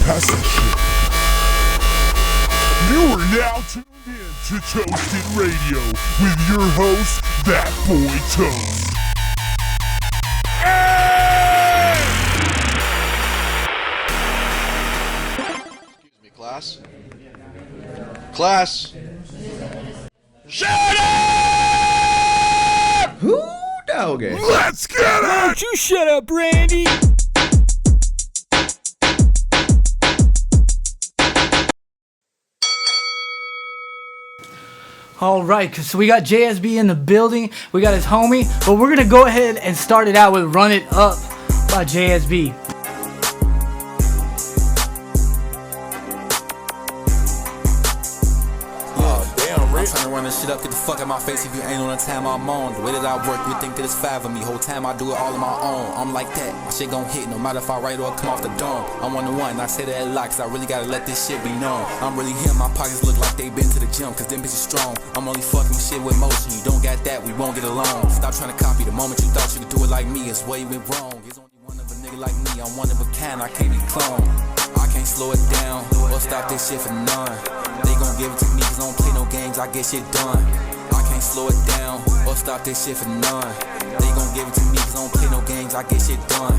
Pass that shit. You are now tuned in to Toasted Radio with your host, That Boy Toast. Excuse me, class. Class. Shut up! Who dog it? Let's get it! Don't you shut up, Randy! All right, so we got JSB in the building. We got his homie, but we're gonna go ahead and start it out with "Run It Up" by JSB. Trying to run this shit up, get the fuck out my face if you ain't on the time I'm on. The way that I work, you think that it's five of me. Whole time I do it all on my own. I'm like that, my shit gon' hit no matter if I write or come off the dome. I'm 1-to-1, I say that a lot cause I really gotta let this shit be known. I'm really him, my pockets look like they been to the gym cause them bitches strong. I'm only fucking with shit with motion, you don't got that, we won't get along. Stop trying to copy the moment you thought you could do it like me, it's where you went wrong. There's only one of a nigga like me, I'm one of a kind, I can't be cloned. I can't slow it down or stop this shit for none. They gon' give it to me cause I don't play no games, I get shit done. I can't slow it down or stop this shit for none. They gon' give it to me cause I don't play no games, I get shit done.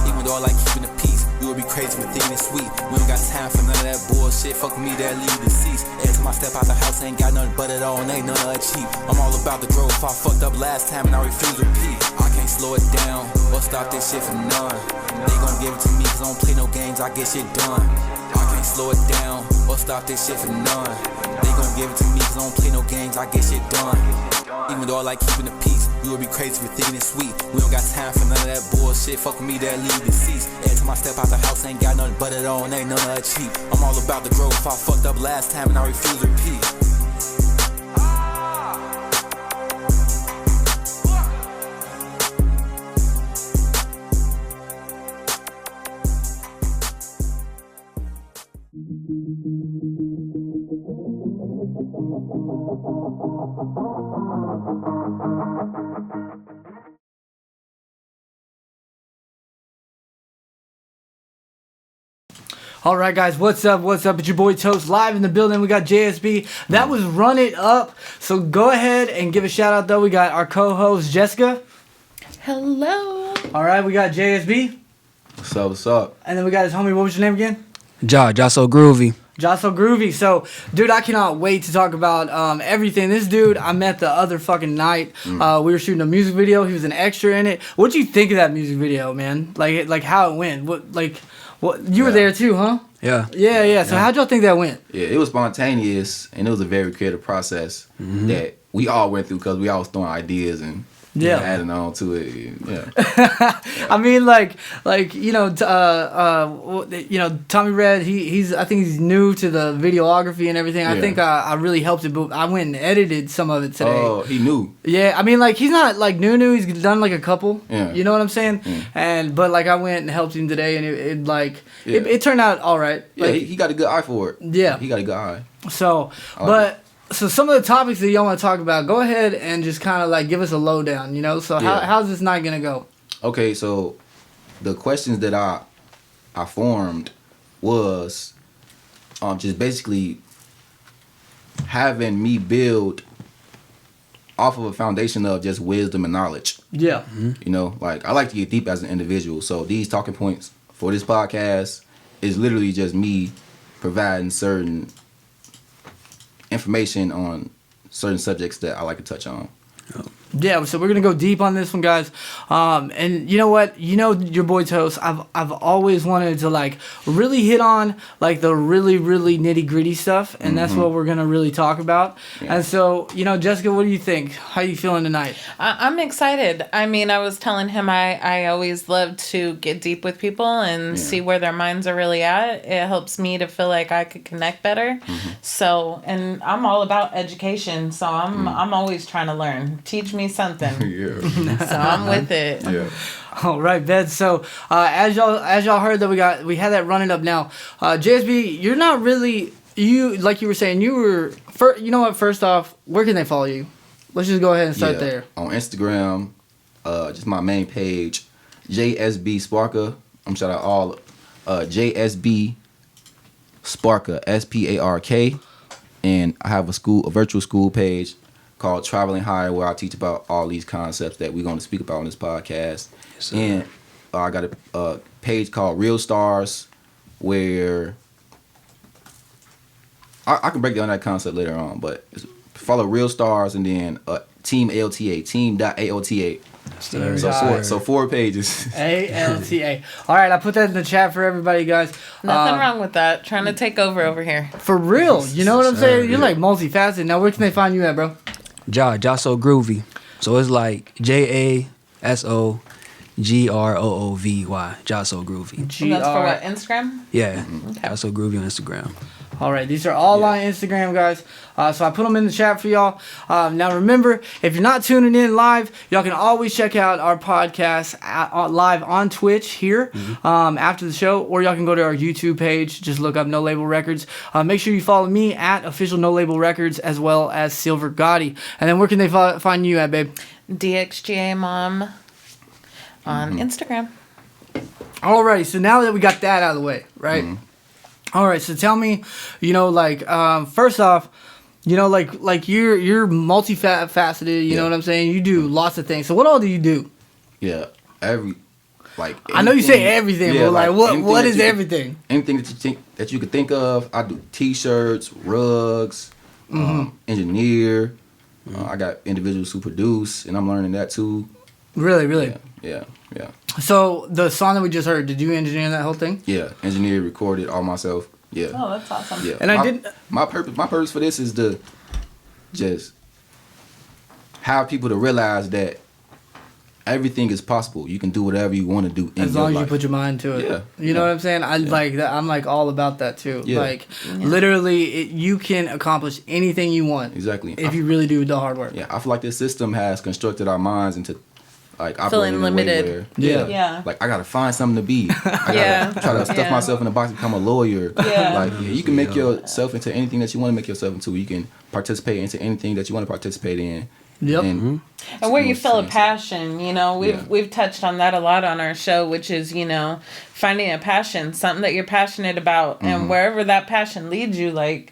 Even though I like keeping the peace, you would be crazy for thinking it's sweet. We don't got time for none of that bullshit, fuck with me that leave deceased. Every time I step out the house, ain't got nothing but it all and ain't none of it cheap. I'm all about the growth, I fucked up last time and I refuse to repeat. I can't slow it down or stop this shit for none. They gon' give it to me cause I don't play no games, I get shit done. I can't slow it down or stop this shit for none. They gon' give it to me cause I don't play no games, I get shit done. Even though I like keeping the peace, you would be crazy for thinking it's sweet. We don't got time for none of that bullshit, fuck with me that leave deceased. Every time I step out the house, ain't got nothing but it all and ain't none of it cheap. I'm all about the growth, I fucked up last time and I refuse to repeat. All right, guys, what's up? What's up? It's your boy Toast live in the building. We got JSB. That was "Run It Up." So go ahead and give a shout out, though. We got our co-host Jessica. Hello. All right, we got JSB. What's up? What's up? And then we got his homie. What was your name again? JasoGroovy. JasoGroovy. So, dude, I cannot wait to talk about everything. This dude I met the other fucking night. We were shooting a music video. He was an extra in it. What'd you think of that music video, man? Like how it went? What you were there too, huh? Yeah. Yeah. So how'd y'all think that went? Yeah, it was spontaneous and it was a very creative process that we all went through because we all was throwing ideas and adding on to it. Yeah. I mean, Tommy Red. I think he's new to the videography and everything. I think I really helped it, but I went and edited some of it today. Oh, he knew. Yeah, I mean, he's not new. He's done a couple. Yeah. You know what I'm saying? But I went and helped him today, and it turned out all right. Yeah, he got a good eye for it. Yeah, he got a good eye. So, So some of the topics that y'all want to talk about, go ahead and just kind of give us a lowdown, So how's this night gonna go? Okay, so the questions that I formed was just basically having me build off of a foundation of just wisdom and knowledge. Yeah. I like to get deep as an individual. So these talking points for this podcast is literally just me providing certain information on certain subjects that I like to touch on. Yeah, so we're gonna go deep on this one, guys. And you know what? Your boy Toast. I've always wanted to really hit on the really nitty gritty stuff, and that's what we're gonna really talk about. Yeah. And so Jessica, what do you think? How you feeling tonight? I'm excited. I mean, I was telling him I always love to get deep with people and see where their minds are really at. It helps me to feel like I could connect better. So, and I'm all about education, so I'm always trying to learn. Teach me something. So I'm with it. Yeah. All right, Ben. So as y'all heard that we had that running up now. JSB, you're not really like you were saying. You were first off, where can they follow you? Let's just go ahead and start there. On Instagram, just my main page, JSB Sparker. I'm shout out all JSB Sparka, SPARK, and I have a virtual school page called Traveling Higher, where I teach about all these concepts that we're going to speak about on this podcast. Yes, and I got a page called Real Stars, where I can break down that concept later on, but follow Real Stars and then Team ALTA, team.ALTA. So 4 pages. ALTA. All right, I put that in the chat for everybody, guys. Nothing wrong with that. Trying to take over here. For real. You know what I'm saying? You're like multifaceted. Now, where can they find you at, bro? JasoGroovy. So it's like JASOGROOVY. JasoGroovy. And that's for what, Instagram? Yeah. JasoGroovy on Instagram. All right, these are all on Instagram, guys. So I put them in the chat for y'all. Now, remember, if you're not tuning in live, y'all can always check out our podcast live on Twitch here after the show, or y'all can go to our YouTube page. Just look up No Label Records. Make sure you follow me at Official No Label Records, as well as Silver Gotti. And then where can they find you at, babe? DXGA Mom on Instagram. All right, so now that we got that out of the way, right? All right, so tell me, first off, like you're multifaceted, you know what I'm saying? You do lots of things. So what all do you do? Yeah, I know you say everything, but like what is everything? Anything that you could think of. I do T-shirts, rugs, engineer. I got individuals who produce, and I'm learning that too. Really? Yeah. So the song that we just heard, did you engineer that whole thing? Yeah, engineered, recorded all myself. Yeah. Oh, that's awesome. Yeah. And my purpose for this is to just have people to realize that everything is possible. You can do whatever you want to do in as long as you put your mind to it. Yeah. You know what I'm saying? I like that. I'm like all about that too. Yeah. Like literally, you can accomplish anything you want. Exactly. If you really do the hard work. Yeah, I feel like this system has constructed our minds into operating feeling in a way limited. where, Yeah. like I gotta find something to be. I gotta try to stuff myself in a box and become a lawyer. Yeah. You can make yourself into anything that you want to make yourself into. You can participate into anything that you want to participate in. Yep. And where you feel a passion, we've touched on that a lot on our show, which is, finding a passion, something that you're passionate about, and wherever that passion leads you, like,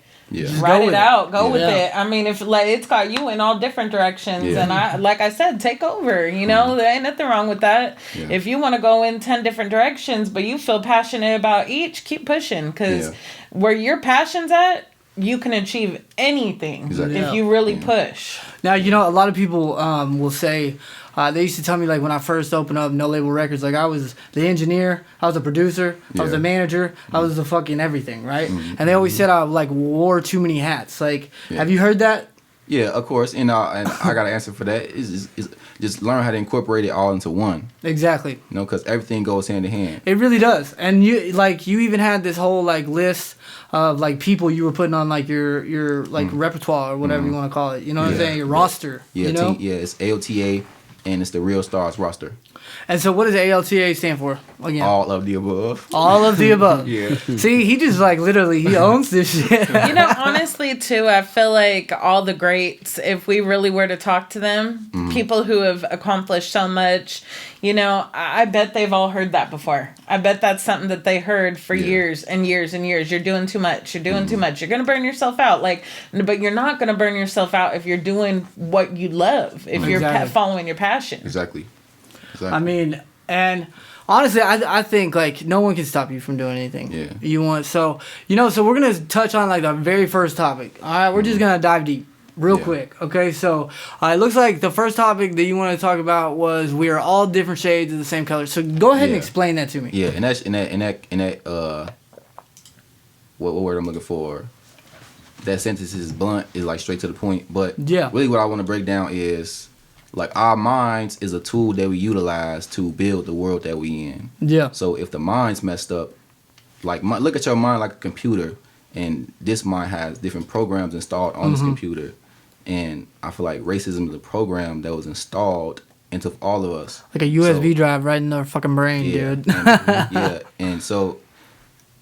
write it out, go with it. I mean, if like it's got you in all different directions, and I said, take over. There ain't nothing wrong with that. Yeah. If you want to go in 10 different directions, but you feel passionate about each, keep pushing, because where your passion's at, you can achieve anything if you really push. Now, a lot of people will say, they used to tell me, like, when I first opened up No Label Records, like, I was the engineer, I was a producer, I was a manager, I was the fucking everything, right? And they always said I, like, wore too many hats. Like, have you heard that? Yeah, of course. And I got to answer for that. Is just learn how to incorporate it all into one. Exactly. Because everything goes hand in hand. It really does. And you even had this whole, like, list of, like, people you were putting on, like, your like, repertoire or whatever you want to call it. You know what I'm saying? Your roster. Yeah, it's ALTA, and it's the Real Stars roster. And so what does ALTA stand for? Again? All of the above. All of the above. Yeah. See, he just, like, literally, he owns this shit. Honestly, too, I feel like all the greats, if we really were to talk to them, people who have accomplished so much, I bet they've all heard that before. I bet that's something that they heard for years and years and years. You're doing too much. You're doing too much. You're going to burn yourself out. But you're not going to burn yourself out if you're doing what you love, if you're following your passion. Exactly. I mean, and honestly, I think, like, no one can stop you from doing anything you want. So, so we're going to touch on, like, the very first topic. All right, we're just going to dive deep real quick. Okay, so it looks like the first topic that you want to talk about was we are all different shades of the same color. So go ahead and explain that to me. Yeah, and that's in that what word I'm looking for? That sentence is blunt, is like straight to the point. But really what I want to break down is, like, our minds is a tool that we utilize to build the world that we in. Yeah. So if the mind's messed up, like, look at your mind like a computer, and this mind has different programs installed on this computer. And I feel like racism is a program that was installed into all of us. Like a USB drive right in our fucking brain, dude. And so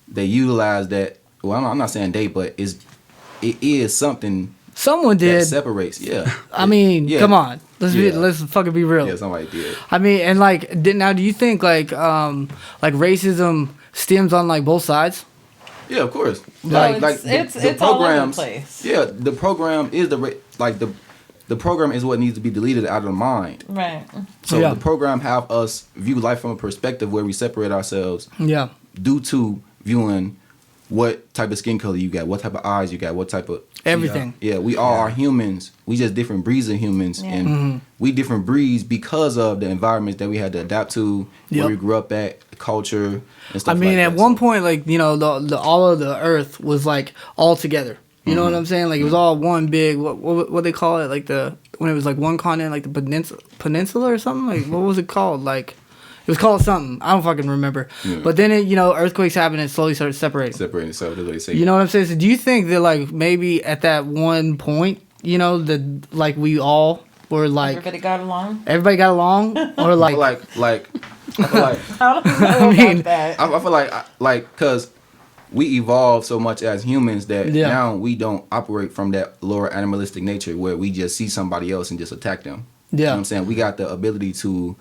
they utilize that. Well, I'm not saying they, but it is something. Someone did. That separates, I mean, come on. Let's fucking be real. Yeah, somebody did. I mean, and like, now do you think like racism stems on like both sides? Yeah, of course. It's all over the place. Yeah, the program is the program is what needs to be deleted out of the mind. Right. So the program have us view life from a perspective where we separate ourselves. Yeah. Due to viewing what type of skin color you got, what type of eyes you got, what type of everything. Yeah, we all are humans. We just different breeds of humans, and we different breeds because of the environments that we had to adapt to, where we grew up at, the culture and stuff. I mean, like at that. one point, like the all of the Earth was like all together. You know what I'm saying? Like it was all one big what they call it, like when it was like one continent, like the peninsula or something. Like what was it called? Like it was called something. I don't fucking remember. Yeah. But then earthquakes happened and it slowly started separating. So that's what they say. You know what I'm saying? So do you think that like maybe at that one point, that like we all were like everybody got along? Everybody got along, or like I feel like I don't know about that. I feel like because we evolved so much as humans that now we don't operate from that lower animalistic nature where we just see somebody else and just attack them. Yeah. You know what I'm saying? We got the ability to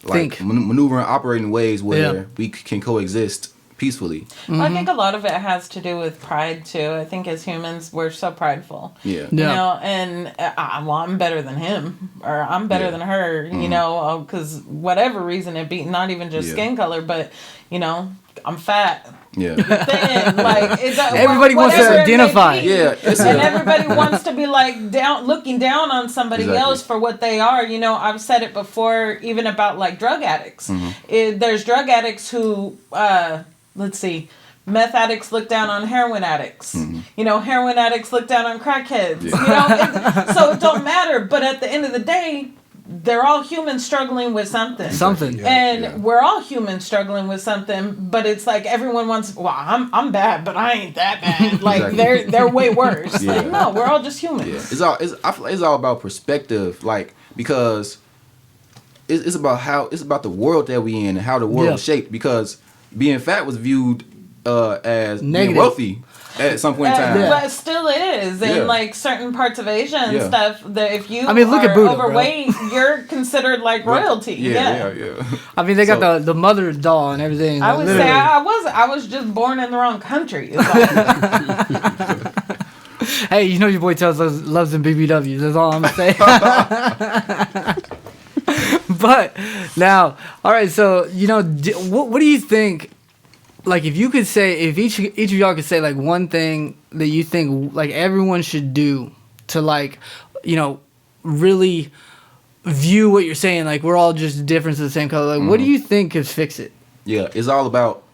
like maneuver and operate in ways where we can coexist peacefully. Well, I think a lot of it has to do with pride too. I think as humans we're so prideful. Yeah. You know, and I'm better than him or I'm better than her, you know, because whatever reason it be, not even just skin color, but I'm fat. Yeah. Thin, like everybody wants to identify. Yeah. And everybody wants to be like looking down on somebody else for what they are. You know, I've said it before, even about like drug addicts. There's drug addicts who, let's see, meth addicts look down on heroin addicts. You know, heroin addicts look down on crackheads. You know, so it don't matter. But at the end of the day, they're all humans struggling with something. We're all humans struggling with something, but it's like everyone wants, well, I'm bad, but I ain't that bad. Like they're way worse. Like no, we're all just humans. Yeah. I feel like it's all about perspective, like because it's about the world that we in and how the world is shaped. Because being fat was viewed as negative. Being wealthy at some point in time. But it still is in like certain parts of Asia and stuff. That if you look at Buddha, overweight, you're considered like royalty. Yeah. I mean, they got the mother doll and everything. I would say I was just born in the wrong country. Hey, your boy tells us loves them BBWs. That's all I'm gonna say. But now, all right. So what do you think? Like, if you could say, if each of y'all could say like one thing that you think like everyone should do to like, really view what you're saying, like we're all just different of the same color. Like, what do you think could fix it? Yeah, it's all about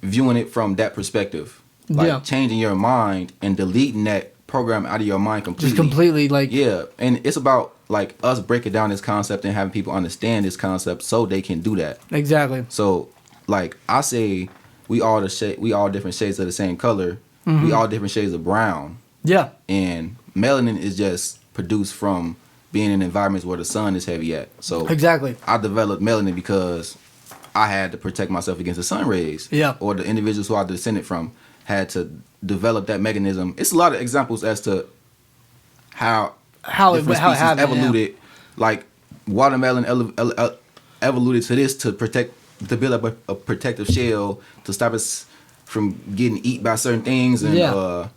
viewing it from that perspective. Like changing your mind and deleting that program out of your mind completely. Just completely, like and it's about like us breaking down this concept and having people understand this concept so they can do that. Exactly. So. Like I say, we all different shades of the same color. We all different shades of brown. Yeah. And melanin is just produced from being in environments where the sun is heavy at. So exactly. I developed melanin because I had to protect myself against the sun rays. Yeah. Or the individuals who I descended from had to develop that mechanism. It's a lot of examples as to how different species evoluted. Yeah. Like watermelon evoluted to this to build up a protective shell to stop us from getting eaten by certain things and like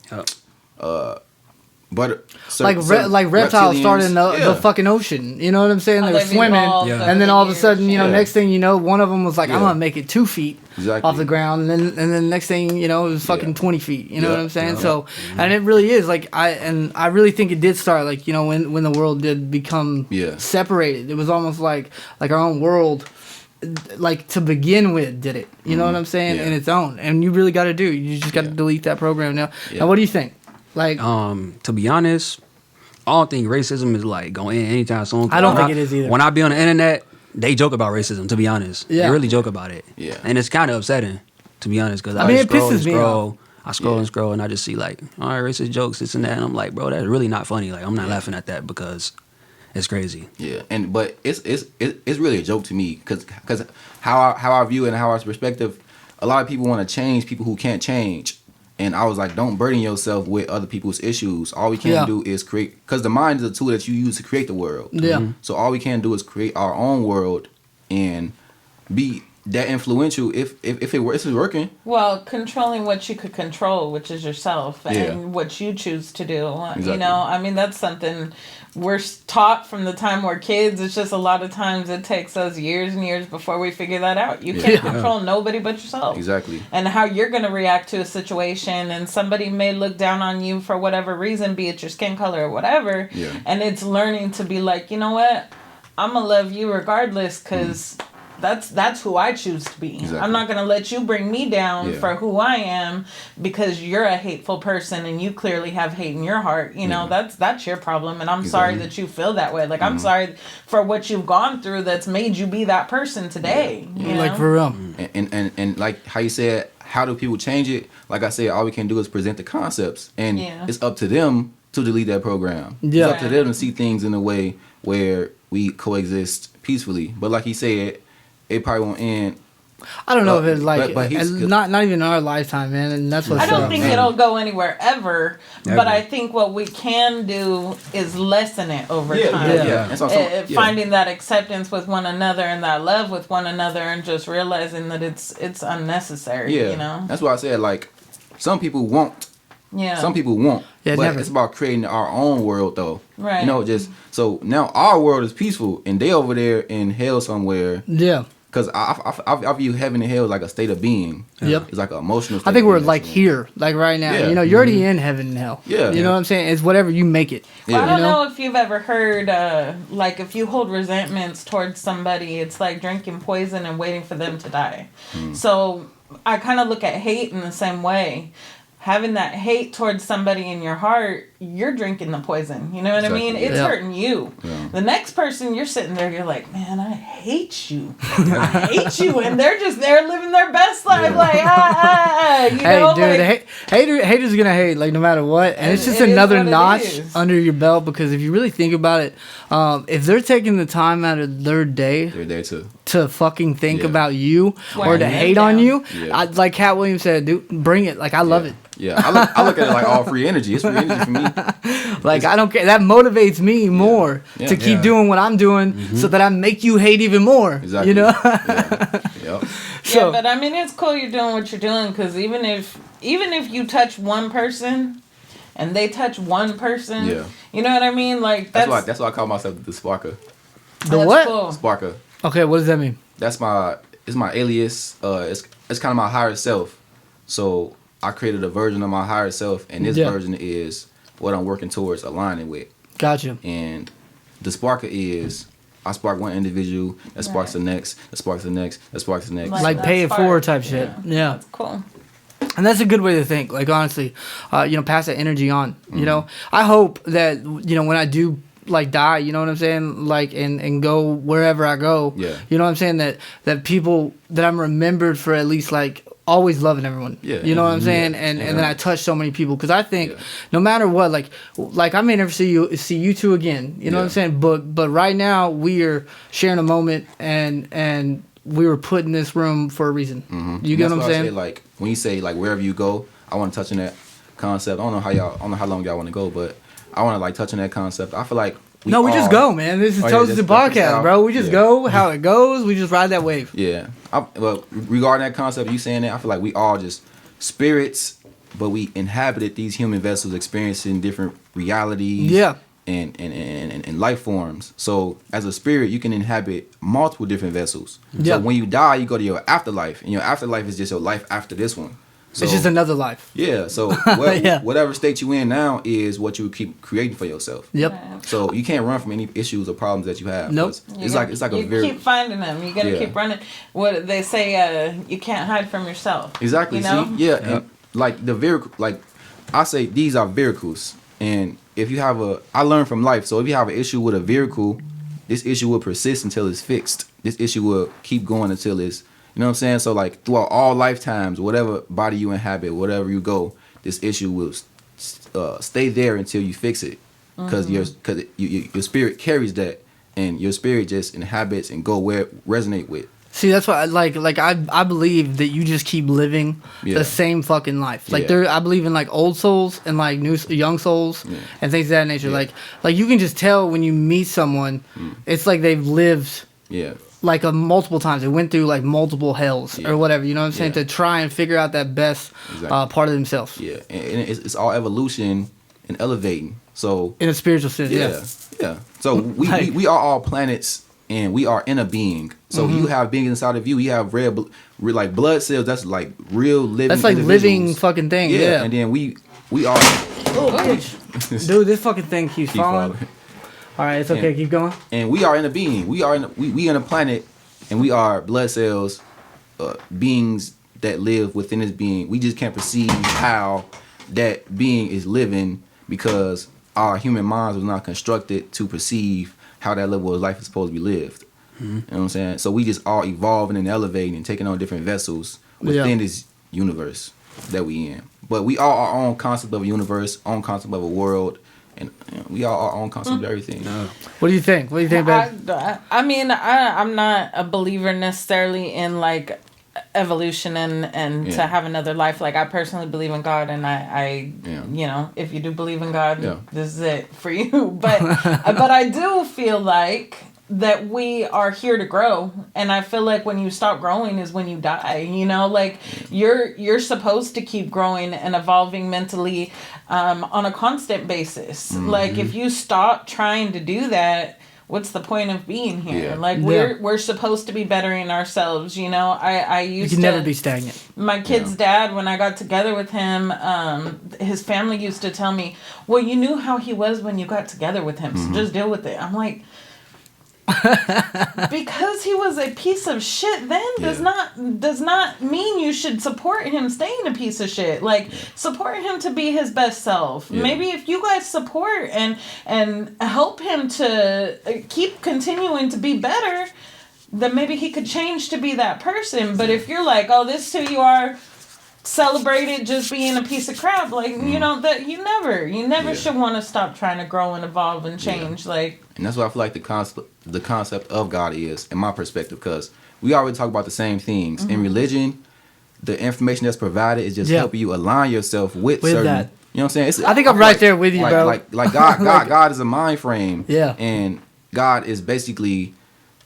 reptiles started in the fucking ocean. You know what I'm saying? They were swimming, and then all of a sudden, next thing you know, one of them was like, "I'm gonna make it 2 feet off the ground," and then next thing you know, it was fucking 20 feet. You know what I'm saying? So, and it really is like I really think it did start like when the world did become separated. It was almost like our own world. Like to begin with, did it? You know what I'm saying? In its own, and you really got to do. You just got to delete that program now. Now, what do you think? Like, to be honest, I don't think racism is like going in anytime soon. I don't think it is either. When I be on the internet, they joke about racism. To be honest, they really joke about it. Yeah, and it's kind of upsetting, to be honest, because it pisses me off. I scroll and scroll, and I just see like, all right, racist jokes, this and that, and I'm like, bro, that's really not funny. Like, I'm not laughing at that because. It's crazy. Yeah, but it's really a joke to me because how I view it and how I perspective, a lot of people want to change people who can't change, and I was like, don't burden yourself with other people's issues. All we can do is create, because the mind is a tool that you use to create the world. Yeah. So all we can do is create our own world and be that influential if it's working. Well, controlling what you could control, which is yourself, and what you choose to do. Exactly. You know, I mean, that's something we're taught from the time we're kids. It's just a lot of times it takes us years and years before we figure that out. You can't control nobody but yourself. Exactly. And how you're going to react to a situation, and somebody may look down on you for whatever reason, be it your skin color or whatever. Yeah. And it's learning to be like, you know what? I'm going to love you regardless, because that's who I choose to be. Exactly. I'm not going to let you bring me down for who I am because you're a hateful person and you clearly have hate in your heart. You know, that's your problem, and I'm sorry that you feel that way. Like, I'm sorry for what you've gone through that's made you be that person today. You know? Like, for real. And like how you said, how do people change it? Like I said, all we can do is present the concepts, and it's up to them to delete that program. Yeah. It's up to them to see things in a way where we coexist peacefully. But like he said, it probably won't end. I don't know if it's like but he's- not even in our lifetime, man, and that's what's I don't up. think it'll go anywhere ever, but I think what we can do is lessen it over time. Yeah. That's what I'm saying. Finding that acceptance with one another and that love with one another, and just realizing that it's unnecessary. Yeah. You know. That's why I said, like, some people won't. Yeah. Some people won't. Yeah, but never. it's about creating our own world, though. Right. You know, just so now our world is peaceful, and they over there in hell somewhere. Yeah. Because I view heaven and hell like a state of being. Yep. It's like an emotional state I think of we're being, like actually. here, like right now. Yeah. You know, you're already in heaven and hell. Yeah. You know what I'm saying? It's whatever you make it. Well, I Yeah. don't You know? know if you've ever heard, like, if you hold resentments towards somebody, it's like drinking poison and waiting for them to die. So I kind of look at hate in the same way. Having that hate towards somebody in your heart, you're drinking the poison. You know what I mean? Exactly. It's Yeah. hurting you. Yeah. The next person, you're sitting there, you're like, man, I hate you. I hate you. And they're just there living their best life. Like, you Hey, know? dude, like, haters gonna hate, like, no matter what. And it's just It is another what it notch is. under your belt, because if you really think about it, if they're taking the time out of their day They're there too. to fucking think Yeah. about you or Wearing to them hate on down. you, Yeah. like Cat Williams said, dude, bring it. Like, I love it. Yeah, I look at it like all free energy. It's free energy for me. Like, I don't care. That motivates me more Yeah. to keep doing what I'm doing, so that I make you hate even more. Exactly. You know? Yeah. Yep. So- yeah, but I mean, it's cool you're doing what you're doing, because even if you touch one person and they touch one person, Yeah. you know what I mean? Like, That's why I call myself the Sparker. The what? Cool. Sparker. Okay, what does that mean? It's my alias. It's kind of my higher self. So I created a version of my higher self, and this Yeah. version is what I'm working towards aligning with. Gotcha. And the Sparker is I spark one individual, that sparks the next, that sparks the next, that sparks the next. Like that pay it spark. forward type shit. Yeah. That's cool. And that's a good way to think. Like, honestly, pass that energy on. You know, I hope that, when I do, like, die, you know what I'm saying? Like, and go wherever I go. Yeah. You know what I'm saying? That people, that I'm remembered for at least, like, always loving everyone. Yeah. You know what I'm saying? Yeah. And Yeah. then I touch so many people. Because I think, Yeah. no matter what, like I may never see you two again. You know what I'm Yeah. saying? But right now, we are sharing a moment, and we were put in this room for a reason. You get And what I'm that's why I saying? say, like, when you say, like, wherever you go, I want to touch on that concept. I don't know how long y'all want to go, but I want to, like, touch on that concept. I feel like we just all- go, man. This is Oh, yeah, Toast the just go podcast, freestyle. bro. We just Yeah. go how it goes. We just ride that wave. Yeah. Well, regarding that concept, you saying that, I feel like we all just spirits, but we inhabited these human vessels, experiencing different realities. Yeah. And life forms. So as a spirit, you can inhabit multiple different vessels. Yeah. So when you die, you go to your afterlife, and your afterlife is just your life after this one. So, It's just another life. yeah. So Yeah. whatever state you in now is what you keep creating for yourself. Yep. So you can't run from any issues or problems that you have. Nope. 'cause It's like a you very keep finding them. You gotta Yeah. keep running. What they say, you can't hide from yourself. Exactly. You know? See, yeah, and like the vehicle, like I say, these are vehicles, and if you have I learned from life. So if you have an issue with a vehicle, this issue will persist until it's fixed. This issue will keep going until it's, you know what I'm saying. So like throughout all lifetimes, whatever body you inhabit, whatever you go, this issue will stay there until you fix it, because your spirit carries that, and your spirit just inhabits and go where it resonate with. See, that's why I believe that you just keep living Yeah. the same fucking life. Like Yeah. I believe in like old souls and like young souls and things of that nature. Yeah. Like you can just tell when you meet someone, it's like they've lived Yeah. like multiple times. They went through like multiple hells or whatever. You know what I'm saying? Yeah. To try and figure out that best part of themselves. Yeah, and it's all evolution and elevating. So In a spiritual sense, yeah. So we are all planets, and we are in a being. So you have beings inside of you. You have like blood cells. That's like real living. That's like living fucking thing. Yeah. And then we are. Oh, bitch. Dude, this fucking thing keeps falling. All right, it's okay. Keep going. And we are in a being. We are we in a planet, and we are blood cells, beings that live within this being. We just can't perceive how that being is living because our human minds was not constructed to perceive how that level of life is supposed to be lived. You know what I'm saying? So we just all evolving and elevating and taking on different vessels within this universe that we in. But we all our own concept of a universe, own concept of a world. And we all our own concept of everything. What do you think? What do you think, babe? I mean, I'm not a believer necessarily in like evolution and to have another life. Like I personally believe in God, and I you know, if you do believe in God, this is it for you. But but I do feel like that we are here to grow, and I feel like when you stop growing is when you die. You know, like you're supposed to keep growing and evolving mentally on a constant basis. Like if you stop trying to do that, what's the point of being here? Like we're supposed to be bettering ourselves. You know, I used to never be stagnant. My kid's dad, when I got together with him, his family used to tell me, well, you knew how he was when you got together with him, so just deal with it. I'm like, because he was a piece of shit then does not mean you should support him staying a piece of shit. Like support him to be his best self. Maybe if you guys support and help him to keep continuing to be better, then maybe he could change to be that person. But if you're like, oh, this is who you are, celebrated just being a piece of crap, like you know, that you never should want to stop trying to grow and evolve and change. Like, and that's what I feel like the concept of God is, in my perspective, because we already talk about the same things. In religion, the information that's provided is just helping you align yourself with certain that. You know what I'm saying? I think I'm right there with you, like, bro. Like God is a mind frame. Yeah. And God is basically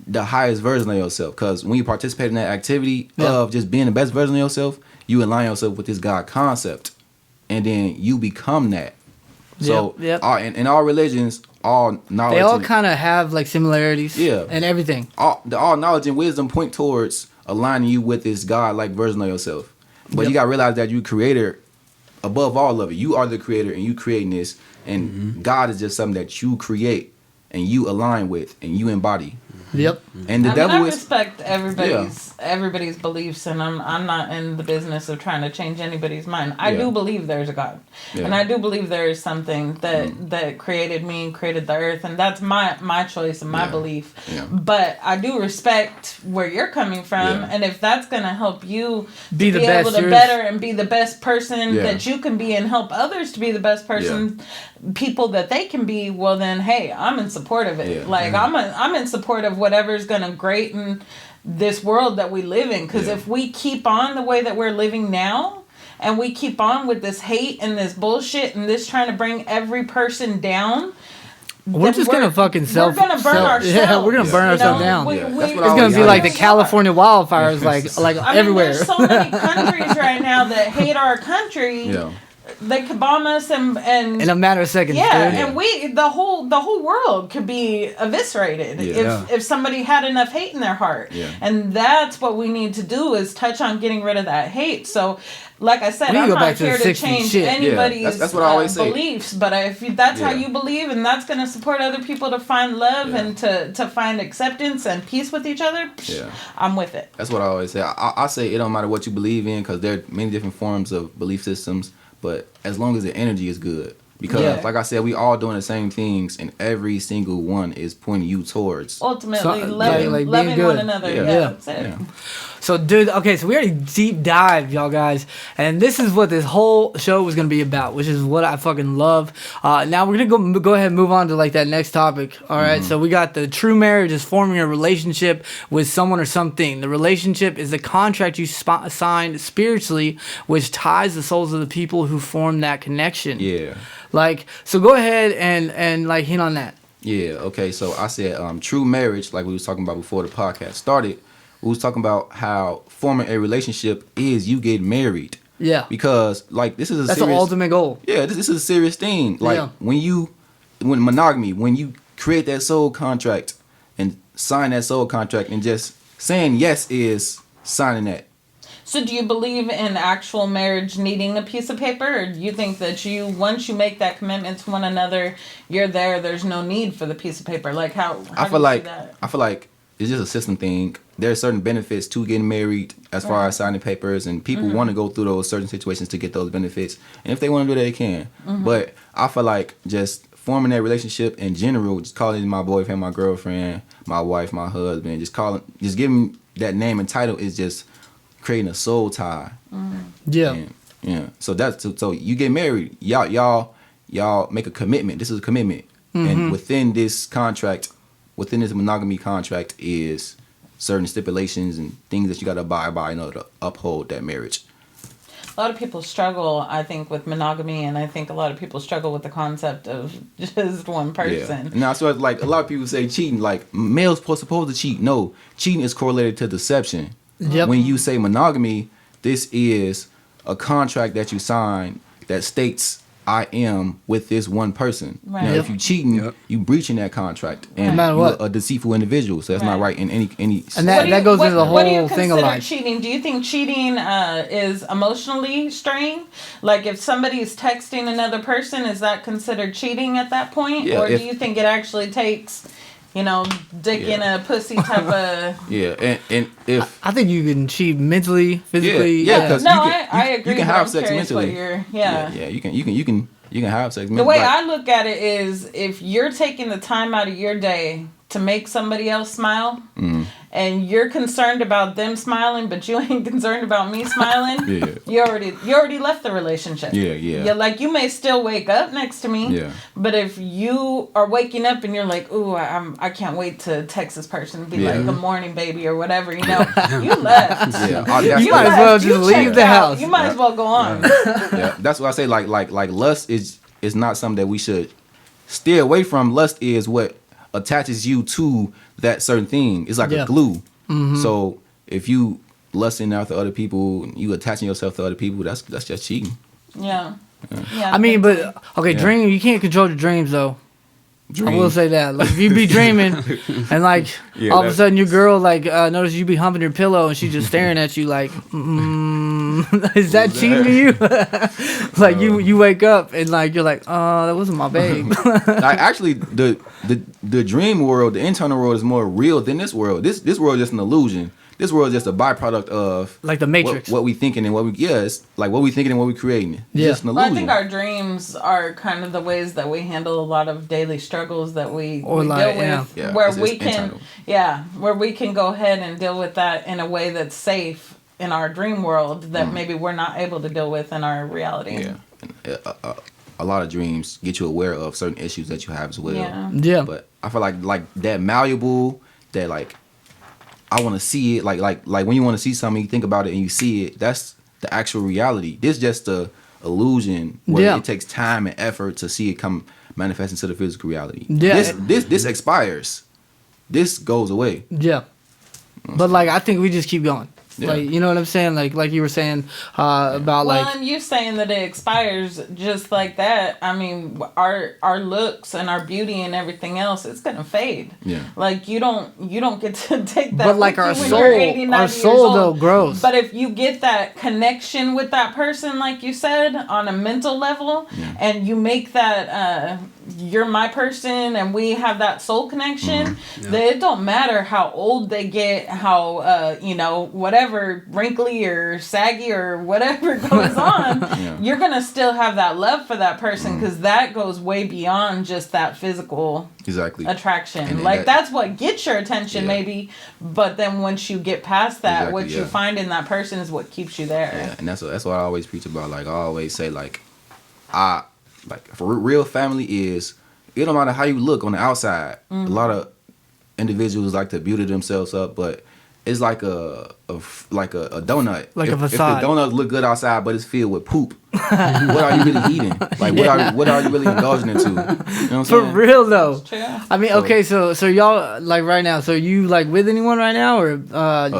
the highest version of yourself. Because when you participate in that activity of just being the best version of yourself, you align yourself with this God concept, and then you become that. So in all religions, all knowledge, they all kind of have like similarities. And everything. All knowledge and wisdom point towards aligning you with this God-like version of yourself. But you gotta realize that you creator above all of it. You are the creator, and you creating this, and God is just something that you create and you align with and you embody. And the devil I respect everybody's beliefs, and I'm not in the business of trying to change anybody's mind. I do believe there's a God, and I do believe there is something that created me and created the earth, and that's my choice and my belief. But I do respect where you're coming from, and if that's gonna help you be able to better and be the best person that you can be, and help others to be the best person, people that they can be, well then, hey, I'm in support of it. Like I'm in support of whatever's gonna greaten this world that we live in. Because if we keep on the way that we're living now, and we keep on with this hate and this bullshit and this trying to bring every person down, we're just gonna fucking we're gonna burn ourselves. Yeah, we're gonna burn ourselves down. It's gonna be like the California wildfires, like I mean, everywhere. There's so many countries right now that hate our country. They could bomb us and in a matter of seconds. And the whole world could be eviscerated if somebody had enough hate in their heart. And that's what we need to do, is touch on getting rid of that hate. So, like I said, I'm not here to change anybody's that's what I always say. beliefs. But if that's how you believe, and that's going to support other people to find love and to find acceptance and peace with each other, I'm with it. That's what I always say. I say it don't matter what you believe in, because there are many different forms of belief systems. But as long as the energy is good, because like I said, we all doing the same things, and every single one is pointing you towards ultimately loving one another. So, dude, okay, so we already deep dive, y'all guys, and this is what this whole show was gonna be about, which is what I fucking love. Now we're gonna go ahead and move on to like that next topic. All right, so we got the true marriage is forming a relationship with someone or something. The relationship is the contract you signed spiritually, which ties the souls of the people who form that connection. Like, so go ahead and like hit on that. Yeah, okay. So I said true marriage, like we was talking about before the podcast started. We was talking about how forming a relationship is you get married. Yeah. Because like this is That's serious, the ultimate goal. Yeah, this is a serious thing. Like Yeah. when monogamy, when you create that soul contract and sign that soul contract, and just saying yes is signing that. So do you believe in actual marriage needing a piece of paper, or do you think that once you make that commitment to one another, you're there, there's no need for the piece of paper? Like how I do feel you like see that? I feel like it's just a system thing. There are certain benefits to getting married as far as signing papers, and people want to go through those certain situations to get those benefits. And if they want to do that, they can. But I feel like just forming that relationship in general, just calling my boyfriend, my girlfriend, my wife, my husband, just giving that name and title is just creating a soul tie. Yeah. And, yeah. So so you get married, y'all make a commitment. This is a commitment, and within this contract, within this monogamy contract, is certain stipulations and things that you got to abide by in order to uphold that marriage. A lot of people struggle, I think, with monogamy, and I think a lot of people struggle with the concept of just one person. Yeah. Now, so like a lot of people say cheating, like males supposed to cheat. No, cheating is correlated to deception. Yep. When you say monogamy, this is a contract that you sign that states I am with this one person. Right. Now, Yep. if you cheating, you breaching that contract, and No matter you're what. a deceitful individual. So that's not right in any. And that goes into the what do you whole thing of consider like cheating? Do you think cheating is emotionally straying? Like if somebody's texting another person, is that considered cheating at that point? Yeah, or do you think it actually takes, dick in a pussy type of... Yeah, and if I think you can cheat mentally, physically. yeah, because No, I agree. You can but have I'm sex curious what mentally. you're- Yeah, you can have sex mentally. The way like, I look at it is, if you're taking the time out of your day to make somebody else smile, and you're concerned about them smiling, but you ain't concerned about me smiling, you already left the relationship. Yeah. Like you may still wake up next to me, Yeah. but if you are waking up and you're like, ooh, I can't wait to text this person and be like, good morning, baby, or whatever, you left. Yeah, You might as well just leave the house. You might as well go on. Yeah, that's why I say like lust is not something that we should steer away from. Lust is what attaches you to that certain thing. It's like a glue. So if you lusting after other people, you attaching yourself to other people, that's just cheating. Yeah. I mean, but okay, dream. You can't control your dreams though. I will say that. Like if you be dreaming and like all of a sudden your girl like notice you be humping your pillow and she's just staring at you like, is that cheating to you? Like you wake up and like you're like, oh, that wasn't my babe. Like actually, the dream world, the internal world is more real than this world. This world is just an illusion. This world is just a byproduct of Like the Matrix. What we thinking and it's like what we thinking and what we creating. It's Yeah. just an Well, illusion. I think our dreams are kind of the ways that we handle a lot of daily struggles that we Or deal like, with, yeah. where It's we can, internal. where we can go ahead and deal with that in a way that's safe in our dream world that maybe we're not able to deal with in our reality. Yeah. A lot of dreams get you aware of certain issues that you have as well. Yeah. Yeah. But I feel like that malleable, that like I want to see it, like when you want to see something, you think about it and you see it. That's the actual reality. This just a illusion where it takes time and effort to see it come manifest into the physical reality. Yeah. This expires. This goes away. Yeah. But like I think we just keep going. Yeah. Like you know what I'm saying? Like you were saying about Well, like and you saying that it expires just like that. I mean, our looks and our beauty and everything else, it's gonna fade. Yeah. Like you don't get to take that. but like with our you when soul, you're 80, 90 our years soul old. though grows. But if you get that connection with that person, like you said, on a mental level, and you make that you're my person, and we have that soul connection, then it don't matter how old they get, how whatever wrinkly or saggy or whatever goes on, you're gonna still have that love for that person because that goes way beyond just that physical attraction. And like that's what gets your attention, maybe, but then once you get past that, what you find in that person is what keeps you there. Yeah, and that's what I always preach about. Like I always say, for real family is, it don't matter how you look on the outside. A lot of individuals like to beauty themselves up, but it's like a donut. Like a if facade. the donut look good outside, but it's filled with poop, what are you really eating? Like what are you really indulging into? You know what I'm For saying? real though. True. I mean, okay, so y'all like right now. So you like with anyone right now, or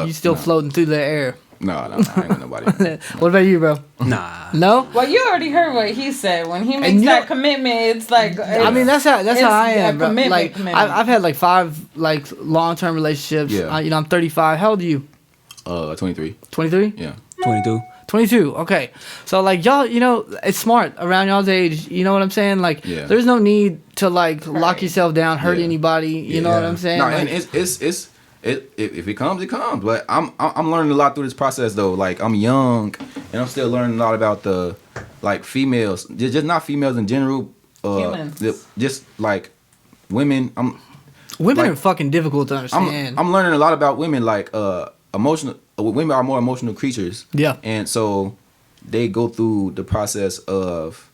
you still no. floating through the air? No, I ain't with nobody. What about you, bro? Nah. No. Well, you already heard what he said. When he makes you- that commitment, it's like. I mean, that's how I am, bro. Like commitment. I've had like 5 like long-term relationships. Yeah. You know, I'm 35. How old are you? 23. 23. Yeah. 22. 22. Okay. So like y'all, you know, it's smart around y'all's age. You know what I'm saying? Like, Yeah. there's no need to like lock yourself down, hurt Yeah. anybody. You know what I'm saying? No, Like, and it's if it comes, it comes. But I'm learning a lot through this process though. Like I'm young and I'm still learning a lot about the like females, just not females in general. Humans. Just like women. women like- are fucking difficult to understand. I'm learning a lot about women. Like emotional. Women are more emotional creatures. Yeah. And so they go through the process of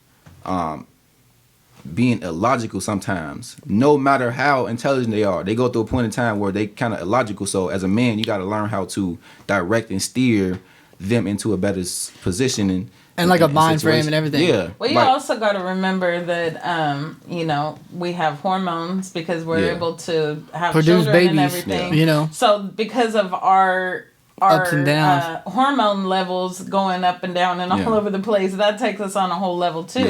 being illogical sometimes. No matter how intelligent they are, they go through a point in time where they kind of illogical. So as a man, you got to learn how to direct and steer them into a better position And like a mind situation. frame and everything. Yeah. Well, you like, also got to remember that, you know, we have hormones because we're Yeah. able to have Produce children and babies, everything. you know. So because of our Ups and downs. hormone levels going up and down and all Yeah. over the place, that takes us on a whole level too.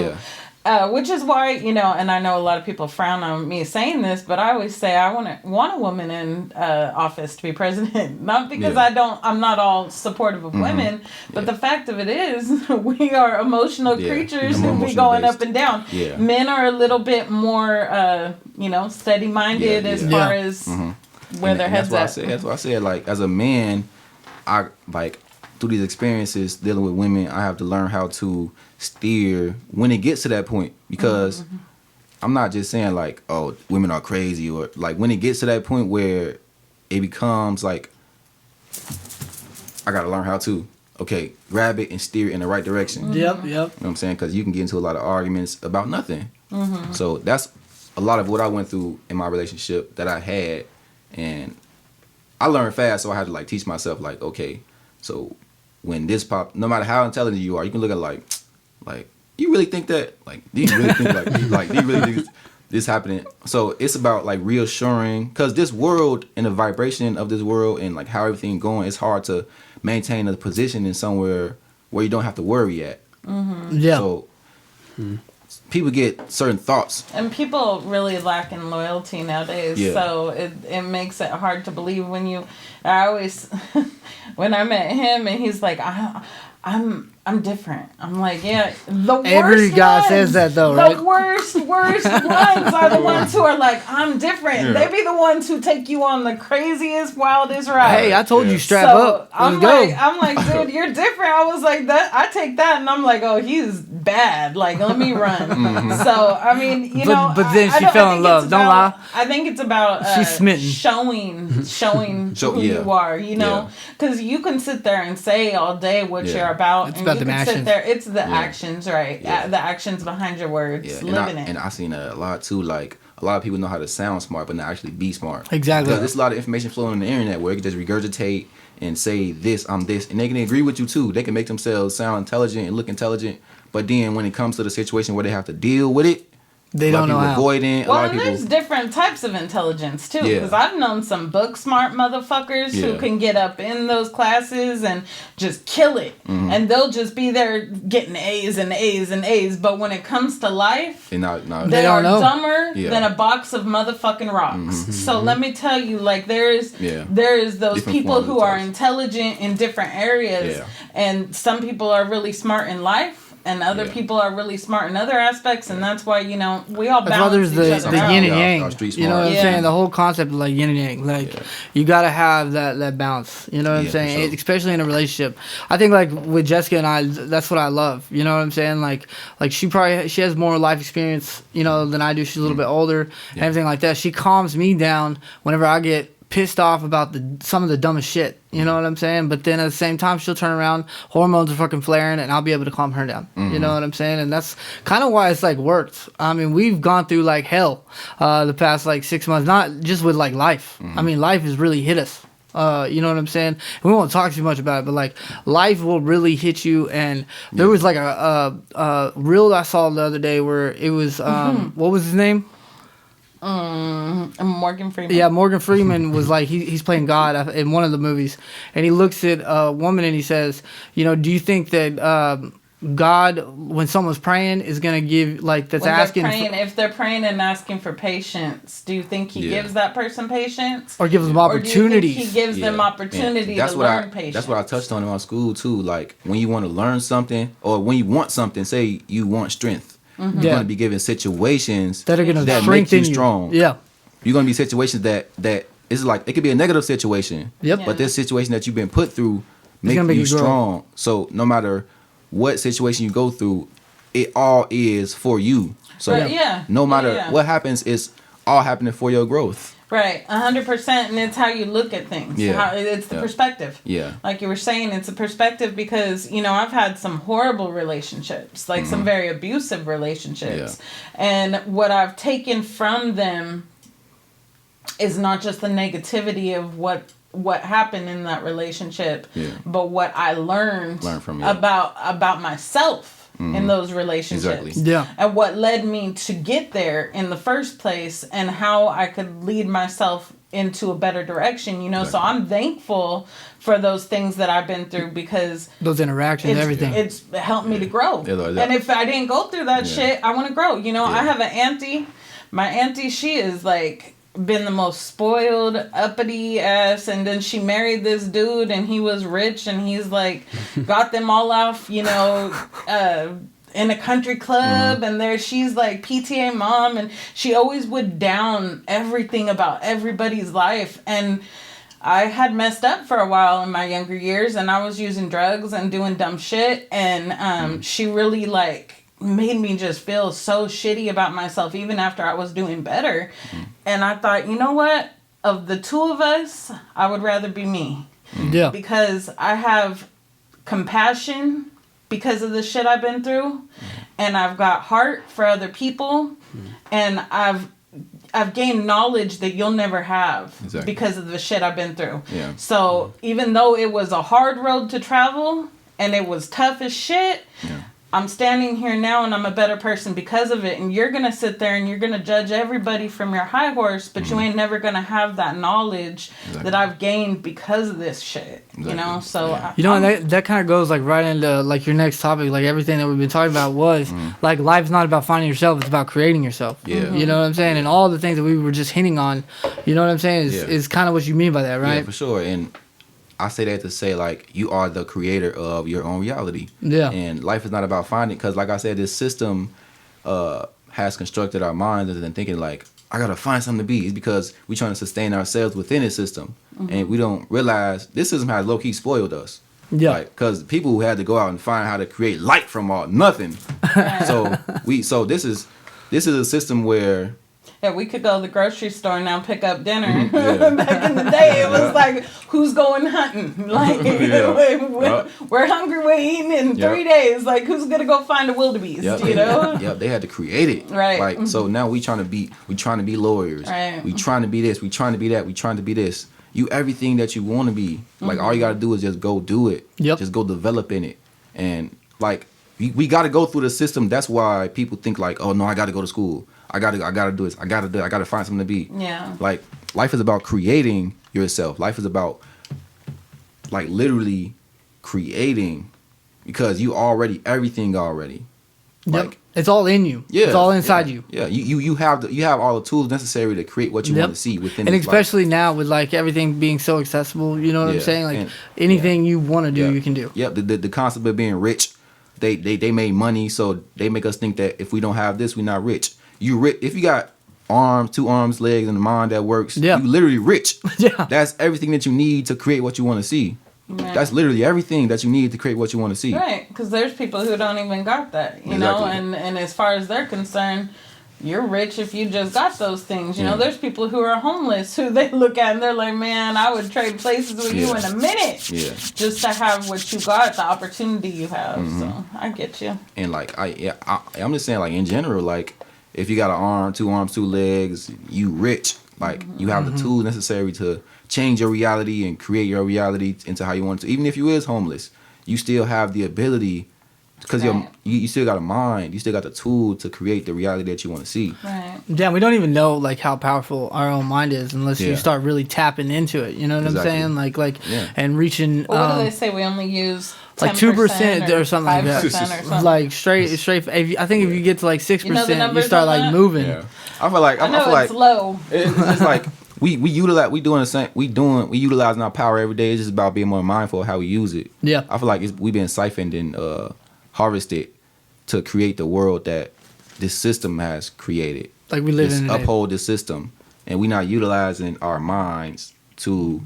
Yeah. Which is why, you know, and I know a lot of people frown on me saying this, but I always say I want a woman in office to be president. Not because Yeah. I'm not all supportive of women, but the fact of it is we are emotional Yeah. creatures More who be emotional going based. up and down. Yeah. Men are a little bit more, you know, steady-minded Yeah, as yeah. far Yeah. as where their And heads that's at. That's why I said, like, as a man, I like through these experiences dealing with women, I have to learn how to steer when it gets to that point, because I'm not just saying like, oh, women are crazy, or like when it gets to that point where it becomes like I gotta learn how to grab it and steer it in the right direction. Yep. Yep. You know what I'm saying? Because you can get into a lot of arguments about nothing. So that's a lot of what I went through in my relationship that I had, and I learned fast. So I had to like teach myself like, okay, so when this pop, no matter how intelligent you are, you can look at like you really think that? Like, do you really think do you really think this happening? So it's about like reassuring, because this world and the vibration of this world and like how everything going, it's hard to maintain a position in somewhere where you don't have to worry at. Yeah. So people get certain thoughts. And people really lack in loyalty nowadays, Yeah. so it makes it hard to believe when you. I always, when I met him and he's like, I'm different. I'm like, yeah. The worst Every guy ones, says that though, the right? worst ones are the ones who are like, I'm different. Yeah. They be the ones who take you on the craziest, wildest ride. Hey, I told you Yeah. strap So up. Let's I'm go. like, dude, you're different. I was like, that. I take that, and I'm like, oh, he's bad. Like, let me run. So I mean, you know, But then I she don't- fell I in think love. it's Don't about- lie. I think it's about She's smitten. showing who yeah. you are. You know, Yeah. because you can sit there and say all day what Yeah. you're about, It's and about you them can sit actions. there. It's the Yeah. actions, right? Yeah. The actions behind your words. Yeah, Living it. and I seen that a lot too. Like a lot of people know how to sound smart, but not actually be smart. Exactly. Because there's a lot of information flowing on the internet where you can just regurgitate and say this, I'm this, and they can agree with you too. They can make themselves sound intelligent and look intelligent, but then when it comes to the situation where they have to deal with it, They a lot don't of know people how. avoiding. A Well, lot of and people. there's different types of intelligence too. Yeah. Because I've known some book smart motherfuckers who Yeah. can get up in those classes and just kill it, Mm-hmm. and they'll just be there getting A's and A's and A's. But when it comes to life, And not, they don't are know. dumber Yeah. than a box of motherfucking rocks. So let me tell you, like there is Yeah. those Different people forms who of are intelligence. intelligent in different areas, Yeah. and some people are really smart in life. And other Yeah. people are really smart in other aspects, and that's why, you know, we all That's why balance there's each the other out. yin and Yeah, yang. our street You know what smart. I'm Yeah. saying? The whole concept of like yin and yang. Like Yeah. you gotta have that balance. You know what I'm Yeah, saying? for sure. Especially in a relationship. I think like with Jessica and I, that's what I love. You know what I'm saying? Like she has more life experience, you know, than I do. She's a little bit older and everything like that. She calms me down whenever I get pissed off about some of the dumbest shit. You know what I'm saying? But then at the same time, she'll turn around, hormones are fucking flaring, and I'll be able to calm her down. You know what I'm saying? And that's kind of why it's like worked. I mean, we've gone through like hell the past like 6 months, not just with like life. I mean, life has really hit us. You know what I'm saying? We won't talk too much about it, but like life will really hit you. And there was like a reel I saw the other day where it was what was his name? Morgan Freeman. Yeah, Morgan Freeman was like he's playing God in one of the movies, and he looks at a woman and he says, you know, do you think that God, when someone's praying, is gonna give like that's when asking if they're praying and asking for patience, do you think he gives that person patience, or gives them opportunities? Or do you think he gives them opportunity to learn patience? That's what I touched on in my school too. Like when you want to learn something or when you want something, say you want strength, you're going to be given situations that are going to make you strong. Yeah, you're going to be situations that it's like it could be a negative situation. Yep. But this situation that you've been put through make you strong. So no matter what situation you go through, it all is for you. So no matter what happens, it's all happening for your growth. Right, 100%, and it's how you look at things. Yeah. It's the perspective. Yeah. Like you were saying, it's a perspective because, you know, I've had some horrible relationships, like some very abusive relationships. Yeah. And what I've taken from them is not just the negativity of what happened in that relationship, but what I learned from about myself. In those relationships. Exactly. Yeah. And what led me to get there in the first place and how I could lead myself into a better direction, you know. So I'm thankful for those things that I've been through because those interactions, everything. It's helped me to grow. And if I didn't go through that shit, I want to grow. You know, I have an auntie. My auntie, she is like been the most spoiled, uppity ass, and then she married this dude and he was rich and he's like got them all off, you know, in a country club, and there she's like PTA mom, and she always would down everything about everybody's life. And I had messed up for a while in my younger years, and I was using drugs and doing dumb shit, and she really like made me just feel so shitty about myself even after I was doing better. And I thought, you know what? Of the two of us, I would rather be me. Yeah. Because I have compassion because of the shit I've been through, and I've got heart for other people, and I've gained knowledge that you'll never have because of the shit I've been through. Yeah. So even though it was a hard road to travel and it was tough as shit, I'm standing here now and I'm a better person because of it. And you're going to sit there and you're going to judge everybody from your high horse, but you ain't never going to have that knowledge that I've gained because of this shit, you know? So, you know, and that kind of goes like right into like your next topic, like everything that we've been talking about was like life's not about finding yourself, it's about creating yourself. Yeah. You know what I'm saying? And all the things that we were just hinting on, you know what I'm saying, is kind of what you mean by that, right? Yeah, for sure. And I say that to say, like, you are the creator of your own reality. Yeah. And life is not about finding, because, like I said, this system has constructed our minds and thinking, like, I got to find something to be. It's because we're trying to sustain ourselves within this system. And we don't realize this system has low-key spoiled us. Yeah. Like, because people who had to go out and find how to create light from nothing. So this is a system where... Yeah, we could go to the grocery store now and pick up dinner. Back in the day, it was like, who's going hunting? Like, we're hungry, we're eating in 3 days. Like, who's going to go find a wildebeest, you know? They had to create it. Right. Like, so now we trying to be lawyers. Right. We trying to be this, we trying to be that, we trying to be this. You everything that you want to be. Like, all you got to do is just go do it. Yep. Just go develop in it. And, like, we got to go through the system. That's why people think, like, oh, no, I got to go to school. I gotta do this. I gotta find something to be. Yeah. Like, life is about creating yourself. Life is about, like, literally creating, because you already everything already. Yep. Like, it's all in you. Yeah. It's all inside you. Yeah. You have all the tools necessary to create what you want to see within. And especially now with like everything being so accessible, you know what I'm saying? Like and, anything you want to do, you can do. Yep. The concept of being rich, they made money, so they make us think that if we don't have this, we're not rich. You rich if you got arms, 2 arms, legs, and a mind that works. You literally rich. That's everything that you need to create what you want to see. Right. That's literally everything that you need to create what you want to see. Right, because there's people who don't even got that, you know, and as far as they're concerned, you're rich if you just got those things. You know, there's people who are homeless who they look at and they're like, man, I would trade places with you in a minute just to have what you got, the opportunity you have. So I get you. And like, I'm just saying, like, in general, like, if you got an arm, 2 arms, 2 legs, you rich. Like you have the tools necessary to change your reality and create your reality into how you want it to. Even if you is homeless, you still have the ability, because you still got a mind, you still got the tool to create the reality that you want to see. Right. Damn, we don't even know like how powerful our own mind is unless you start really tapping into it. You know what I'm saying? And reaching. Well, what do they say? We only use 10% like 2% or something like that. 5% or something. Like straight. I think if you get to like 6%, you numbers start on like that? moving. Yeah. I feel like it's low. It's just like we utilizing our power every day. It's just about being more mindful of how we use it. Yeah. I feel like we been siphoned and harvested to create the world that this system has created. Like we live in today. Uphold this system, and we not utilizing our minds to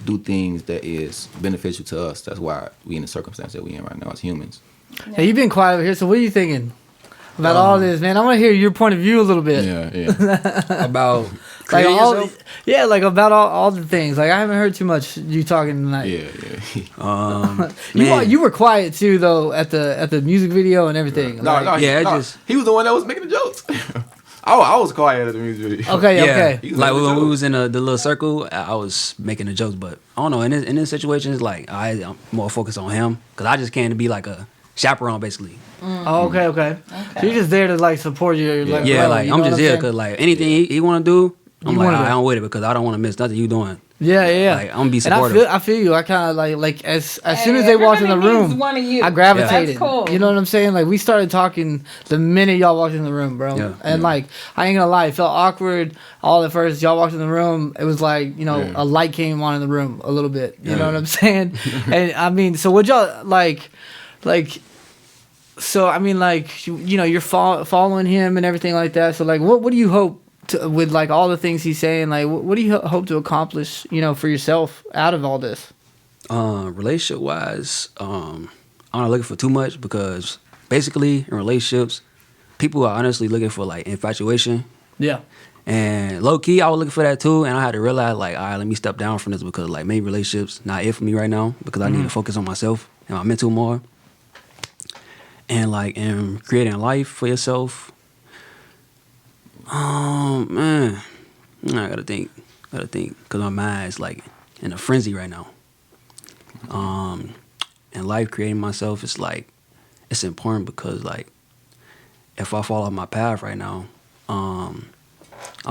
do things that is beneficial to us. That's why we in the circumstance that we in right now as humans. Hey, you've been quiet over here, so what are you thinking about all this, man? I want to hear your point of view a little bit. Yeah. About Like creating all, yourself? yeah, like about all the things. Like I haven't heard too much you talking tonight. Yeah. You were quiet too though at the music video and everything. He was the one that was making the jokes. I was quiet at the music video. Okay. Like when we was in the little circle, I was making the jokes, but I don't know. In this situation, it's like I'm more focused on him because I just came to be like a chaperone basically. Oh, okay. So you're just there to like support you. Like, I'm just here because like anything he want to do, I'm like I'm with it because I don't want to miss nothing you doing. Yeah. Like, I'm gonna be supportive. And I feel you. I kind of like as soon as they walked in the room, I gravitated. That's cool. You know what I'm saying? Like we started talking the minute y'all walked in the room, bro. Yeah. And like I ain't gonna lie, it felt awkward all at first. Y'all walked in the room, it was like a light came on in the room a little bit. You know what I'm saying? And I mean, so what y'all like. So I mean, like you're following him and everything like that. So like, what do you hope with like all the things he's saying? Like, what do you hope to accomplish? For yourself out of all this. Relationship wise, I'm not looking for too much because basically in relationships, people are honestly looking for like infatuation. Yeah. And low key, I was looking for that too, and I had to realize like, all right, let me step down from this because like maybe relationships not it for me right now because I need to focus on myself and my mental more. And like in creating a life for yourself, man, I gotta think, cause my mind's like in a frenzy right now. In life, creating myself, it's like it's important because like if I fall off my path right now, I'm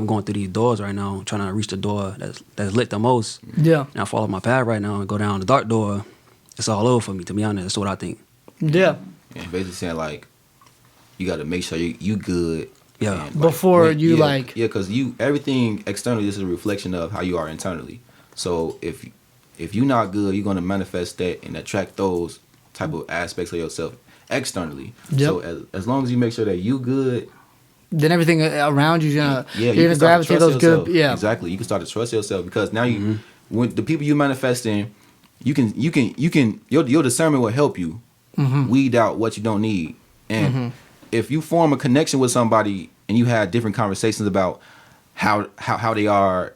going through these doors right now, trying to reach the door that's lit the most. Yeah. And I fall off my path right now and go down the dark door. It's all over for me, to be honest. That's what I think. Yeah. And basically saying like, you got to make sure you good. Yeah. And, before you because everything externally is a reflection of how you are internally. So if you're not good, you're gonna manifest that and attract those type of aspects of yourself externally. Yep. So as long as you make sure that you good, then everything around you's gonna you're gonna gravitate those good. Yeah. Exactly. You can start to trust yourself because now when the people you manifest in, your discernment will help you weed out what you don't need. And if you form a connection with somebody and you have different conversations about how they are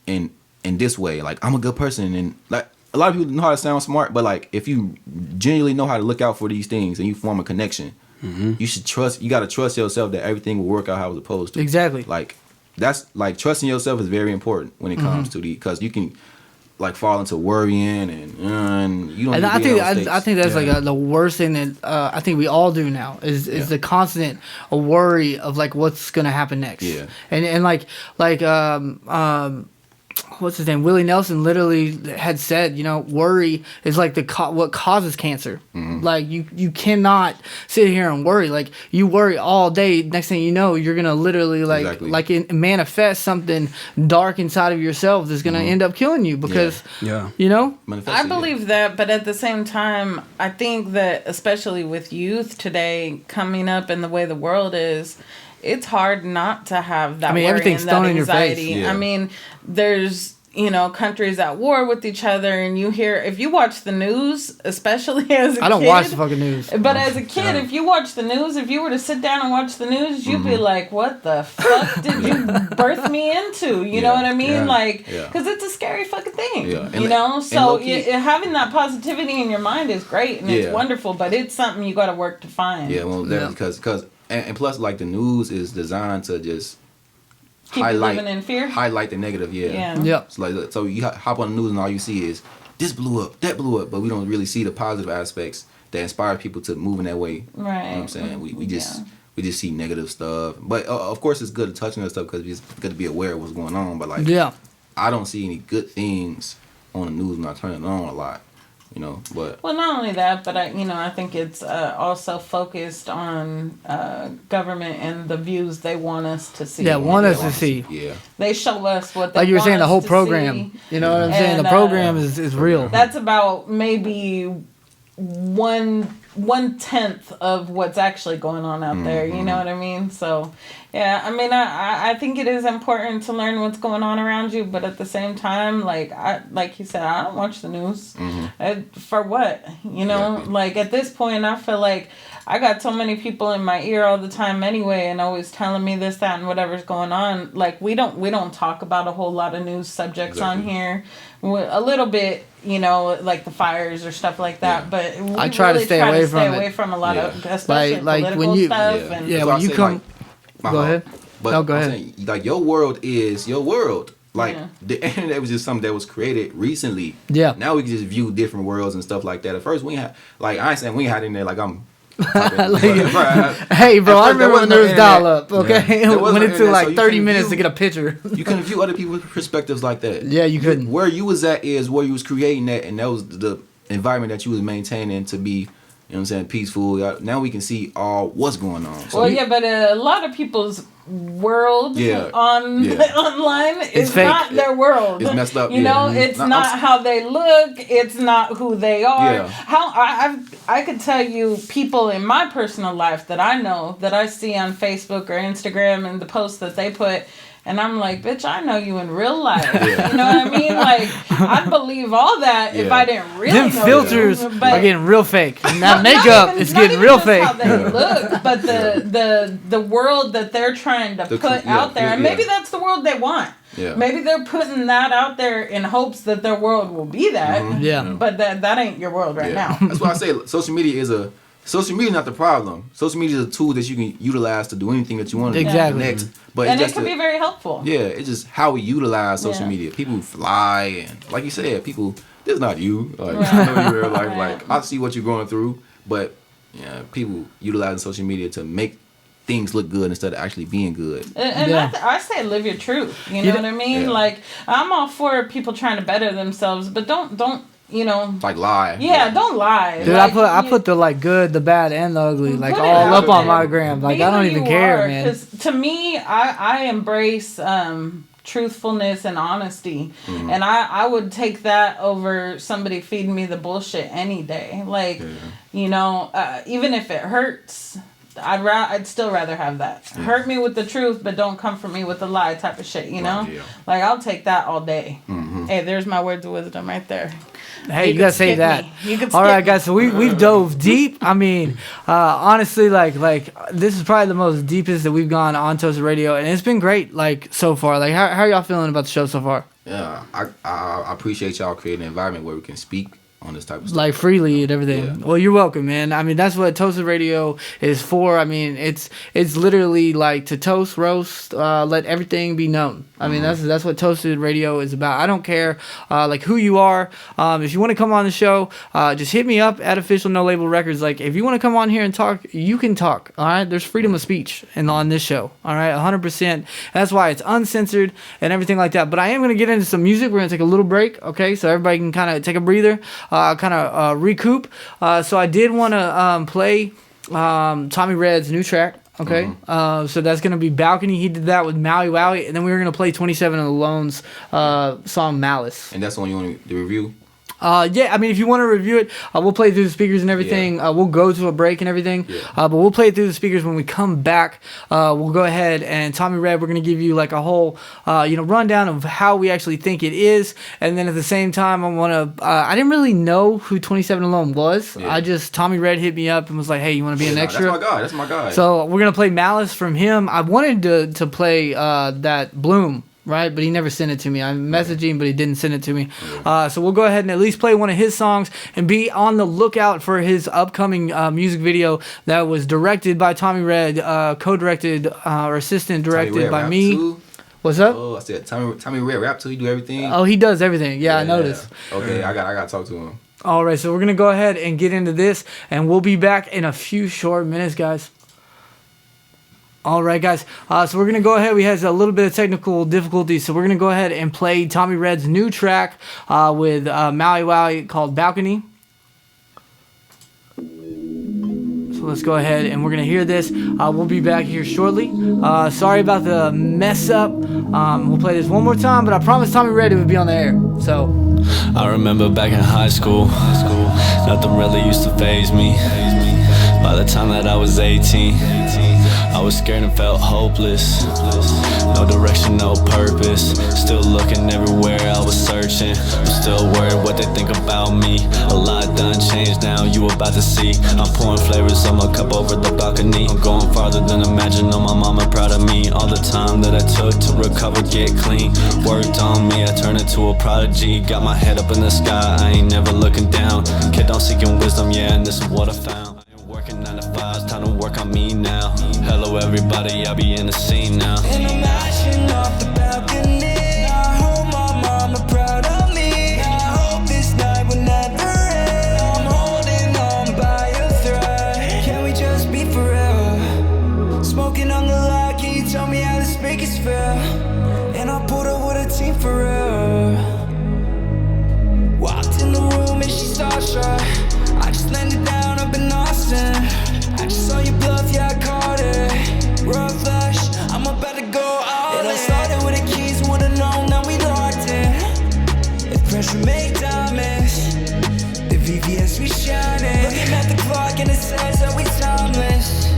in this way, like I'm a good person, and like a lot of people know how to sound smart, but like if you genuinely know how to look out for these things and you form a connection, you should trust. You got to trust yourself that everything will work out how it's supposed to. Exactly. Like that's like trusting yourself is very important when it comes to because you can like fall into worrying and you don't. And I think that's like the worst thing that I think we all do now is the constant worry of like what's gonna happen next. Yeah. And like what's his name? Willie Nelson literally had said, worry is like what causes cancer. Like you cannot sit here and worry. Like you worry all day. Next thing you know, you're gonna literally manifest something dark inside of yourself that's gonna end up killing you because I believe that, but at the same time, I think that especially with youth today coming up and the way the world is, it's hard not to have that worry everything's and that thrown in your anxiety. face. I mean, there's countries at war with each other, and you hear, if you watch the news, especially as a kid. I don't watch the fucking news. But as a kid, if you watch the news, if you were to sit down and watch the news, you'd be like, what the fuck did you birth me into? You know what I mean? Yeah. Like, because it's a scary fucking thing. Yeah. So having that positivity in your mind is great, and it's wonderful, but it's something you got to work to find. Yeah, well, because and plus, like the news is designed to just Keep you living in fear. highlight the negative. Yeah. Yep. It's like, so you hop on the news and all you see is this blew up, that blew up, but we don't really see the positive aspects that inspire people to move in that way. Right. You know what I'm saying? We just see negative stuff. But of course it's good to touch on that stuff because it's good to be aware of what's going on. But like, I don't see any good things on the news when I turn it on a lot. You know, but well, not only that, but I think it's also focused on government and the views they want us to see. Yeah, want us to see. Yeah, they show us what they like you were want saying, the us whole to program. see. You know what I'm saying? The program is real. That's about maybe 1/10 of what's actually going on out there. You know what I mean? So, yeah, I mean, I think it is important to learn what's going on around you, but at the same time, like you said, I don't watch the news. For what? You know, like at this point, I feel like I got so many people in my ear all the time anyway, and always telling me this, that, and whatever's going on. Like we don't talk about a whole lot of news subjects on here. A little bit, you know, like the fires or stuff like that. But we I try really to stay away from a lot of, especially like political when you, stuff. when you come, like, go ahead. But no, go I'm ahead. saying, like your world is your world. Like the internet was just something that was created recently. Yeah. Now we can just view different worlds and stuff like that. At first we had, like I ain't saying we had in there like I'm. Hey, bro, I remember when there was dial up, okay? It went into like 30 minutes to get a picture. You couldn't view other people's perspectives like that. Yeah, you couldn't. Where you was at is where you was creating that, and that was the environment that you was maintaining to be, you know what I'm saying, peaceful. Now we can see all what's going on. So but a lot of people's world online is not their world. It's messed up. You know, it's not how they look. It's not who they are. Yeah. How I could tell you people in my personal life that I know that I see on Facebook or Instagram and the posts that they put. And I'm like, bitch, I know you in real life. Yeah. You know what I mean? Like, I'd believe all that if I didn't really Them know filters you. are getting real fake. And that makeup is getting real fake. How they look, but the world that they're trying to put out there, and maybe that's the world they want. Yeah. Maybe they're putting that out there in hopes that their world will be that. But that ain't your world right now. That's why I say social media is not the problem. Social media is a tool that you can utilize to do anything that you want to connect. But and it can be very helpful. Yeah, it's just how we utilize social media. People fly and, like you said, people. This is not you. Like I know you in real life. Like I see what you're going through, but people utilizing social media to make things look good instead of actually being good. And I say live your truth. You know what I mean? Yeah. Like I'm all for people trying to better themselves, but don't. You know, like lie. Yeah, don't lie. Dude, like, I put the like good, the bad, and the ugly like all up on my gram. Like I don't even care, man. Because to me, I embrace truthfulness and honesty, and I would take that over somebody feeding me the bullshit any day. Like, you know, even if it hurts. I'd still rather have that. Hurt me with the truth, but don't come for me with the lie type of shit, you know? Like, I'll take that all day. Hey, there's my words of wisdom right there. Hey, you gotta say that. All right, guys. So we've dove deep. I mean, honestly, like this is probably the most deepest that we've gone on Toasted Radio, and it's been great. Like so far. Like how are y'all feeling about the show so far? Yeah, I appreciate y'all creating an environment where we can speak on this type of stuff. Like freely and everything. Well, you're welcome, man. I mean, that's what Toasted Radio is for. I mean, it's literally like to toast, roast, let everything be known. I mean, that's what Toasted Radio is about. I don't care like who you are. If you want to come on the show, just hit me up at Official No Label Records. Like if you want to come on here and talk, you can talk. All right, there's freedom of speech on this show. All right, 100%. That's why it's uncensored and everything like that. But I am gonna get into some music. We're gonna take a little break, okay, so everybody can kind of take a breather. Recoup. So I did want to play Tommy Red's new track. Okay. So that's going to be Balcony. He did that with Maui Wowie. And then we were going to play 27 of the Lone's song Malice. And that's the one you want to review? Yeah, I mean, if you want to review it, we'll play it through the speakers and everything. We'll go to a break and everything. But we'll play it through the speakers when we come back. We'll go ahead and Tommy Red, we're going to give you like a whole, rundown of how we actually think it is. And then at the same time, I didn't really know who 27 Alone was. Tommy Red hit me up and was like, hey, you want to be an extra? That's my guy. So we're going to play Malice from him. I wanted to play that Bloom. Right, but he never sent it to me. I messaged him, but he didn't send it to me. So we'll go ahead and at least play one of his songs and be on the lookout for his upcoming music video that was directed by Tommy Red, co-directed or assistant directed by me. What's up? Oh, I said Tommy Red rap too. He do everything. Oh, he does everything. Yeah, I noticed. Okay, I got to talk to him. All right, so we're gonna go ahead and get into this, and we'll be back in a few short minutes, guys. All right, guys. So we're gonna go ahead. We had a little bit of technical difficulties, so we're gonna go ahead and play Tommy Red's new track with Maui Wowie called "Balcony." So let's go ahead and we're gonna hear this. We'll be back here shortly. Sorry about the mess up. We'll play this one more time, but I promised Tommy Red it would be on the air. So I remember back in high school, nothing really used to faze me. By the time that I was 18, I was scared and felt hopeless. No direction, no purpose. Still looking everywhere, I was searching. I'm still worried what they think about me. A lot done changed now, you about to see. I'm pouring flavors on my cup over the balcony. I'm going farther than imagined, my mama proud of me. All the time that I took to recover, get clean. Worked on me, I turned into a prodigy. Got my head up in the sky, I ain't never looking down. Kid on seeking wisdom, yeah, and this is what I found. Working 9 to 5, it's time to work on me now. Hello everybody, I'll be in the scene now. And I'm mashing off the balcony. I hope my mama proud of me. I hope this night will never end. I'm holding on by a thread. Can we just be for real? Smoking on the lock, can you tell me how the speakers feel? And I pulled up with a team for real. Walked in the room and she starstruck. I just landed down up in Austin. I just saw you bluff, yeah, I caught it. Rough flash, I'm about to go all in. And I started with the keys, would've known that we locked in. If pressure made diamonds, the VVS we shining. Looking at the clock and it says that we timeless.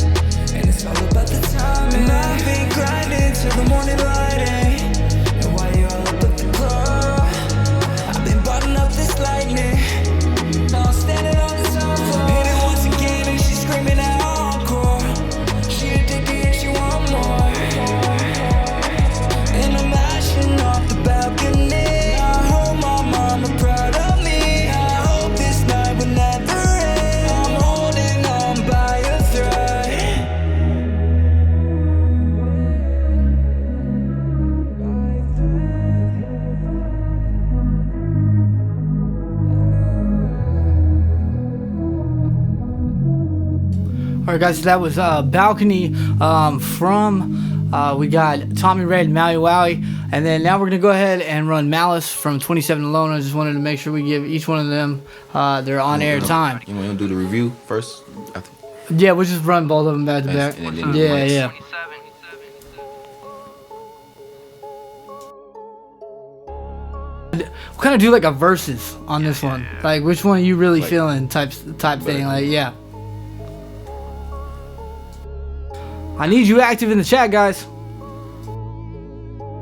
And it's all about the timing. And I've been grinding till the morning lighting. And while you all up at the club, I've been botting up this lightning. Now I'm standing on the top floor. Hit it once again and she's screaming at encore. She addicted and she want more. And I'm mashing off the balcony. I hope my mama proud of me. I hope this night will never end. I'm holding on by a thread. all right, guys, so that was Balcony from we got Tommy Red and Maui Wowie, and then now we're gonna go ahead and run Malice from 27 Alone. I just wanted to make sure we give each one of them their on-air time. You want to do the review first? Yeah, we'll just run both of them back to back. And then Yeah. We'll kind of do like a versus on this one. Like, which one are you really feeling type thing? Like, yeah. I need you active in the chat, guys.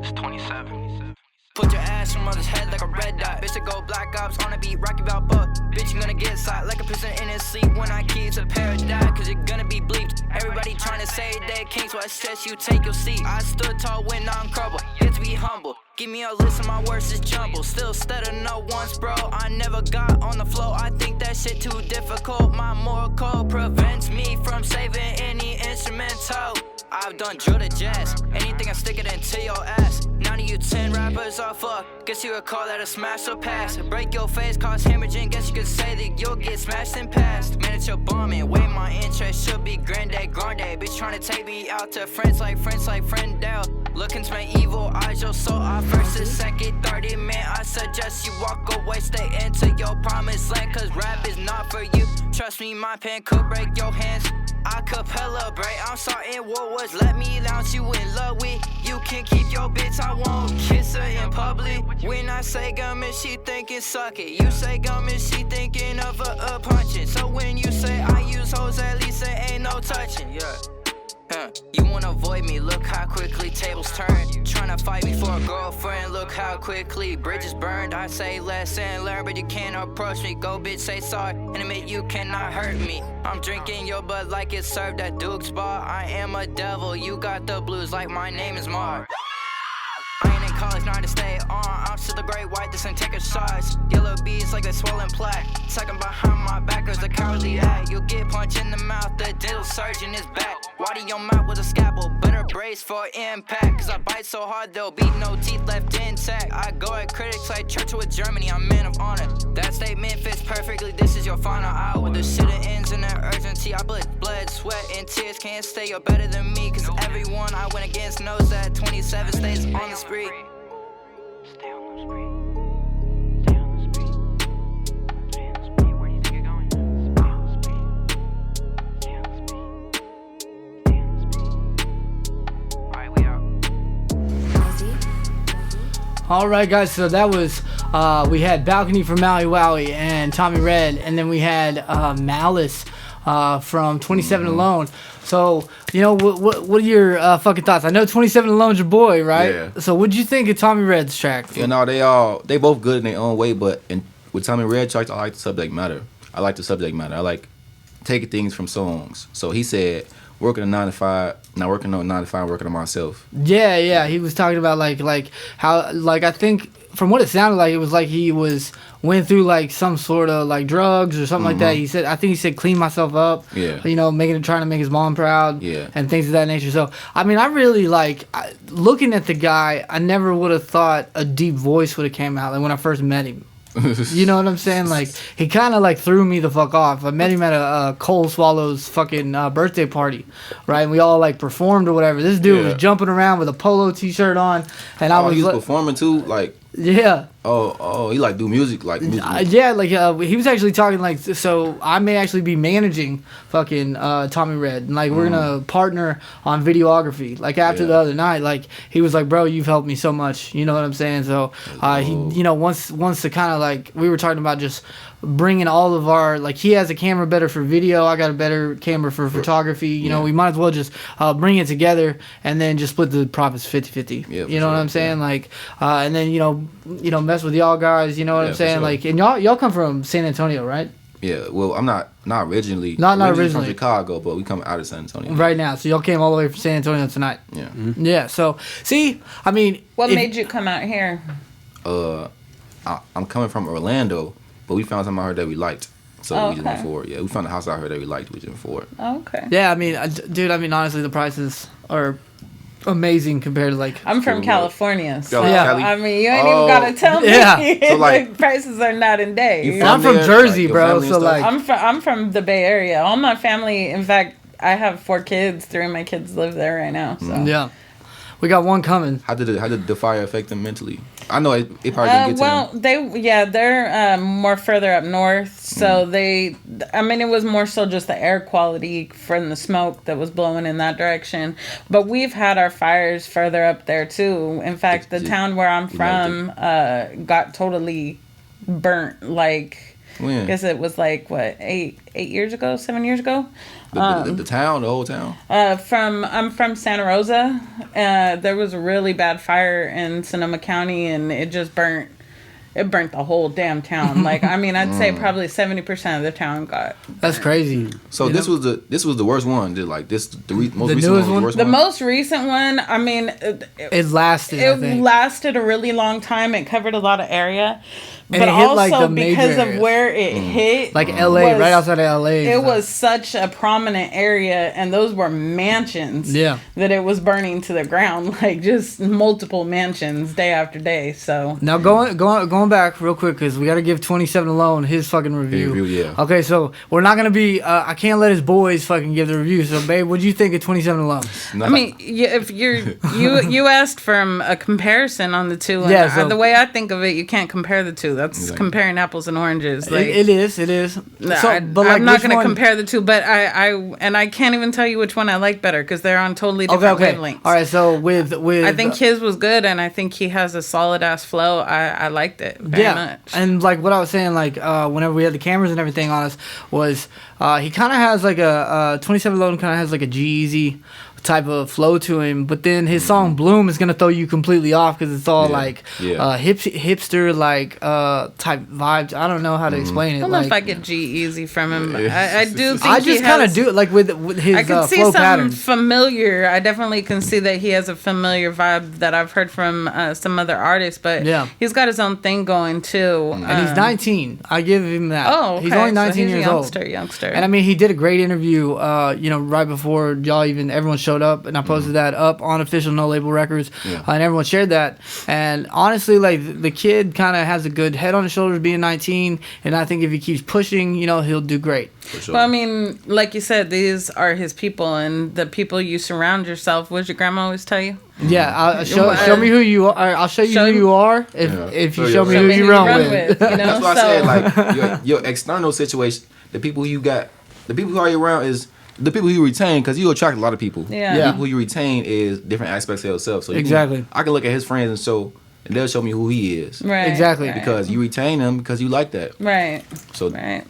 It's 27. Put your ass on mother's head like a red dot. Bitch, to go black ops on a beat, Rocky Balboa. Bitch, you gonna get shot like a person in his sleep. When I keep a paradigm, cause you're gonna be bleeped. Everybody trying to say they king, so I stress you take your seat. I stood tall when I'm crumble. Get to be humble. Give me a list of my words is jumble. Still stutter no once, bro. I never got on the flow. I think that shit too difficult. My moral code prevents me from saving any instrumental. I've done drill to jazz. Anything I stick it into your ass. None of you 10 rappers are fuck. Guess you would call that a smash or pass. Break your face, cause hemorrhaging. Guess you could say that you'll get smashed and passed. Miniature bombing, way my interest should be grande. Bitch trying to take me out to friends like Friendale. Look into my evil eyes, your soul. I versus second 30, man. I suggest you walk away, stay into your promised land. Cause rap is not for you. Trust me, my pen could break your hands. I could celebrate, I'm starting what was. Let me launch you in love with. You can keep your bitch, I won't kiss her in public. When I say gum and she thinking suck it. You say gum and she thinking of a punching. So when you say I use hoes, at least there ain't no touching, yeah. You wanna avoid me, look how quickly tables turn. Tryna fight me for a girlfriend, look how quickly bridges burned. I say less and learn, but you can't approach me. Go bitch, say sorry, and admit you cannot hurt me. I'm drinking your blood like it's served at Duke's bar. I am a devil, you got the blues like my name is Mark. I ain't in college, not to stay on. I'm still the great white, this ain't taking shots. Yellow beads like a swollen plaque. Second behind my back is the cowardly act. You'll get punched in the mouth, the dental surgeon is back. Wadi your mouth with a scalpel, better brace for impact. Cause I bite so hard, there'll be no teeth left intact. I go at critics like Churchill with Germany, I'm man of honor. That statement fits perfectly, this is your final hour. The shit ends in an urgency. I blood, sweat, and tears. Can't stay, you're better than me. Cause everyone I went against knows that 27 stays on the street. Stay on the street. Stay on the street. Stay on the street. Where do you think you're going? Stay on the street. Stay on the street. Stay on the street. Alright, we out. All right, guys. So that was we had Balcony from Maui Wowie and Tommy Red, and then we had Malice from 27 Alone. So, you know, what are your fucking thoughts? I know 27 Alone's your boy, right? Yeah. So what'd you think of Tommy Red's track? You know, they both good in their own way, but with Tommy Red tracks, I like the subject matter. I like taking things from songs. So he said, working a 9 to 5, not working on 9 to 5, working on myself. Yeah. He was talking about like how, like, I think from what it sounded like, it was like he went through like some sort of like drugs or something like that. I think he said clean myself up. Yeah. You know, trying to make his mom proud. Yeah. And things of that nature. So I mean, I really looking at the guy. I never would have thought a deep voice would have came out like when I first met him. You know what I'm saying? Like, he kind of like threw me the fuck off. I met him at a Cole Swallow's fucking birthday party, right? And we all like performed or whatever. This dude was jumping around with a polo t-shirt on, and I was he was performing too, like. Yeah. Oh, he like do music, like music. He was actually talking like, so I may actually be managing fucking Tommy Red, and like we're gonna partner on videography. Like after the other night, like he was like, bro, you've helped me so much. You know what I'm saying? So he, you know, wants to kind of like, we were talking about just bringing all of our, like, he has a camera better for video, I got a better camera for photography. You know, we might as well just bring it together and then just split the profits 50-50. You know what I'm saying? Like, and then you know, mess with y'all guys. You know what I'm saying? Like, and y'all come from San Antonio, right? Yeah. Well, I'm not originally. Not originally from Chicago, but we come out of San Antonio right now. So y'all came all the way from San Antonio tonight. Yeah. Yeah. So see, I mean, what made you come out here? I'm coming from Orlando, but we found something out here that we liked. So we just went for it. Yeah, we found a house out here that we liked. We just went for it. Okay. Yeah, I mean, dude, honestly, the prices are amazing compared to like. I'm from California, so yeah. I mean, you ain't even gotta tell me. Yeah. So like, prices are not in day. I'm from Jersey, bro. So like, I'm from the Bay Area. All my family, in fact, I have 4 kids. 3 of my kids live there right now. So yeah. We got one coming. How did the fire affect them mentally? I know it probably didn't get to them. They're more further up north, so it was more so just the air quality from the smoke that was blowing in that direction. But we've had our fires further up there too. In fact, the town where I'm from got totally burnt. Like, when? I guess it was like what 7 years ago. The town, the whole town. I'm from Santa Rosa. There was a really bad fire in Sonoma County, and it just burnt. It burnt the whole damn town. Like, I mean, I'd say probably 70% of the town got. That's crazy. So this was the worst one. Did like this the most recent one was the worst one? The most recent one. I mean, it lasted. It lasted a really long time. It covered a lot of area. And but it hit, also like, the because major of where it hit, like LA, right outside of LA. It was such a prominent area, and those were mansions. Yeah, that it was burning to the ground, like just multiple mansions day after day. So now going back real quick, because we got to give 27 Alone his fucking review. Yeah. Okay, so we're not gonna be. I can't let his boys fucking give the review. So, babe, what do you think of 27 Alone? I mean, if you asked from a comparison on the two, and yeah. So, the way I think of it, you can't compare the two. That's comparing apples and oranges. Like, it is. No, so, but like, I'm not going to compare the two, but I can't even tell you which one I like better because they're on totally different wavelengths. All right, so with I think his was good, and I think he has a solid ass flow. I liked it very much. And like what I was saying, like whenever we had the cameras and everything on us, was he kind of has like a 27 Alone kind of has like a G-Eazy type of flow to him, but then his song Bloom is gonna throw you completely off because it's all like hipster, like type vibes. I don't know how to explain it. I don't know if I get G-Eazy from him. I do think I just kind of do it like with his I can see flow something patterns. familiar. I definitely can see that he has a familiar vibe that I've heard from some other artists, but he's got his own thing going too. And he's 19. I give him that. Oh, okay. He's only 19 so he's years a old. Youngster. And I mean, he did a great interview, right before everyone showed up, and I posted that up on official No Label Records, and everyone shared that. And honestly, like the kid kind of has a good head on his shoulders being 19, and I think if he keeps pushing, he'll do great. For sure. Well, I mean, like you said, these are his people, and the people you surround yourself. What does your grandma always tell you? Yeah, show me who you are. I'll show you who you are if you show me who you run with. That's why I said, like, your external situation, the people who are you around is the people you retain, because you attract a lot of people. Yeah. The people you retain is different aspects of yourself. So I can look at his friends and they'll show me who he is. Right. Exactly. Because you retain them because you like that. Right. So. Right.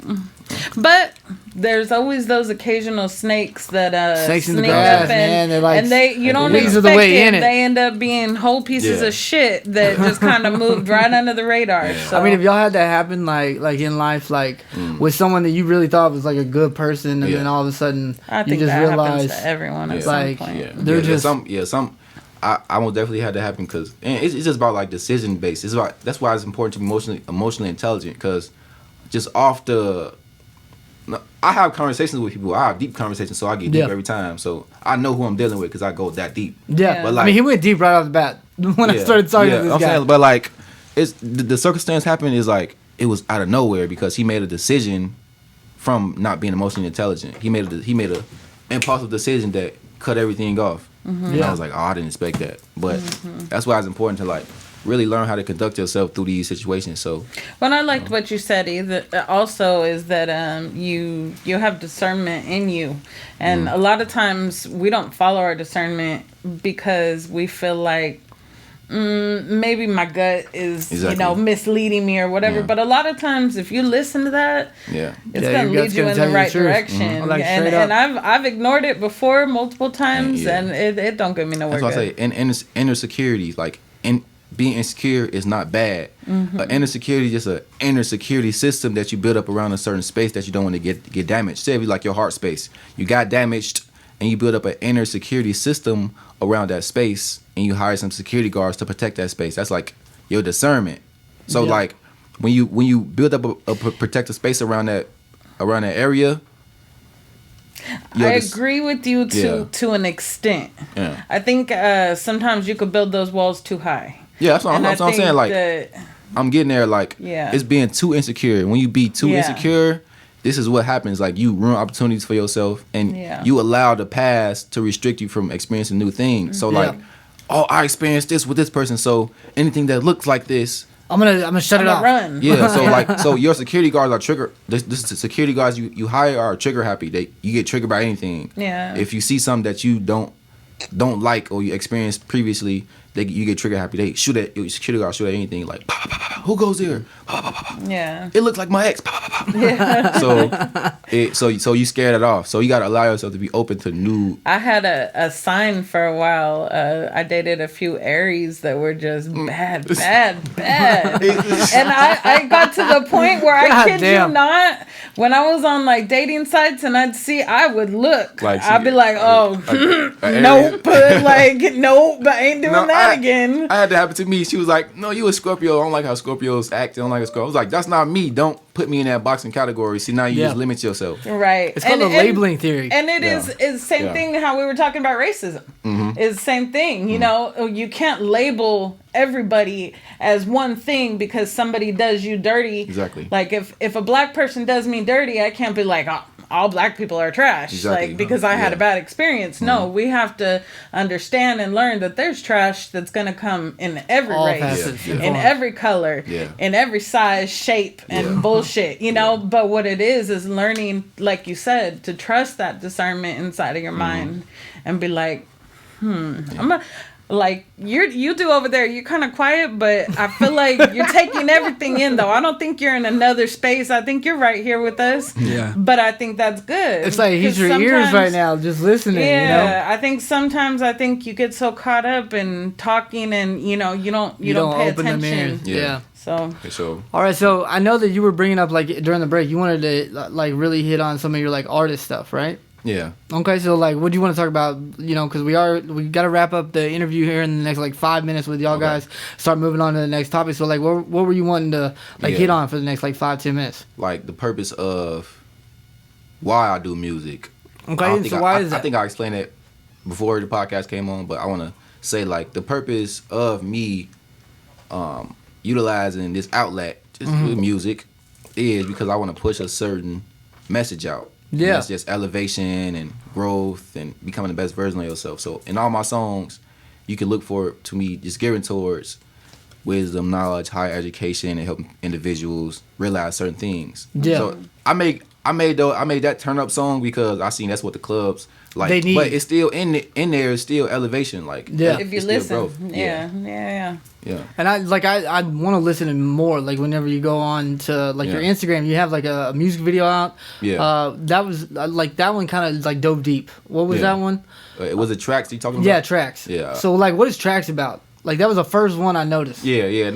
But there's always those occasional snakes that snakes in the sneak grass, up man. They're like, you don't weeds expect of the way it. in it. They end up being whole pieces of shit that just kind of moved right under the radar. Yeah. So. I mean, if y'all had that happen, like in life, like with someone that you really thought was like a good person, and then all of a sudden I think you just that realize happens to everyone at like some point. they're just some. I will definitely have that happen because it's just about like decision based. It's about that's why it's important to be emotionally intelligent, because just off the. I have conversations with people. I have deep conversations, so I get deep every time. So I know who I'm dealing with because I go that deep. Yeah, but like, I mean, he went deep right off the bat when I started talking to this guy. Saying, but like, it's the circumstance happened is like it was out of nowhere because he made a decision from not being emotionally intelligent. He made a impulsive decision that cut everything off. And I was like, I didn't expect that. But that's why it's important to like really learn how to conduct yourself through these situations. So, I liked what you said. Also, is that you have discernment in you, and a lot of times we don't follow our discernment because we feel like maybe my gut is misleading me or whatever. But a lot of times, if you listen to that, it's gonna lead you in the right direction. Like, and I've ignored it before multiple times, and it don't get me nowhere. That's why I say inner security, like being insecure is not bad. Inner security is just an inner security system that you build up around a certain space that you don't want to get damaged. Say if you like your heart space, you got damaged, and you build up an inner security system around that space, and you hire some security guards to protect that space. That's like your discernment. So like when you build up a protective space around that area. I agree with you to an extent. Yeah. I think sometimes you could build those walls too high. Yeah, that's what I'm saying. Like, I'm getting there. Like, it's being too insecure. When you be too insecure, this is what happens. Like, you ruin opportunities for yourself, and you allow the past to restrict you from experiencing new things. So, like, I experienced this with this person. So anything that looks like this, I'm gonna shut it off. Run. Yeah. So your security guards are trigger. This security guards you hire are trigger happy. You get triggered by anything. Yeah. If you see something that you don't like or you experienced previously, you get trigger happy. They shoot at your security guard, shoot at anything like who goes here? Yeah. It looks like my ex. So you scared it off. So you gotta allow yourself to be open to new. I had a sign for a while. I dated a few Aries that were just bad. And I got to the point where I kid you not, when I was on like dating sites and I would look. Like, I'd be like, nope. Like, nope, I ain't doing that again. I had that happen to me. She was like, no, you a Scorpio. I don't like how Scorpios act. I don't like a Scorpio. I was like, that's not me. Don't put me in that boxing category. See, now you just limit yourself. Right. It's called the labeling theory. And it's the same thing how we were talking about racism. It's the same thing. You know, you can't label everybody as one thing because somebody does you dirty. Exactly. Like if a black person does me dirty, I can't be like, oh, all black people are trash. Exactly. Like, because I had a bad experience. No, we have to understand and learn that there's trash that's going to come in every race, in every color, in every size, shape, and bullshit, you know? But what it is learning, like you said, to trust that discernment inside of your mind and be like, like you do over there. You're kind of quiet, but I feel like you're taking everything in, though. I don't think you're in another space. I think you're right here with us. Yeah. But I think that's good. It's like he's your ears right now, just listening. Yeah, I think sometimes you get so caught up in talking, and you don't pay open attention. them ears. Yeah. So all right, so I know that you were bringing up like during the break, you wanted to like really hit on some of your like artist stuff, right? Yeah. Okay, so like, what do you want to talk about? You know, because we got to wrap up the interview here in the next like 5 minutes with y'all guys. Start moving on to the next topic. So like, what were you wanting to like hit on for the next like 5-10 minutes? Like the purpose of why I do music. Okay, so why is that? I think I explained it before the podcast came on, but I want to say like the purpose of me utilizing this outlet just with music is because I want to push a certain message out. Yeah. And that's just elevation and growth and becoming the best version of yourself. So in all my songs, you can look forward to me just gearing towards wisdom, knowledge, higher education, and helping individuals realize certain things. Yeah. So I made that turn up song because I seen that's what the clubs like. They need. But it's still in there. It's still elevation. Like if you it's still listen, growth. yeah. And I want to listen to more. Like whenever you go on to like your Instagram, you have like a music video out. Yeah. That was like that one kind of like dove deep. What was that one? It was it Tracks you talking about? Yeah, Tracks. Yeah. So like, what is Tracks about? Like that was the first one I noticed. Yeah.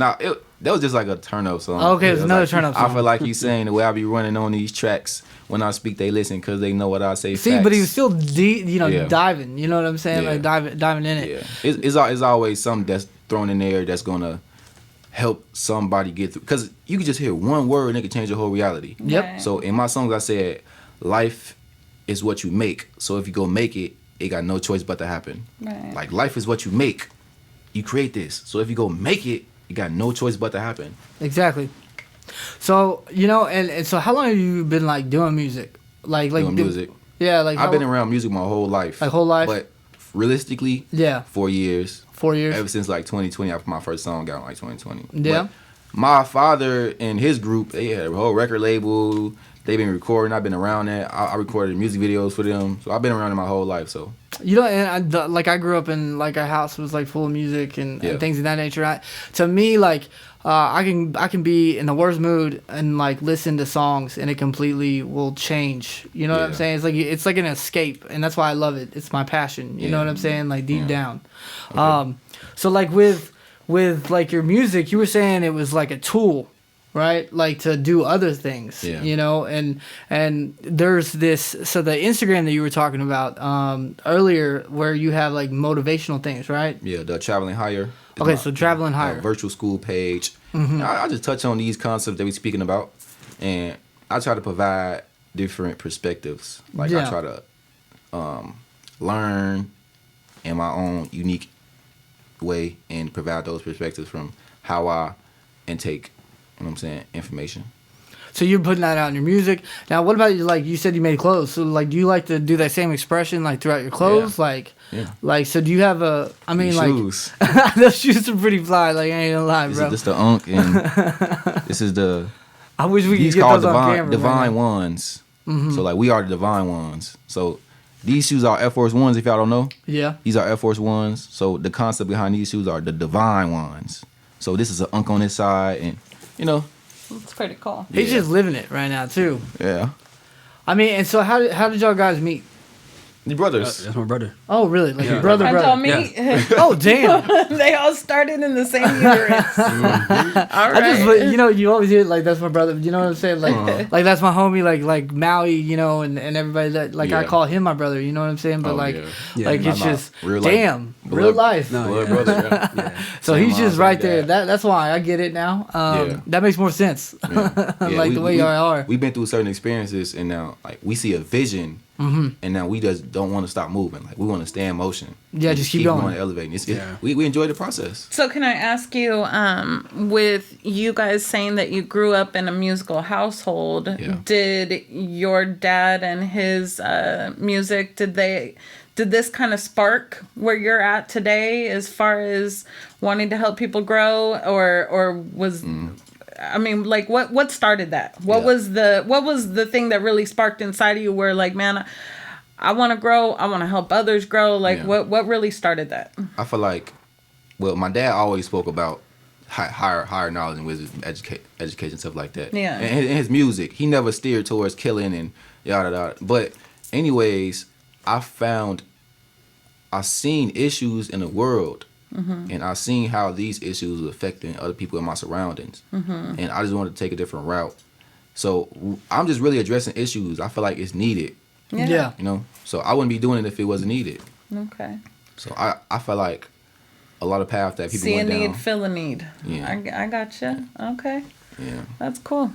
That was just like a turn up song. Okay, it's another turn up song. I feel like he's saying the way I be running on these tracks when I speak, they listen because they know what I say. See, facts. but he was still diving. You know what I'm saying? Yeah. Like diving in it. Yeah, it's always something that's thrown in there that's gonna help somebody get through. Because you can just hear one word and it can change your whole reality. Yep. Right. So in my songs, I said, life is what you make. So if you go make it, it got no choice but to happen. Right. Like life is what you make. You create this. So if you go make it, you got no choice but to happen. Exactly. So and so how long have you been like doing music? Like Doing music. Yeah, like I've been around music my whole life. Like whole life? But realistically, 4 years. 4 years. Ever since like 2020, I put my first song out in like 2020. Yeah. But my father and his group, they had a whole record label. They've been recording. I've been around that. I recorded music videos for them. So I've been around it my whole life. So and I grew up in like a house that was like full of music and things of that nature. To me, like I can be in the worst mood and like listen to songs and it completely will change. You know what I'm saying? It's like an escape, and that's why I love it. It's my passion. You know what I'm saying? Like deep down. Okay. So like with like your music, you were saying it was like a tool, right? Like to do other things, and there's this, so the Instagram that you were talking about earlier where you have like motivational things, right? Yeah, the Traveling Higher. Okay, so Traveling Higher. Virtual school page. I just touch on these concepts that we're speaking about, and I try to provide different perspectives. Like I try to learn in my own unique way and provide those perspectives from how I intake, information. So you're putting that out in your music. Now, what about like you said you made clothes? So like, do you like to do that same expression like throughout your clothes? Like, so do you have a? I mean, these like shoes. those shoes are pretty fly. Like I ain't gonna lie, bro. This is the Unk, and this is the. I wish we could these get called those on camera. Divine Ones. So like we are the Divine Ones. So these shoes are Air Force Ones. If y'all don't know, these are Air Force Ones. So the concept behind these shoes are the Divine Ones. So this is an Unk on this side, and It's pretty cool. He's just living it right now too. Yeah. I mean, and so how did y'all guys meet? The brothers. That's my brother. Oh, really? Like your brother? Me. Yeah. Oh, damn. They all started in the same uterus. All right. I just, you always hear like that's my brother. You know what I'm saying? Like, like that's my homie. Like Maui. And everybody that I call him my brother. You know what I'm saying? But it's just real life. Blood brother. Yeah. So he's just right there. That's why I get it now. That makes more sense. Like the way y'all are. We've been through certain experiences, and now like we see a vision. And now we just don't want to stop moving. Like we want to stay in motion. Yeah, just keep going. Elevating. We enjoy the process. So can I ask you, with you guys saying that you grew up in a musical household, did your dad and his music, did this kind of spark where you're at today as far as wanting to help people grow, or was I mean, like, what started that? What was the thing that really sparked inside of you where, like, man, I want to grow, I want to help others grow? Like, what really started that? I feel like well, my dad always spoke about higher knowledge and wisdom, education, stuff like that. Yeah. And his music, he never steered towards killing and yada yada. But anyways, I've seen issues in the world, and I've seen how these issues are affecting other people in my surroundings, and I just wanted to take a different route. So I'm just really addressing issues. I feel like it's needed. Yeah. You know, so I wouldn't be doing it if it wasn't needed. Okay. So I feel like a lot of paths that people See a went need, down. feel a need. Yeah. I gotcha. Okay. Yeah. That's cool.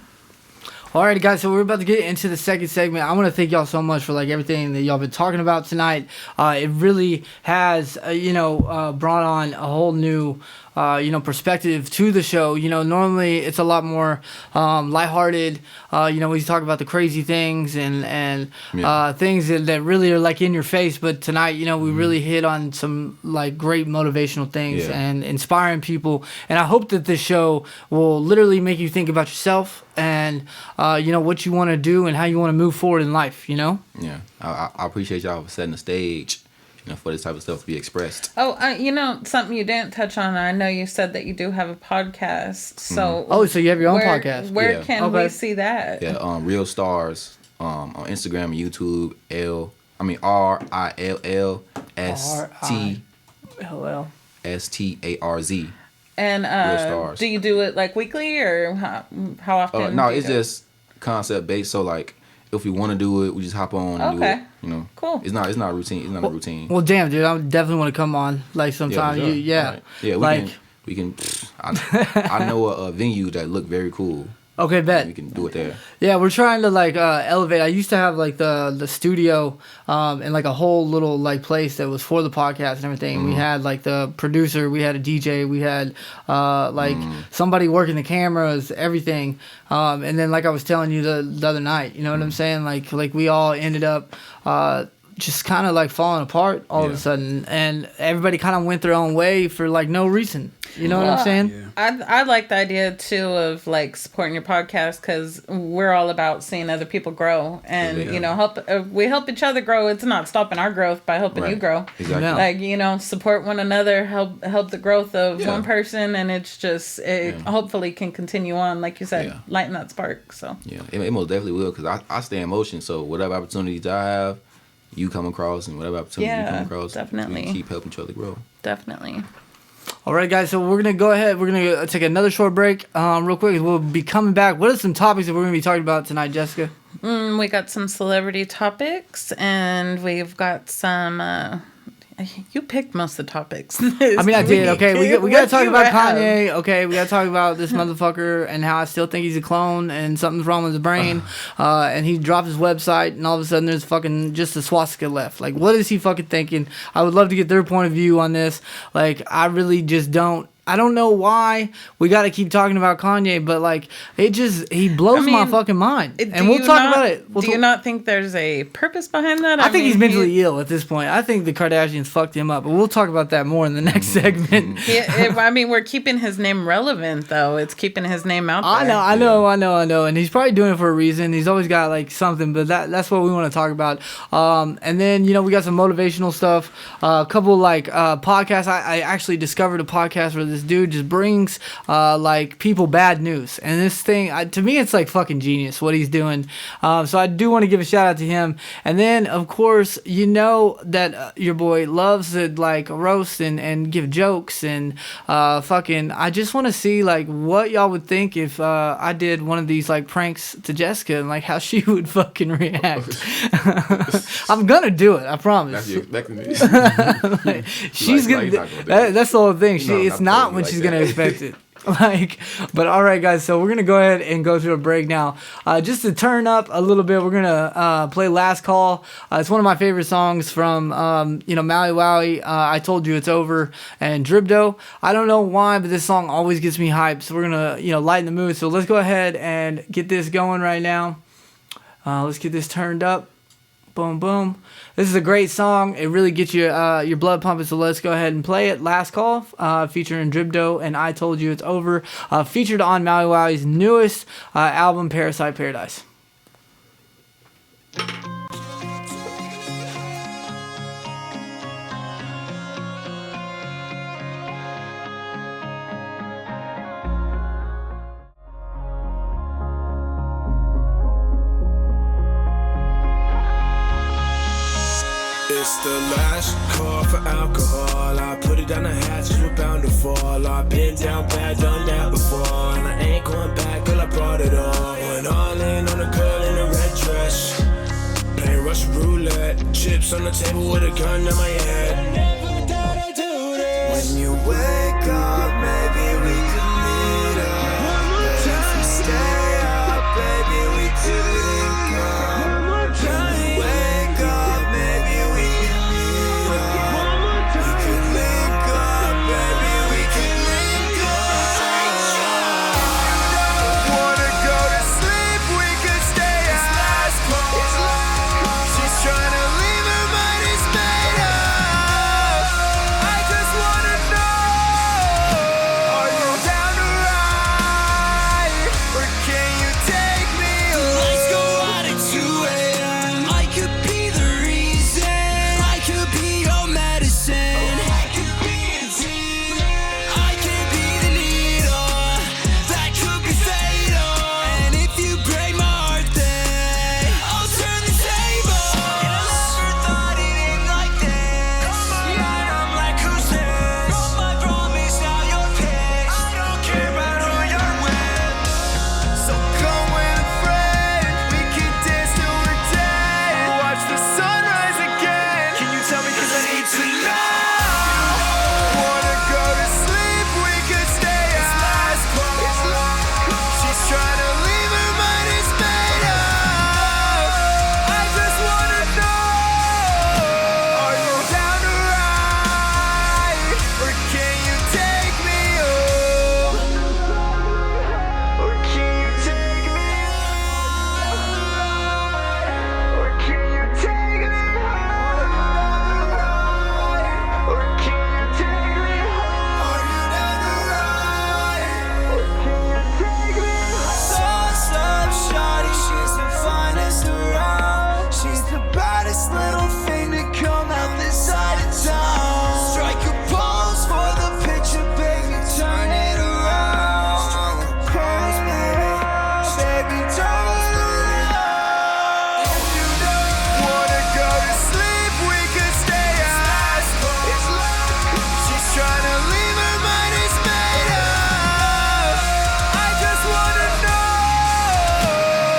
Alrighty, guys, so we're about to get into the second segment. I want to thank y'all so much for like everything that y'all been talking about tonight. It really has, brought on a whole new, perspective to the show. You know, normally it's a lot more lighthearted. We talk about the crazy things and things that really are like in your face. But tonight, we really hit on some like great motivational things and inspiring people. And I hope that this show will literally make you think about yourself and what you want to do and how you want to move forward in life. Yeah, I appreciate y'all for setting the stage, for this type of stuff to be expressed. Oh, something you didn't touch on. I know you said that you do have a podcast. So so you have your own podcast. Where can we see that? Yeah, Real Stars on Instagram and YouTube. RILLSTARZ. And Real Stars. do you do it like weekly or how often? No, it's just concept based. So like, if we want to do it, we just hop on and do it. Cool. It's not routine. It's not a routine. Well, damn, dude, I definitely want to come on like sometime. Yeah, sure. Right. We can. I know a venue that look very cool. Okay, bet. We can do it there. Yeah, we're trying to like elevate. I used to have like the studio and like a whole little like place that was for the podcast and everything. We had like the producer, we had a DJ, we had somebody working the cameras, everything. And then like I was telling you the other night, you know what I'm saying? Like we all ended up just kind of like falling apart all of a sudden, and everybody kind of went their own way for like no reason. You know what I'm saying? Yeah. I like the idea too of like supporting your podcast because we're all about seeing other people grow and we help each other grow. It's not stopping our growth by helping you grow. Exactly. Like support one another, help the growth of one person, and it's just hopefully can continue on, like you said, lighten that spark. So it most definitely will, because I stay in motion. So whatever opportunities I have, you come across, and whatever opportunity you come across, definitely we keep helping each other grow. Definitely. All right, guys, so we're going to go ahead. We're going to take another short break real quick. We'll be coming back. What are some topics that we're going to be talking about tonight, Jessica? We got some celebrity topics, and we've got some... you picked most of the topics. I mean, I did. Okay, we got to talk about Kanye. Okay, we got to talk about this motherfucker and how I still think he's a clone and something's wrong with his brain. And he dropped his website, and all of a sudden there's fucking just a swastika left. Like, what is he fucking thinking? I would love to get their point of view on this. Like, I really just don't. I don't know why we got to keep talking about Kanye, but like he blows my fucking mind. And we'll talk about it. Do you not think there's a purpose behind that? I think he's mentally ill at this point. I think the Kardashians fucked him up, but we'll talk about that more in the next segment. We're keeping his name relevant though. It's keeping his name out there. I know. And he's probably doing it for a reason. He's always got like something, but that's what we want to talk about. And then, we got some motivational stuff, a couple like podcasts. I actually discovered a podcast where this dude just brings like people bad news, and this thing to me it's like fucking genius what he's doing. So I do want to give a shout out to him. And then of course that your boy loves to like roast and give jokes and I just want to see like what y'all would think if I did one of these like pranks to Jessica and like how she would fucking react. I'm gonna do it, I promise. She's gonna that's the whole thing. It's not when she's gonna expect it. But all right, guys. So we're gonna go ahead and go to a break now. Just to turn up a little bit, we're gonna play "Last Call." It's one of my favorite songs from Maui Wowie. I Told You It's Over, and Dribdo. I don't know why, but this song always gets me hyped. So we're gonna lighten the mood. So let's go ahead and get this going right now. Let's get this turned up. Boom, boom. This is a great song. It really gets your blood pumping, so let's go ahead and play it. Last Call, featuring Dribdo and I Told You It's Over, featured on Maui Wowie's newest album, Parasite Paradise. It's the last call for alcohol. I put it down the hatches, we're bound to fall. I've been down bad, done that before. And I ain't going back, girl, I brought it all. Went all in on a girl in a red dress. Playing Russian roulette. Chips on the table with a gun in my head. When you wake up, maybe we could meet up. But if we stay up, baby, we could link up. When you wake up, maybe we could meet up. We could link up, baby, we could link up. Wanna go to sleep, we could stay up. She's trying to leave, her mind is made up. I just wanna know, are you down to ride? Or can you take me home? Let's go out at 2 a.m. I could be the reason. I could be your medicine. I could be a demon. I could be the needle that could be fatal. And if you break my heart, then I'll turn the table. And I never thought it end like this. Yeah, I'm like, who's this? Broke my promise, now you're pissed. I don't care about who you're with. So come with a friend. We can dance till we're dead. Watch the sunrise again. Can you tell me, 'cause I need to know. Wanna go to sleep, we could stay up. She's trying to leave, her mind is made up. I just wanna know, are you down to ride? Or can you take me home? Or can you take me home? Or can you take me home? Or can you take me home? Are you down to ride? Or can you take me home? Sauce up, shawty, she's the finest around. She's the baddest little thing to come out this side of town. Strike a pose for the picture, baby, turn it around. Strike a pose, baby, baby, turn it around. Wanna go to sleep, we could stay up. She's trying to leave, her mind is made up. I just wanna know,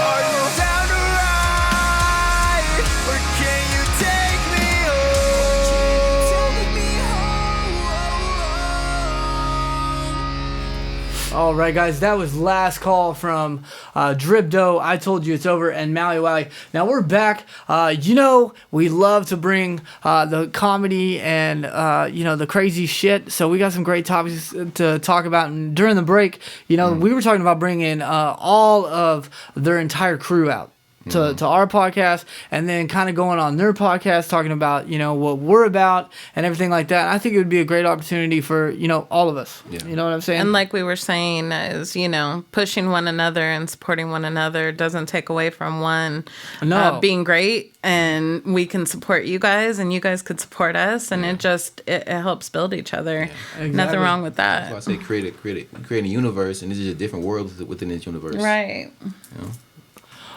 are you down to ride? Or can you take me home? All right, guys, that was last call from Drip Dough. I told you it's over, and Maui Wally. Now we're back. We love to bring the comedy and the crazy shit. So we got some great topics to talk about. And during the break, we were talking about bringing all of their entire crew out to our podcast, and then kind of going on their podcast, talking about what we're about and everything like that. And I think it would be a great opportunity for all of us. Yeah. You know what I'm saying? And like we were saying, is pushing one another and supporting one another doesn't take away from one being great, and we can support you guys, and you guys could support us, and it helps build each other. Yeah. Exactly. Nothing wrong with that. That's why I say create a universe, and this is just different worlds within this universe. Right.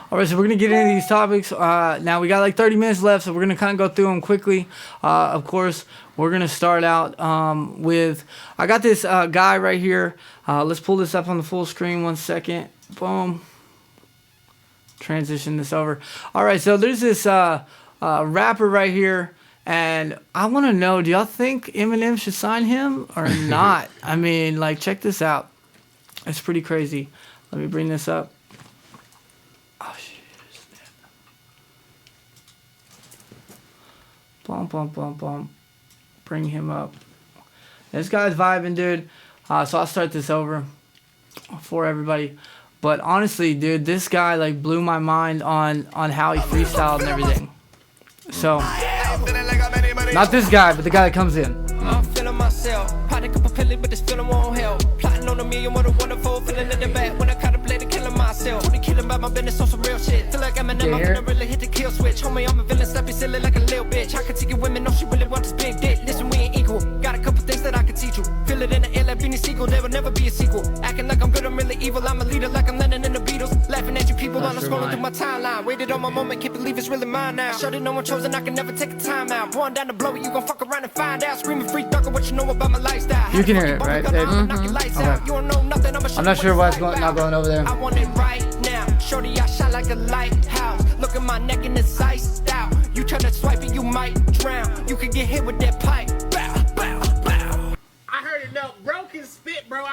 All right, so we're going to get into these topics. Now, we got like 30 minutes left, so we're going to kind of go through them quickly. Of course, we're going to start out with... I got this guy right here. Let's pull this up on the full screen 1 second. Boom. Transition this over. All right, so there's this rapper right here, and I want to know, do y'all think Eminem should sign him or not? I mean, check this out. It's pretty crazy. Let me bring this up. Oh, shit. Bum. Bring him up. This guy's vibing, dude. So I'll start this over for everybody. But honestly, dude, this guy blew my mind on how he freestyled and everything. So, not this guy, but the guy that comes in. I'm feeling myself. Probably couple pills, but this feeling won't help. Plotting on a million, what a wonderful feeling in the back. When I contemplated killing myself. Only killing about my business on some real shit. Feel like I'm an I'm gonna really hit the kill switch. Homie, I'm a villain, stop silly like a little bitch. I can take you women, no, she really want this big dick. Listen, we ain't equal. Got a couple things that I can teach you. Feel it in the air like Beanie Siegel. There will never be a sequel. Acting like I'm good, I'm really evil. I'm a leader like I'm Lennon in the Beatles. Laughing at you people while I'm scrolling through my timeline. Waited on my moment, keep it believe it's really mine now. Shut it, no one chosen, I can never take a time out. Going down the blow, you gon' fuck around and find out. Screaming free thugger, what you know about my lifestyle. You can hear it, right? Okay. I'm not sure why it's not going over there. I want it right now. Shorty, I shine like a lighthouse. Look at my neck and it's iced out. You try to swipe it, you might drown. You could get hit with that pipe. Bow, bow, bow. I heard it though. Broke his spit, bro.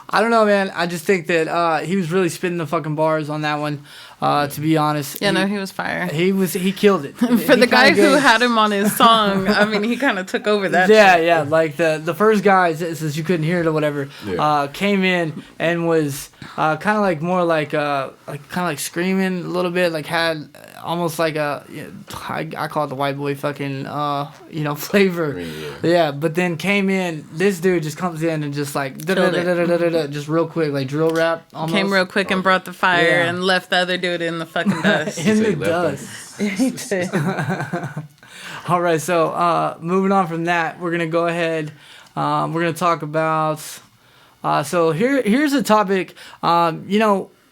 I don't know, man. I just think that he was really spitting the fucking bars on that one. To be honest, Yeah, no, he was fire. He killed it. For the guy who had him on his song, I mean, he kind of took over that. Yeah, shit. yeah. Like the first guy, since you couldn't hear it or whatever, came in and was kind of like more like kind of like screaming a little bit, like had almost like I call it the white boy fucking flavor. Yeah, but then came in. This dude just comes in and just like just real quick, like drill rap. Almost. Came real quick and brought the fire and left the other dude in the fucking dust. In the dust. He did. All right, so moving on from that, we're gonna go ahead. We're gonna talk about. So here's a topic.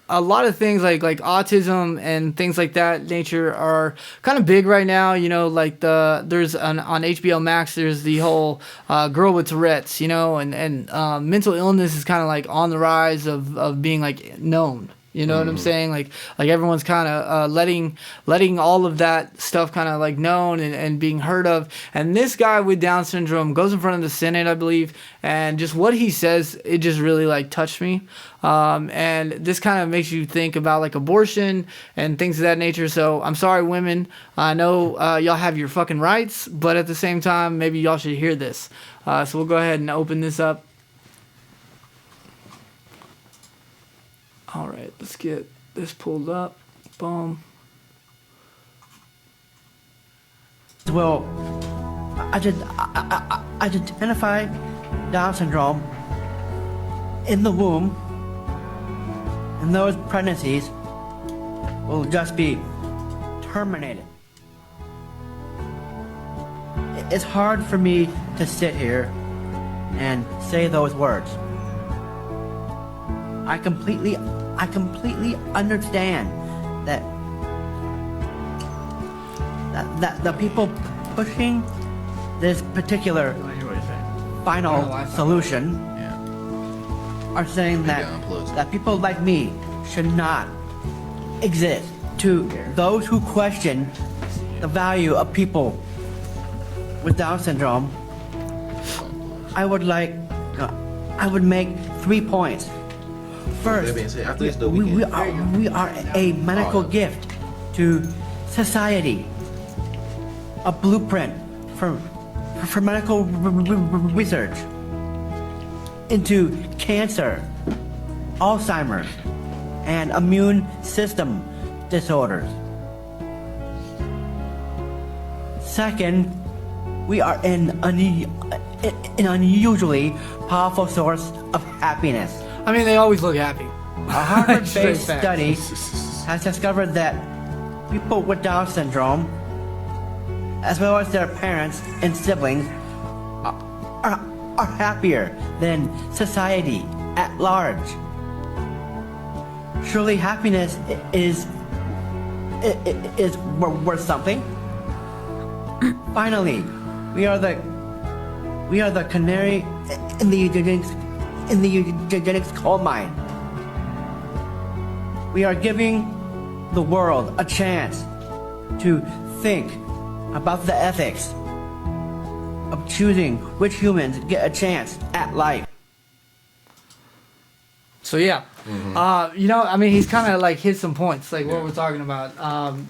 A lot of things like autism and things like that nature are kind of big right now. Like there's on HBO Max. There's the whole girl with Tourette's. And mental illness is kind of like on the rise of being like known. You know what I'm saying? Like everyone's kind of letting all of that stuff kind of like known and being heard of. And this guy with Down syndrome goes in front of the Senate, I believe, and just what he says, it just really like touched me. And this kind of makes you think about like abortion and things of that nature. So I'm sorry, women. I know y'all have your fucking rights, but at the same time, maybe y'all should hear this. So we'll go ahead and open this up. All right, let's get this pulled up. Boom. Well, I identify Down syndrome in the womb, and those pregnancies will just be terminated. It's hard for me to sit here and say those words. I completely understand that the people pushing this particular final solution are saying that people like me should not exist. To those who question the value of people with Down syndrome, I would make 3 points. First, we are a medical gift to society, a blueprint for medical research into cancer, Alzheimer's, and immune system disorders. Second, we are an unusually powerful source of happiness. I mean, they always look happy. A Harvard-based study has discovered that people with Down syndrome, as well as their parents and siblings, are happier than society at large. Surely happiness is worth something. Finally, we are the canary in the eugenics coal mine. We are giving the world a chance to think about the ethics of choosing which humans get a chance at life. So yeah, I mean, he's kind of like hit some points, like what we're talking about.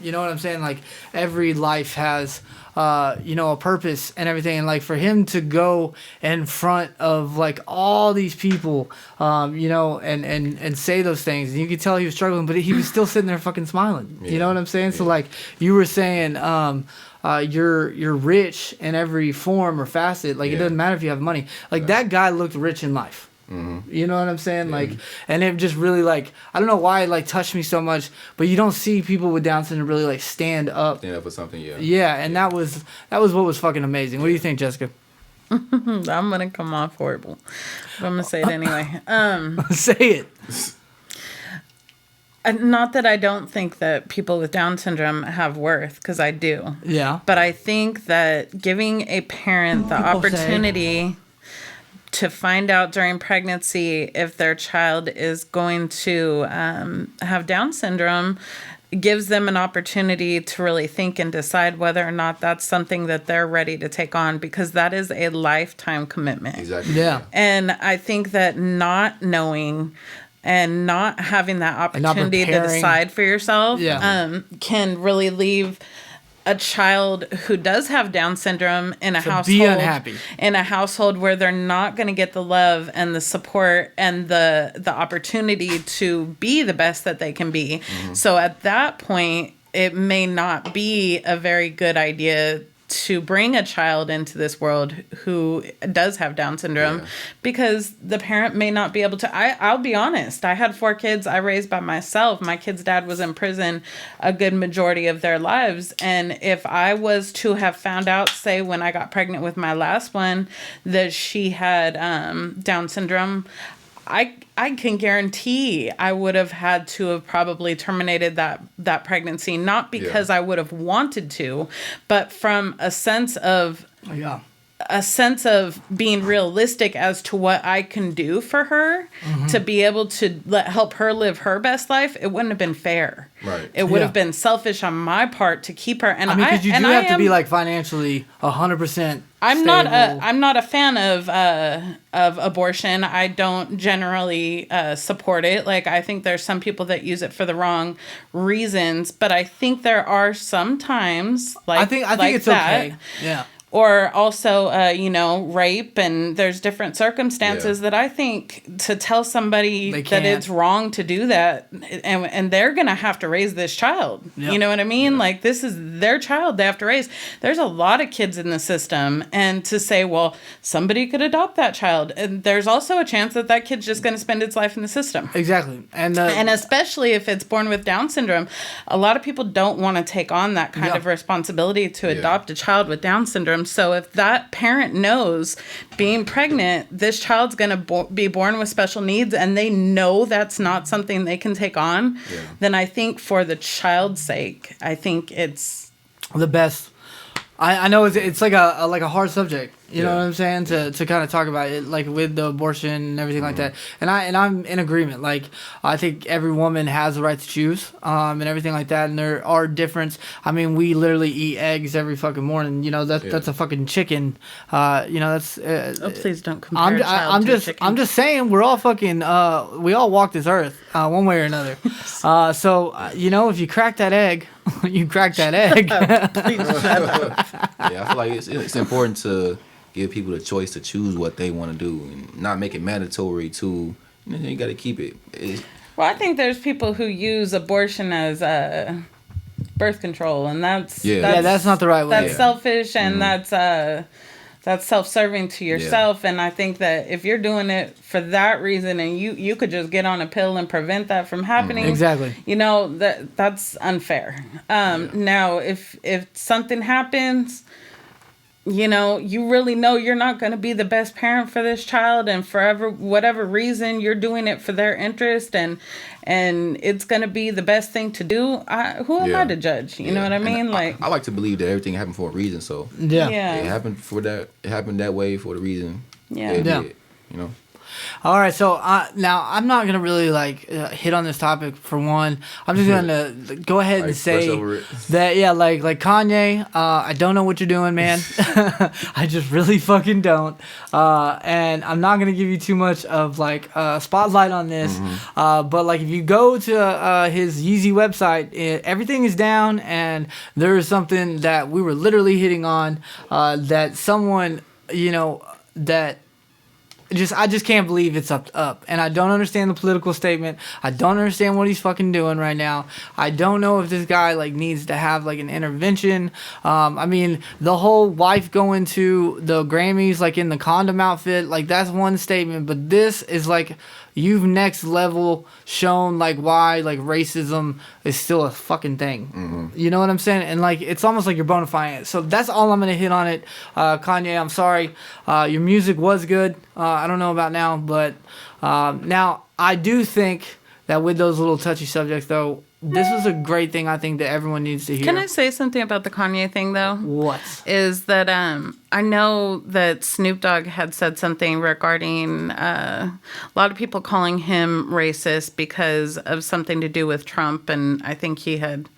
You know what I'm saying? Like every life has, a purpose and everything. And like for him to go in front of like all these people, and say those things, and you could tell he was struggling, but he was still sitting there fucking smiling. You know what I'm saying? So like you were saying, you're rich in every form or facet. Like it doesn't matter if you have money. Like that guy looked rich in life. You know what I'm saying? Like, and it just really like, I don't know why it like touched me so much, but you don't see people with Down syndrome really like stand up for something. Yeah, and that was what was fucking amazing. What do you think, Jessica? I'm gonna come off horrible, but I'm gonna say it anyway. Say it. Not that I don't think that people with Down syndrome have worth, because I do. Yeah. But I think that giving a parent the opportunity to find out during pregnancy if their child is going to have Down syndrome gives them an opportunity to really think and decide whether or not that's something that they're ready to take on, because that is a lifetime commitment. Exactly. Yeah. And I think that not knowing and not having that opportunity to decide for yourself can really leave a child who does have Down syndrome in a household be unhappy. In a household where they're not going to get the love and the support and the opportunity to be the best that they can be. So at that point, it may not be a very good idea to bring a child into this world who does have Down syndrome, because the parent may not be able to. I'll be honest. I had 4 kids I raised by myself. My kid's dad was in prison a good majority of their lives. And if I was to have found out, say, when I got pregnant with my last one, that she had Down syndrome, I can guarantee I would have had to have probably terminated that pregnancy, not because I would have wanted to, but from a sense of being realistic as to what I can do for her to be able to help her live her best life. It wouldn't have been fair. Right. It would have been selfish on my part to keep her. And I mean, because you do have to be like financially 100%. I'm not a fan of abortion. I don't generally support it. Like, I think there's some people that use it for the wrong reasons, but I think there are some times I think it's that, okay. Yeah. Or also, rape, and there's different circumstances that I think to tell somebody that it's wrong to do that, and they're going to have to raise this child. Yep. You know what I mean? Like, this is their child they have to raise. There's a lot of kids in the system, and to say, well, somebody could adopt that child, and there's also a chance that kid's just going to spend its life in the system. Exactly. And especially if it's born with Down syndrome, a lot of people don't want to take on that kind of responsibility to adopt a child with Down syndrome. So if that parent knows being pregnant, this child's going to be born with special needs, and they know that's not something they can take on, then I think for the child's sake, I think it's the best. I know it's like a hard subject. You know what I'm saying? To kind of talk about it, like with the abortion and everything like that. And I'm in agreement. Like, I think every woman has the right to choose, and everything like that. And there are difference. I mean, we literally eat eggs every fucking morning. You know, that's a fucking chicken. That's. Please don't compare a child to a chicken. I'm just saying, we're all fucking. We all walk this earth one way or another. If you crack that egg, you crack that egg. Please shut up. I feel like it's important to give people the choice to choose what they want to do and not make it mandatory to, you got to keep it. Well, I think there's people who use abortion as birth control, and that's not the right way. That's selfish, and that's self-serving to yourself. And I think that if you're doing it for that reason, and you could just get on a pill and prevent that from happening, exactly. That's unfair. Now, if something happens, you really know you're not going to be the best parent for this child, and for whatever reason you're doing it for their interest, and it's going to be the best thing to do. Who am I to judge? You know what I mean? I like to believe that everything happened for a reason. So it happened for that. It happened that way for the reason. It did, All right, so now I'm not gonna really hit on this topic for one. I'm just gonna go ahead and say that like Kanye, I don't know what you're doing, man. I just really fucking don't. And I'm not gonna give you too much of spotlight on this. But if you go to his Yeezy website, everything is down, and there is something that we were literally hitting on that someone that. I just can't believe it's up. And I don't understand the political statement. I don't understand what he's fucking doing right now. I don't know if this guy needs to have an intervention. I mean, the whole wife going to the Grammys in the condom outfit, that's one statement, but this is you've next level shown why racism is still a fucking thing. You know what I'm saying? And it's almost like you're bona fide it. So that's all I'm gonna hit on it. Kanye, I'm sorry. Your music was good. I don't know about now, but now I do think that with those little touchy subjects, though, this was a great thing I think that everyone needs to hear. Can I say something about the Kanye thing, though? What? Is that I know that Snoop Dogg had said something regarding a lot of people calling him racist because of something to do with Trump, and I think he had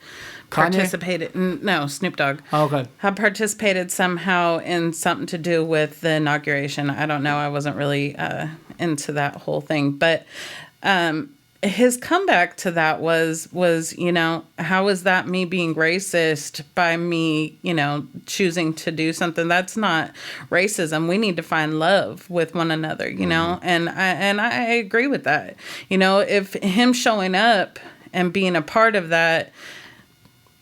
participated. No, Snoop Dogg. Oh, okay. Had participated somehow in something to do with the inauguration. I don't know. I wasn't really into that whole thing, but his comeback to that was, you know, how is that me being racist by me, you know, choosing to do something? That's not racism. We need to find love with one another, you know, and I agree with that. You know, if him showing up and being a part of that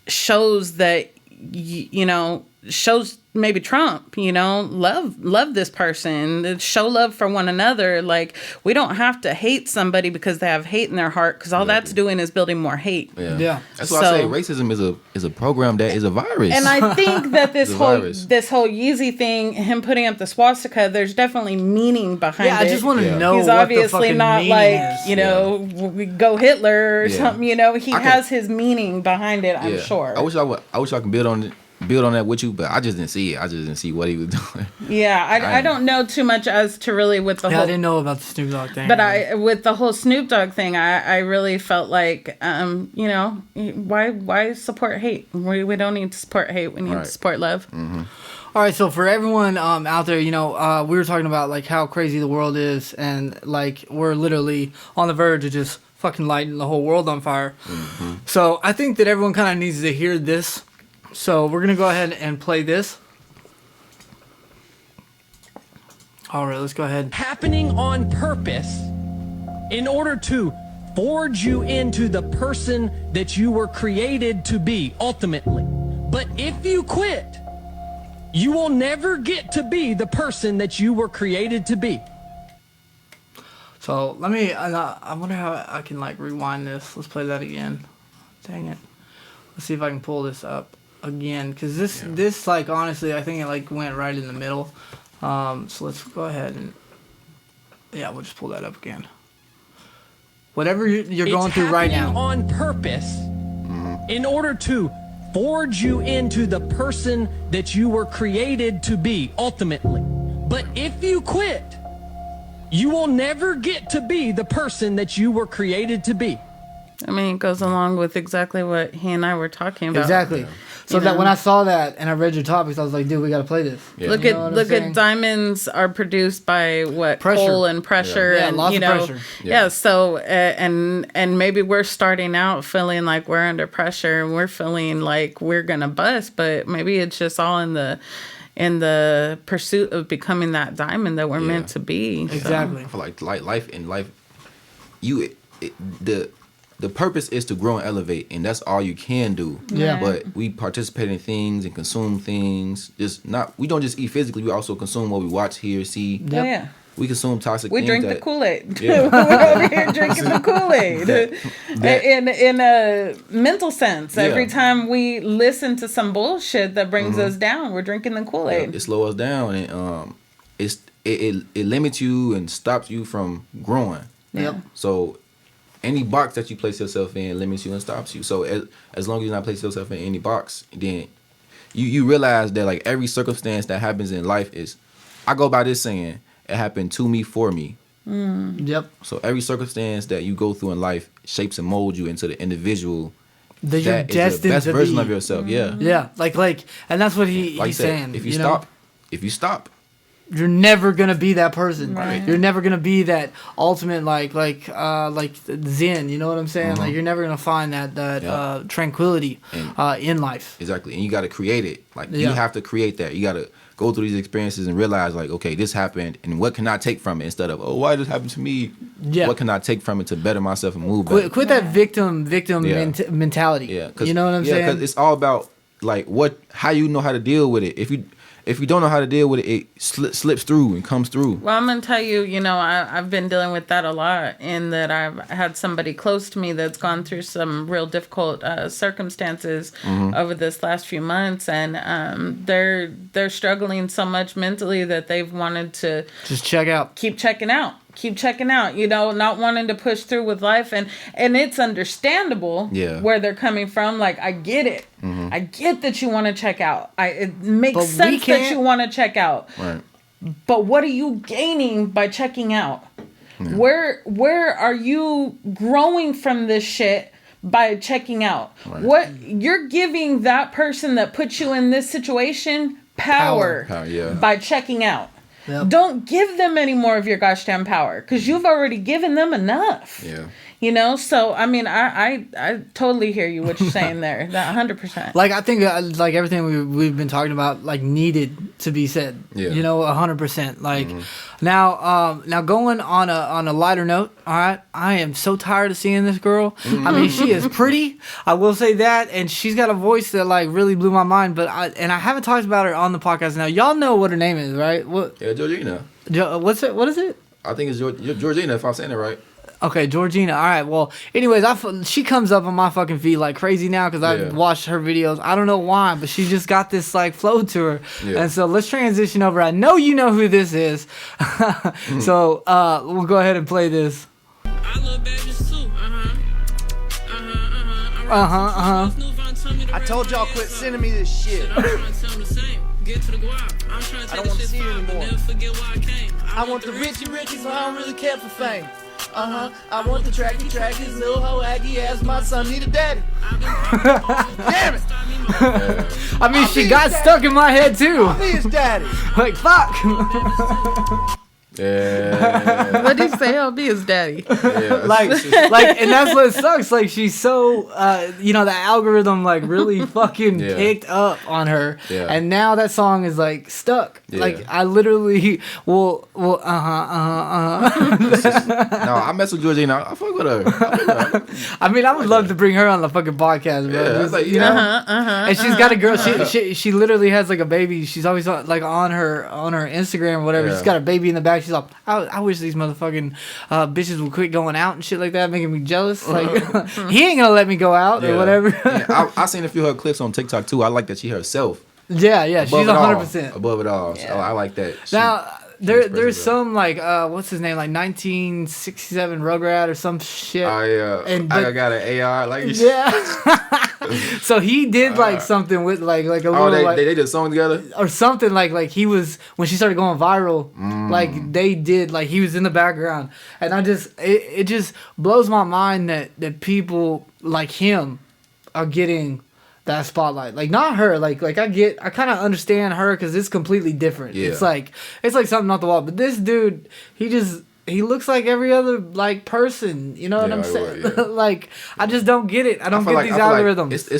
shows that, you know, shows maybe Trump, you know, love this person, show love for one another. Like, we don't have to hate somebody because they have hate in their heart, because all that's doing is building more hate. Yeah. That's why I say racism is a program that is a virus. And I think that this whole Yeezy thing, him putting up the swastika, there's definitely meaning behind it. Yeah, I just want to know. He's what obviously the not meaning like, is. you know, we go Hitler or something, you know. He has his meaning behind it, I'm sure. I wish I could build on that with you, but I just didn't see it. I just didn't see what he was doing. Yeah, I don't know too much as to really with the whole. I didn't know about the Snoop Dogg thing. But with the whole Snoop Dogg thing, I really felt like, you know, why support hate? We don't need to support hate. We need to support love. Mm-hmm. All right, so for everyone out there, you know, we were talking about like how crazy the world is, and like we're literally on the verge of just fucking lighting the whole world on fire. Mm-hmm. So I think that everyone kind of needs to hear this. So we're going to go ahead and play this. All right, let's go ahead. Happening on purpose in order to forge you into the person that you were created to be, ultimately. But if you quit, you will never get to be the person that you were created to be. So let me, I wonder how I can like rewind this. Let's play that again. Dang it. Let's see if I can pull this up again, because this like honestly I think it like went right in the middle. So let's go ahead and we'll just pull that up again. Whatever you're going through right now, on purpose in order to forge you into the person that you were created to be, ultimately. But if you quit, you will never get to be the person that you were created to be. I mean, it goes along with exactly what he and I were talking about. Exactly. Yeah. So that when I saw that and I read your topics, I was like, dude, we got to play this. Yeah. Look at diamonds are produced by what? Pressure. Coal and pressure. Yeah, and lots you of know, pressure. Yeah. So and maybe we're starting out feeling like we're under pressure and we're feeling like we're gonna bust, but maybe it's just all in the pursuit of becoming that diamond that we're meant to be. Exactly. So. I feel like life, the purpose is to grow and elevate, and that's all you can do. Yeah. But we participate in things and consume things. We don't just eat physically. We also consume what we watch, hear, see. Yep. Oh yeah. We consume toxic we things. We drink the Kool-Aid. Yeah. We're over here drinking the Kool-Aid. In a mental sense. Yeah. Every time we listen to some bullshit that brings us down, we're drinking the Kool-Aid. Yeah, it slows us down, and it limits you and stops you from growing. Yep. So any box that you place yourself in limits you and stops you. So as long as you're not placing yourself in any box, then you realize that like every circumstance that happens in life is, I go by this saying, it happened to me for me. Yep. So every circumstance that you go through in life shapes and molds you into the individual that you're destined the best to version be. of yourself. Yeah. Yeah. Like, and that's what he's saying. If you stop, you're never gonna be that person. Right. You're never gonna be that ultimate like Zen. You know what I'm saying? Like you're never gonna find that tranquility in life. Exactly, and you got to create it. Like you have to create that. You got to go through these experiences and realize like, okay, this happened, and what can I take from it instead of, oh, why did this happen to me? Yeah. What can I take from it to better myself and move better? Quit that victim mentality. Yeah, you know what I'm saying? Because it's all about like how you know how to deal with it. If you don't know how to deal with it, it slips through and comes through. Well, I'm going to tell you, you know, I've been dealing with that a lot, in that I've had somebody close to me that's gone through some real difficult circumstances over this last few months, and they're struggling so much mentally that they've wanted to just check out, keep checking out, keep checking out, you know, not wanting to push through with life. And it's understandable where they're coming from. Like, I get it. I get that you want to check out. It makes sense that you want to check out. Right. But what are you gaining by checking out? Yeah. Where are you growing from this shit by checking out? Right. What you're giving that person that puts you in this situation power by checking out. Yep. Don't give them any more of your gosh damn power, because you've already given them enough. Yeah. You know, so I mean, I totally hear you what you're saying there. That 100%. Like, I think like everything we've been talking about, like, needed to be said. Yeah. You know, 100%. Like, now going on a lighter note. All right, I am so tired of seeing this girl. I mean, she is pretty. I will say that, and she's got a voice that like really blew my mind. But I haven't talked about her on the podcast. Now, y'all know what her name is, right? What? Yeah, Jorjiana. What's it? What is it? I think it's Jorjiana, if I'm saying it right. Okay, Jorjiana. All right. Well, anyways, she comes up on my fucking feed like crazy now because I've watched her videos. I don't know why, but she just got this like flow to her. Yeah. And so let's transition over. I know you know who this is. So we'll go ahead and play this. I love badges too. I told y'all quit sending me this shit. I don't want to see it anymore. I want the Richie, so I don't really care for fame. I want the tracky, little hoe Aggie ass. My son need a daddy. Damn it! I mean, she got stuck in my head too. I'll be his daddy. Like, fuck. Yeah. What did he say? I'll be his daddy. Yeah. like, and that's what sucks. Like, she's so, the algorithm like really fucking picked up on her, and now that song is like stuck. Yeah. Like, I literally will. No, I mess with Jorjiana. I fuck with her. I mean, I would love to bring her on the fucking podcast, bro. Yeah, just, you know, and she's got a girl. She literally has like a baby. She's always like on her Instagram or whatever. Yeah. She's got a baby in the back. She's like, I wish these motherfucking bitches would quit going out and shit like that, making me jealous. Like, he ain't gonna let me go out or whatever. Yeah, I seen a few of her clips on TikTok too. I like that she herself. Yeah, she's 100% above it all. Yeah. So I like that. Now there's some like what's his name, like 1967 Rugrat or some shit. I got an AR like So he did like something with like a little they did a song together or something like he was when she started going viral. Like they did, like he was in the background, and it just blows my mind that people like him are getting that spotlight. Like, not her. Like I kind of understand her because it's completely different. Yeah. It's like something off the wall. But this dude, he looks like every other like person. You know what I'm saying? Yeah. Like, I just don't get it. I don't get these algorithms. Like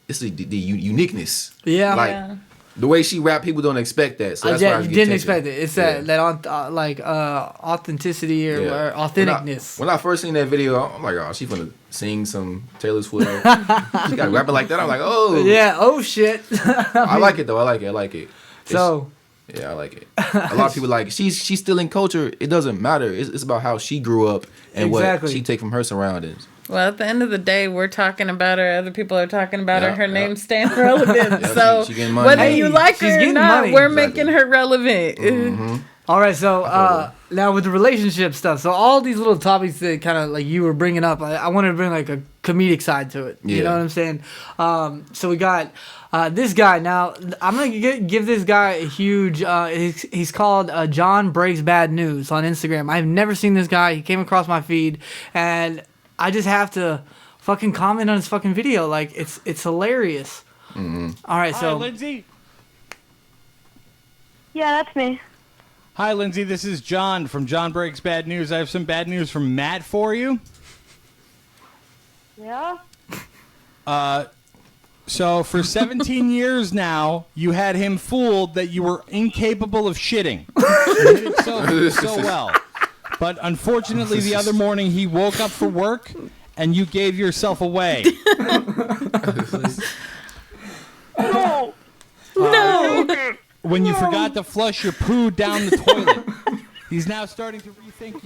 it's the uniqueness. Yeah. Like the way she rap, people don't expect that. So that's why you didn't expect it. It's that authenticity or authenticness. When I first seen that video, I'm like, oh, she finna sing some Taylor Swift. She got rapping like that. I'm like, oh yeah, oh shit. I like it though. I like it. So. Yeah, I like it. A lot of people like she's still in culture. It doesn't matter. It's about how she grew up and what she take from her surroundings. Well, at the end of the day, we're talking about her. Other people are talking about her. Her name's staying relevant. So she getting money. Whether you like her or not, we're making her relevant. Mm-hmm. All right, so now with the relationship stuff, so all these little topics that kind of like you were bringing up, I wanted to bring like a comedic side to it. You know what I'm saying? So we got this guy. Now I'm gonna give this guy a huge. He's called JonBreaksBadNews on Instagram. I've never seen this guy. He came across my feed, and I just have to fucking comment on his fucking video. Like, it's hilarious. Mm-hmm. All right, so. Hi, Lindsay. Yeah, that's me. Hi, Lindsay. This is John from John Breaks Bad News. I have some bad news from Matt for you. Yeah? So for 17 years now, you had him fooled that you were incapable of shitting. You did it so well. But unfortunately, the other morning, he woke up for work, and you gave yourself away. No! No! When you forgot to flush your poo down the toilet. He's now starting to rethink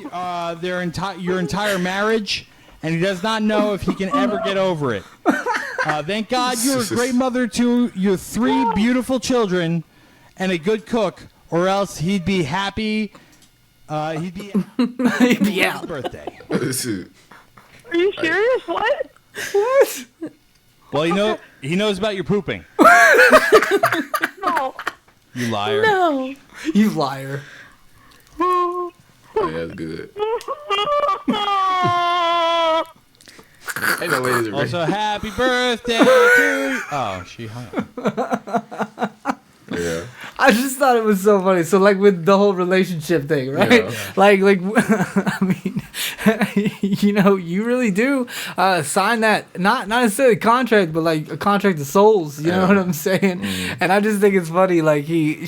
your entire marriage, and he does not know if he can ever get over it. Thank God you're a great mother to your 3 beautiful children and a good cook, or else he'd be happy He'd be He'd be out. birthday. Are you serious? What? What? Well, he knows about your pooping. No. You liar. No. You liar. Oh, yeah, that's good. Ain't no way this is Also, happy birthday to you. Oh, she hung up. Yeah. I just thought it was so funny. So like with the whole relationship thing, right? Yeah. Like I mean, you really do sign that not necessarily a contract, but like a contract of souls. You know what I'm saying? And I just think it's funny. Like you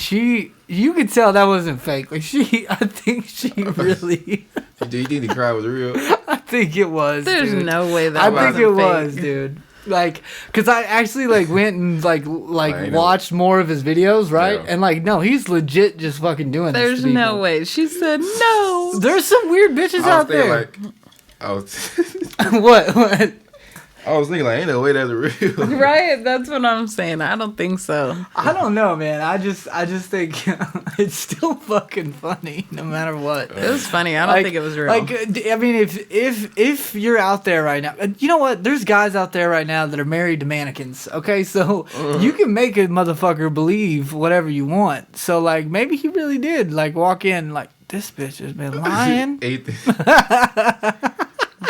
could tell that wasn't fake. Like I think she really. Do you think the cry was real? I think it was. There's dude. no way that I wasn't think it fake. was, dude. Like, cause I actually like went and like watched more of his videos, right? Yeah. And like, no, he's legit just fucking doing this. There's to people. no way. She said no. There's some weird bitches out there. What? I was thinking like, ain't no way that's real. Right? That's what I'm saying. I don't think so. I don't know, man. I just think it's still fucking funny, no matter what. It was funny. I don't think it was real. Like, I mean, if you're out there right now, you know what? There's guys out there right now that are married to mannequins. Okay, so you can make a motherfucker believe whatever you want. So like, maybe he really did like walk in like, this bitch has been lying.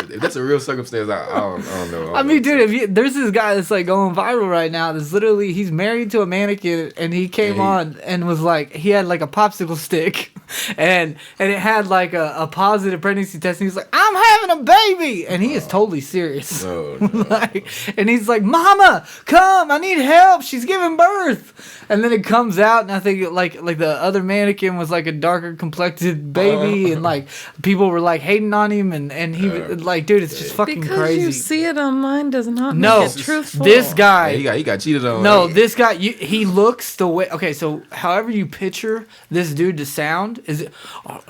If that's a real circumstance, I don't know. I mean, dude, there's this guy that's like going viral right now. That's literally he's married to a mannequin, and he came on and was like, he had like a popsicle stick, and it had like a positive pregnancy test. And he's like, I'm having a baby, and he is totally serious. No. Like, and he's like, Mama, come, I need help. She's giving birth. And then it comes out, and I think like the other mannequin was like a darker complected baby, and like people were like hating on him, and he like, dude, it's just fucking because crazy. you see it online does not No, make it truthful. this guy, he got cheated on. No, this guy, he looks the way. Okay, so however you picture this dude to sound, is it? How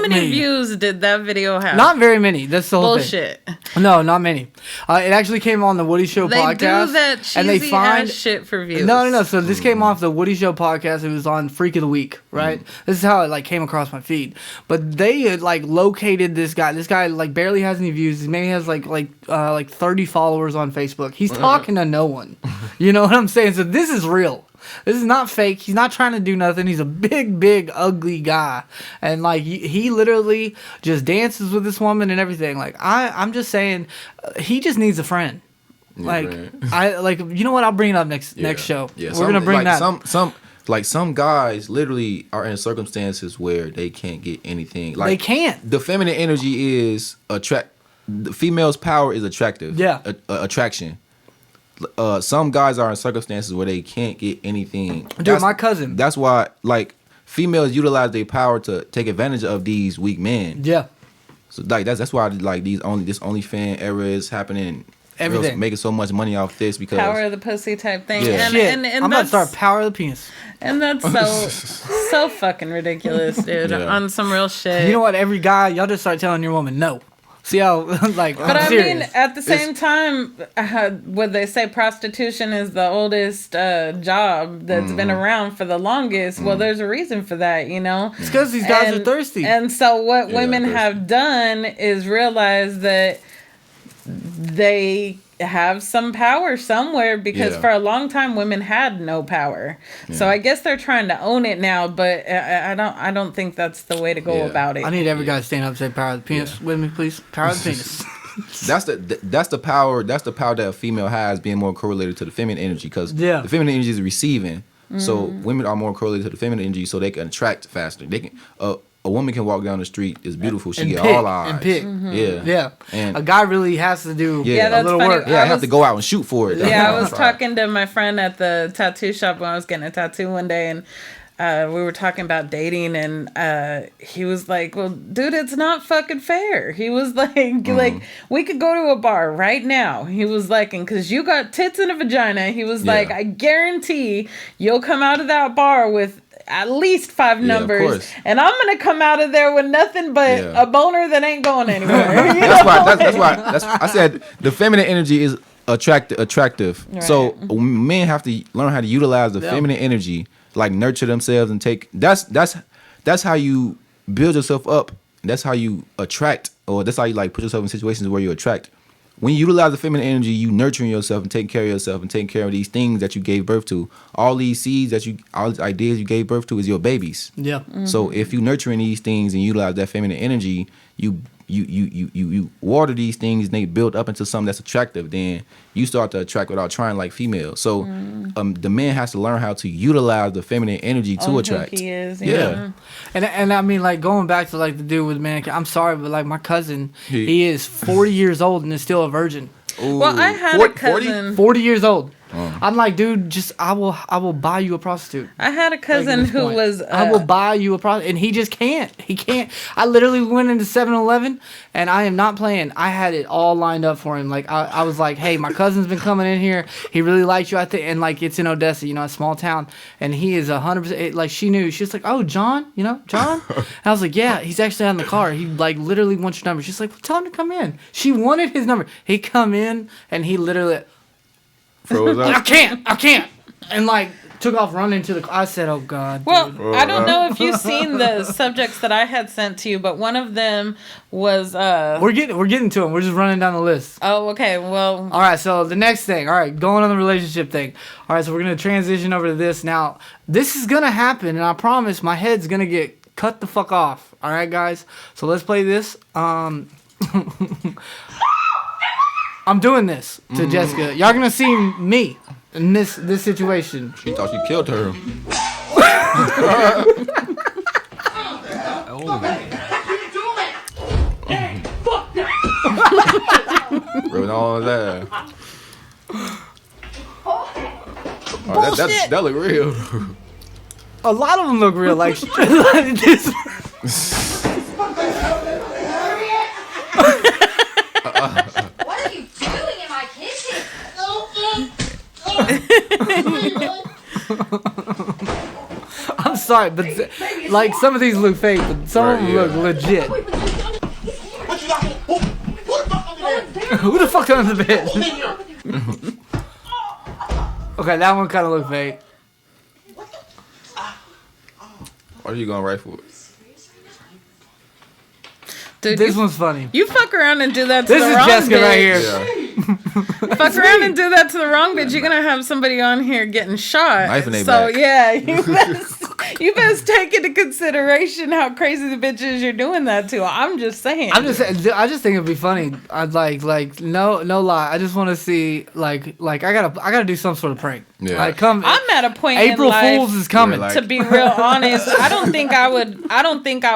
many views did that video have? Not very many. That's the whole Bullshit. thing. No, not many. It actually came on the Woody Show They podcast. do that cheesy and they find ass shit for views. No. So this came off the Woody Show podcast. It was on Freak of the Week, right? This is how it like came across my feed. But they had like located this guy. This guy like barely has any views. He maybe has like 30 followers on Facebook. He's talking to no one. You know what I'm saying? So this is real. This is not fake. He's not trying to do nothing. He's a big, ugly guy. And, like, he literally just dances with this woman and everything. Like, I'm just saying, he just needs a friend. Like, you know what? I'll bring it up next show. Yeah, we're going to bring that. Some guys literally are in circumstances where they can't get anything. Like, they can't. The feminine energy is the female's power is attractive. Yeah. Attraction. Some guys are in circumstances where they can't get anything. Dude, my cousin. That's why, like, females utilize their power to take advantage of these weak men. Yeah. So like that's why like this OnlyFans era is happening. Everything. Girls making so much money off this because Power of the pussy type thing. Yeah. And I'm about to start Power of the Penis. And that's so fucking ridiculous, dude. Yeah. On some real shit. You know what? Every guy, y'all just start telling your woman no. See how, like, But I'm I serious. mean, at the same time, would they say prostitution is the oldest job that's been around for the longest? Well, there's a reason for that, you know? It's because these guys are thirsty. And so what women have done is realize that they have some power somewhere because for a long time women had no power. So I guess they're trying to own it now, but I don't think that's the way to go about it. I need every guy to stand up and say Power of the Penis with me, please. Power of the Penis. that's the power that a female has being more correlated to the feminine energy because the feminine energy is receiving. So women are more correlated to the feminine energy so they can attract faster. They can a woman can walk down the street, is beautiful. She and get pick, all eyes. And pick. Yeah. And a guy really has to do a little work. Yeah, I have to go out and shoot for it. Yeah, I was talking to my friend at the tattoo shop when I was getting a tattoo one day, and we were talking about dating, and he was like, well, dude, it's not fucking fair. He was like, like, we could go to a bar right now. He was like, and because you got tits and a vagina, he was like, I guarantee you'll come out of that bar with at least 5 numbers, and I'm gonna come out of there with nothing but a boner that ain't going anywhere. That's why I said the feminine energy is attractive. Right. So men have to learn how to utilize the feminine energy like nurture themselves and take. That's how you build yourself up. That's how you attract, or that's how you like put yourself in situations where you attract. When you utilize the feminine energy, you nurturing yourself and taking care of yourself and taking care of these things that you gave birth to. All these seeds all these ideas you gave birth to is your babies. Yeah. Mm-hmm. So if you nurturing these things and utilize that feminine energy, you water these things and they build up into something that's attractive. Then you start to attract without trying, like females. So the man has to learn how to utilize the feminine energy to attract. He is. Yeah. And I mean, like, going back to like the dude with man, I'm sorry, but like my cousin, he is 40 years old and is still a virgin. Ooh. Well, I had a cousin. 40 years old. I'm like, dude, just I will buy you a prostitute. I had a cousin who was. I will buy you a prostitute, and he just can't. He can't. I literally went into 7-Eleven, and I am not playing. I had it all lined up for him. Like I was like, hey, my cousin's been coming in here. He really likes you, I think, and like it's in Odessa, a small town, and he is 100%. Like she knew. She's like, oh, John, John. And I was like, yeah, he's actually out in the car. He like literally wants your number. She's like, well, tell him to come in. She wanted his number. He come in, and he literally. Froze up. I can't. And like took off running to the car. I said, oh God. Well, dude. I don't know if you've seen the subjects that I had sent to you, but one of them was We're getting to them. We're just running down the list. Oh, okay. Well, all right, so the next thing. All right, going on the relationship thing. All right, so we're going to transition over to this. Now, this is going to happen, and I promise my head's going to get cut the fuck off. All right, guys? So let's play this. I'm doing this to Jessica. Y'all gonna see me in this situation. She thought you killed her. Ruin all of that. Oh, that look real. A lot of them look real. Like this. What are you doing in my kitchen? I'm sorry, but like some of these look fake, but some of them look legit. Who the fuck under the bed? Okay, that one kind of looked fake. What are you going right for? dude, this one's funny. You fuck around and do that to this the is wrong Jessica bitch. right here. Yeah. Fuck around and do that to the wrong bitch. You're gonna have somebody on here getting shot. Knife in their so back. yeah, you best take into consideration how crazy the bitch is you're doing that to. I'm just saying. I just think it'd be funny. I'd like no lie. I just want to see like I gotta do some sort of prank. Yeah. Like come. I'm at a point April in life, Fools is coming. Like, to be real honest, I don't think I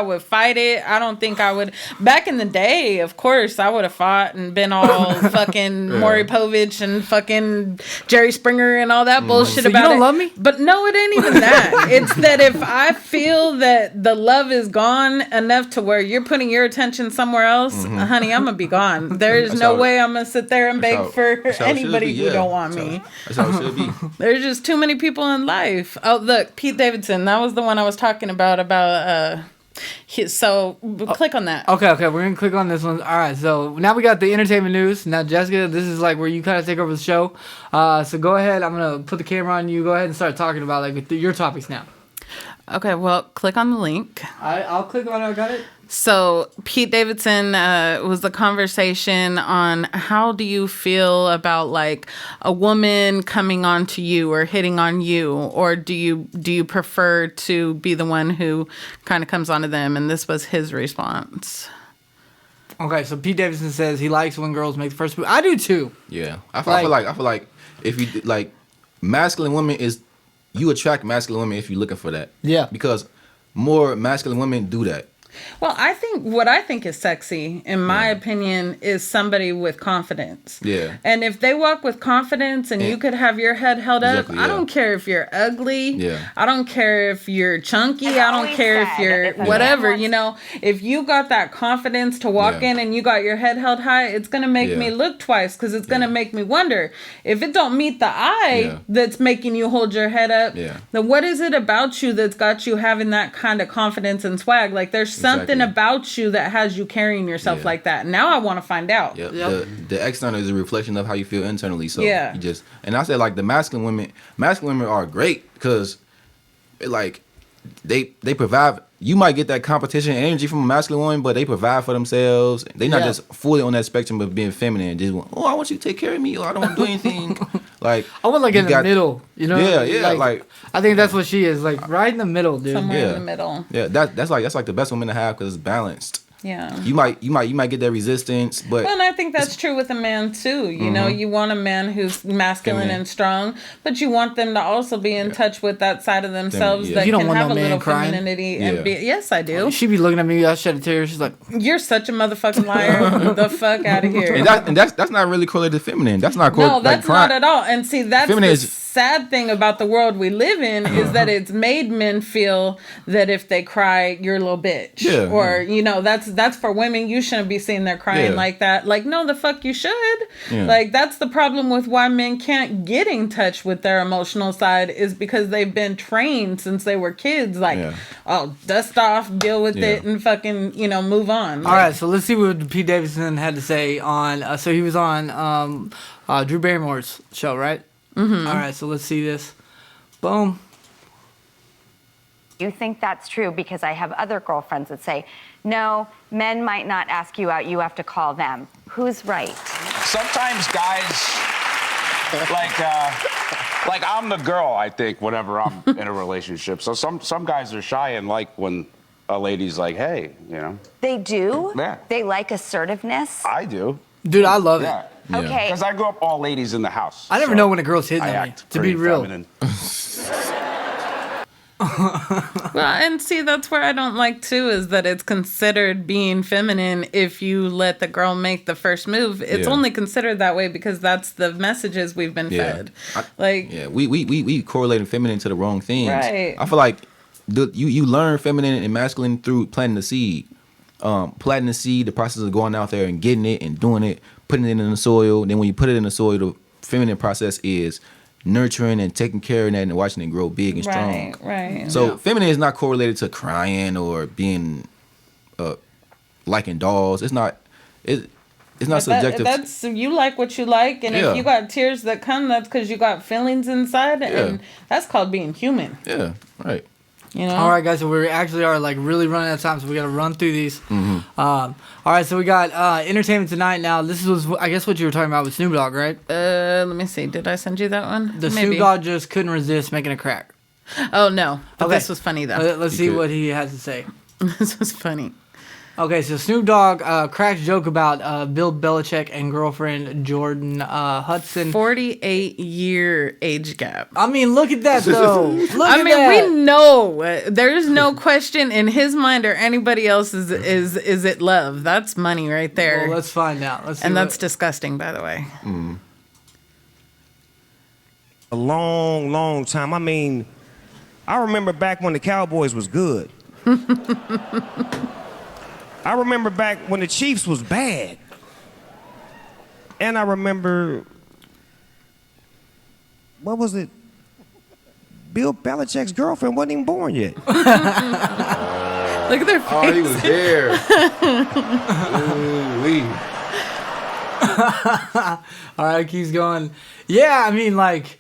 would fight it. I don't think I would. Back in the day, of course, I would have fought and been all fucking Maury Povich and fucking Jerry Springer and all that bullshit so about it. you don't love me? But no, it ain't even that. It's that if I feel that the love is gone enough to where you're putting your attention somewhere else, honey, I'm gonna be gone. There's no way I'm gonna sit there and beg for anybody who don't want me. That's how it should be. There's just too many people in life. Oh, look, Pete Davidson. That was the one I was talking about. So click on that. Okay, we're gonna click on this one. All right, so now we got the entertainment news. Now, Jessica, this is like where you kind of take over the show. So go ahead. I'm gonna put the camera on you. Go ahead and start talking about like your topics now. Okay, well, click on the link. I'll click on it. I got it. So Pete Davidson was the conversation on how do you feel about like a woman coming on to you or hitting on you, or do you prefer to be the one who kind of comes onto them? And this was his response. Okay, so Pete Davidson says he likes when girls make the first move. I do too. Yeah, I feel like if you like masculine women is you attract masculine women if you're looking for that. Yeah, because more masculine women do that. Well, what I think is sexy, in my opinion, is somebody with confidence. Yeah. And if they walk with confidence and you could have your head held up, I don't care if you're ugly. Yeah. I don't care if you're chunky. I don't care if you're whatever, you know. If you got that confidence to walk in and you got your head held high, it's going to make me look twice because it's going to make me wonder. If it don't meet the eye that's making you hold your head up, then what is it about you that's got you having that kind of confidence and swag? Like there's something about you that has you carrying yourself like that. Now I want to find out. Yep. The external is a reflection of how you feel internally. So you just, and I said like the masculine women are great because like they provide. You might get that competition energy from a masculine woman, but they provide for themselves. They're not just fully on that spectrum of being feminine. Just I want you to take care of me, or I don't want to do anything. Like I want like in the middle, you know? Yeah, like I think that's what she is, like right in the middle, dude. Somewhere in the middle. Yeah, that's like the best woman to have because it's balanced. Yeah. You might get that resistance, but Well, and I think that's true with a man too. You know, you want a man who's masculine and strong, but you want them to also be in touch with that side of themselves that You don't can want have no a man little crying. femininity and be. Yes, I do. She be looking at me, I shed a tear. She's like, "You're such a motherfucking liar! The fuck out of here!" And that's not really correlated to feminine. That's not No, that's not at all. And see, that's Feminine the is- sad thing about the world we live in is that it's made men feel that if they cry, you're a little bitch. Yeah, or, you know, that's for women. You shouldn't be seen there crying like that. Like, no, the fuck you should. Yeah. Like, that's the problem with why men can't get in touch with their emotional side is because they've been trained since they were kids. Like, oh, dust off, deal with it, and fucking, you know, move on. all right, so let's see what Pete Davidson had to say on. So he was on Drew Barrymore's show, right? Mm-hmm. All right, so let's see this. Boom. You think that's true because I have other girlfriends that say, no, men might not ask you out, you have to call them. Who's right? Sometimes guys, like I'm the girl, I think, whenever I'm in a relationship. So some guys are shy and like when a lady's like, hey, you know. They do? Yeah. They like assertiveness? I do. Dude, I love Yeah. it. Okay. Because I grew up all ladies in the house. I never know when a girl's hitting I on me, act to be pretty real. feminine. Well, and see, that's where I don't like too is that it's considered being feminine if you let the girl make the first move. It's only considered that way because that's the messages we've been fed. we correlating feminine to the wrong things. Right. I feel like you learn feminine and masculine through planting the seed. Planting the seed, the process of going out there and getting it and doing it, putting it in the soil. Then when you put it in the soil, the feminine process is nurturing and taking care of that and watching it grow big and strong. Right. So feminine is not correlated to crying or being liking dolls. It's not. It's not subjective. That's you like what you like, and if you got tears that come, that's because you got feelings inside, and that's called being human. Yeah. Right. You know? All right, guys. So we actually are like really running out of time, so we got to run through these. All right, so we got Entertainment Tonight now. This was, I guess, what you were talking about with Snoop Dogg, right? Let me see. Did I send you that one? The Maybe. Snoop Dogg just couldn't resist making a crack. Oh no! But Okay. this was funny though. Let's see what he has to say. This was funny. Okay, so Snoop Dogg cracks joke about Bill Belichick and girlfriend Jordan Hudson. 48-year age gap. I mean, look at that though. I mean, we know there's no question in his mind or anybody else's is it love? That's money right there. Well, let's find out. Let's see and that's disgusting, by the way. A long time. I mean, I remember back when the Cowboys was good. I remember back when the Chiefs was bad. And I remember, what was it? Bill Belichick's girlfriend wasn't even born yet. Look at their faces. Oh, he was there. All right, keeps going. Yeah, I mean, like,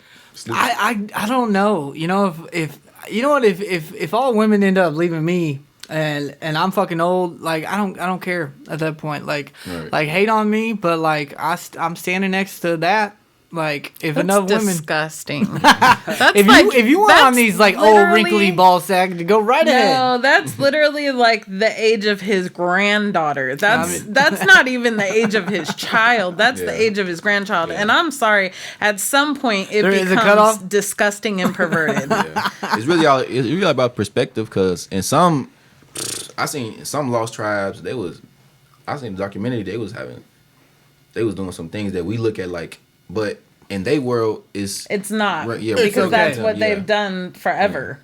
I don't know. You know, if you know what, if all women end up leaving me and I'm fucking old, like I don't care at that point. Like, like hate on me, but like I'm standing next to that. Like if That's enough women, disgusting. if you want on these like old wrinkly ball sack, to go right ahead. No, that's literally like the age of his granddaughter. That's not even the age of his child. That's the age of his grandchild. And I'm sorry, at some point it becomes disgusting and perverted. It's really about perspective, because in some, I seen some lost tribes, I seen the documentary, they was doing some things that we look at like, but in their world it's not, yeah, because that's what they've done forever.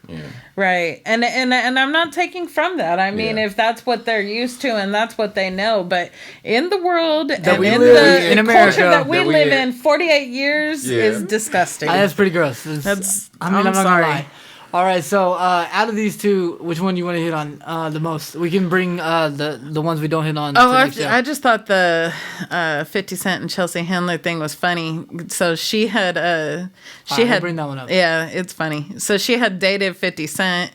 Right. And I'm not taking from that. I mean, if that's what they're used to and that's what they know, but in the world that and we in live the in America, culture that we live in, 48 years is disgusting. That's pretty gross. That's, I'm not sorry. gonna lie. All right, so out of these two, which one do you want to hit on the most? We can bring the ones we don't hit on. Oh, I just thought the 50 Cent and Chelsea Handler thing was funny. So she had bring that one up. Yeah, it's funny. So she had dated 50 Cent.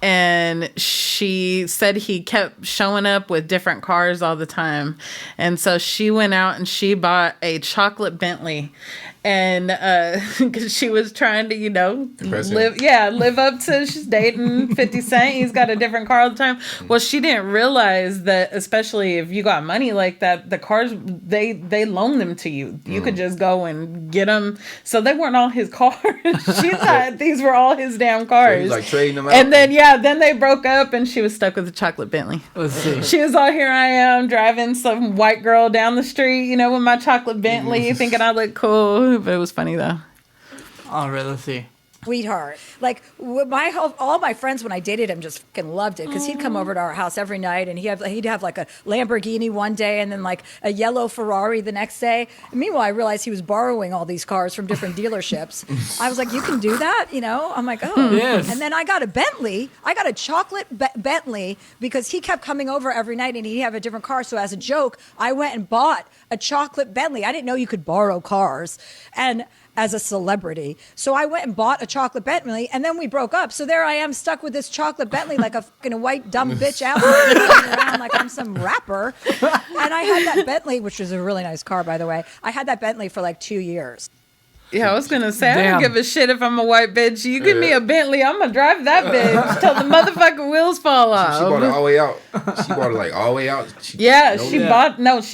And she said he kept showing up with different cars all the time. And so she went out and she bought a chocolate Bentley. And because she was trying to, live up to, she's dating 50 Cent. He's got a different car all the time. Well, she didn't realize that, especially if you got money like that, the cars, they loan them to you. You could just go and get them. So they weren't all his cars. She thought these were all his damn cars. So he's like trading them out. And then, then they broke up and she was stuck with a chocolate Bentley. Let's see. She was all, here I am driving some white girl down the street, with my chocolate Bentley, thinking I look cool. But it was funny though. All right, let's see. Sweetheart. Like all my friends when I dated him just fucking loved it because he'd come over to our house every night and he'd have like a Lamborghini one day and then like a yellow Ferrari the next day. And meanwhile, I realized he was borrowing all these cars from different dealerships. I was like, you can do that, I'm like, oh. Yes. And then I got a Bentley. I got a chocolate Bentley because he kept coming over every night and he'd have a different car. So as a joke, I went and bought a chocolate Bentley. I didn't know you could borrow cars. And as a celebrity. So I went and bought a chocolate Bentley and then we broke up. So there I am stuck with this chocolate Bentley like a fucking white dumb bitch out there around like I'm some rapper. And I had that Bentley, which was a really nice car, by the way. I had that Bentley for like 2 years. Yeah, I was going to say, I don't give a shit if I'm a white bitch. You give me a Bentley, I'm going to drive that bitch till the motherfucking wheels fall off. She bought it all the way out. She bought it like all the way out. She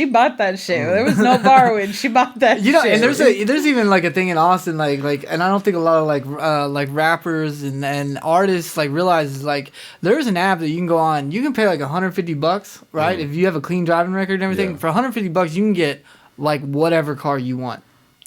bought that shit. There was no borrowing. She bought that shit. And there's even like a thing in Austin, like, and I don't think a lot of like rappers and artists like realize like there's an app that you can go on. You can pay like $150, right? If you have a clean driving record and everything. Yeah. For $150, you can get like whatever car you want.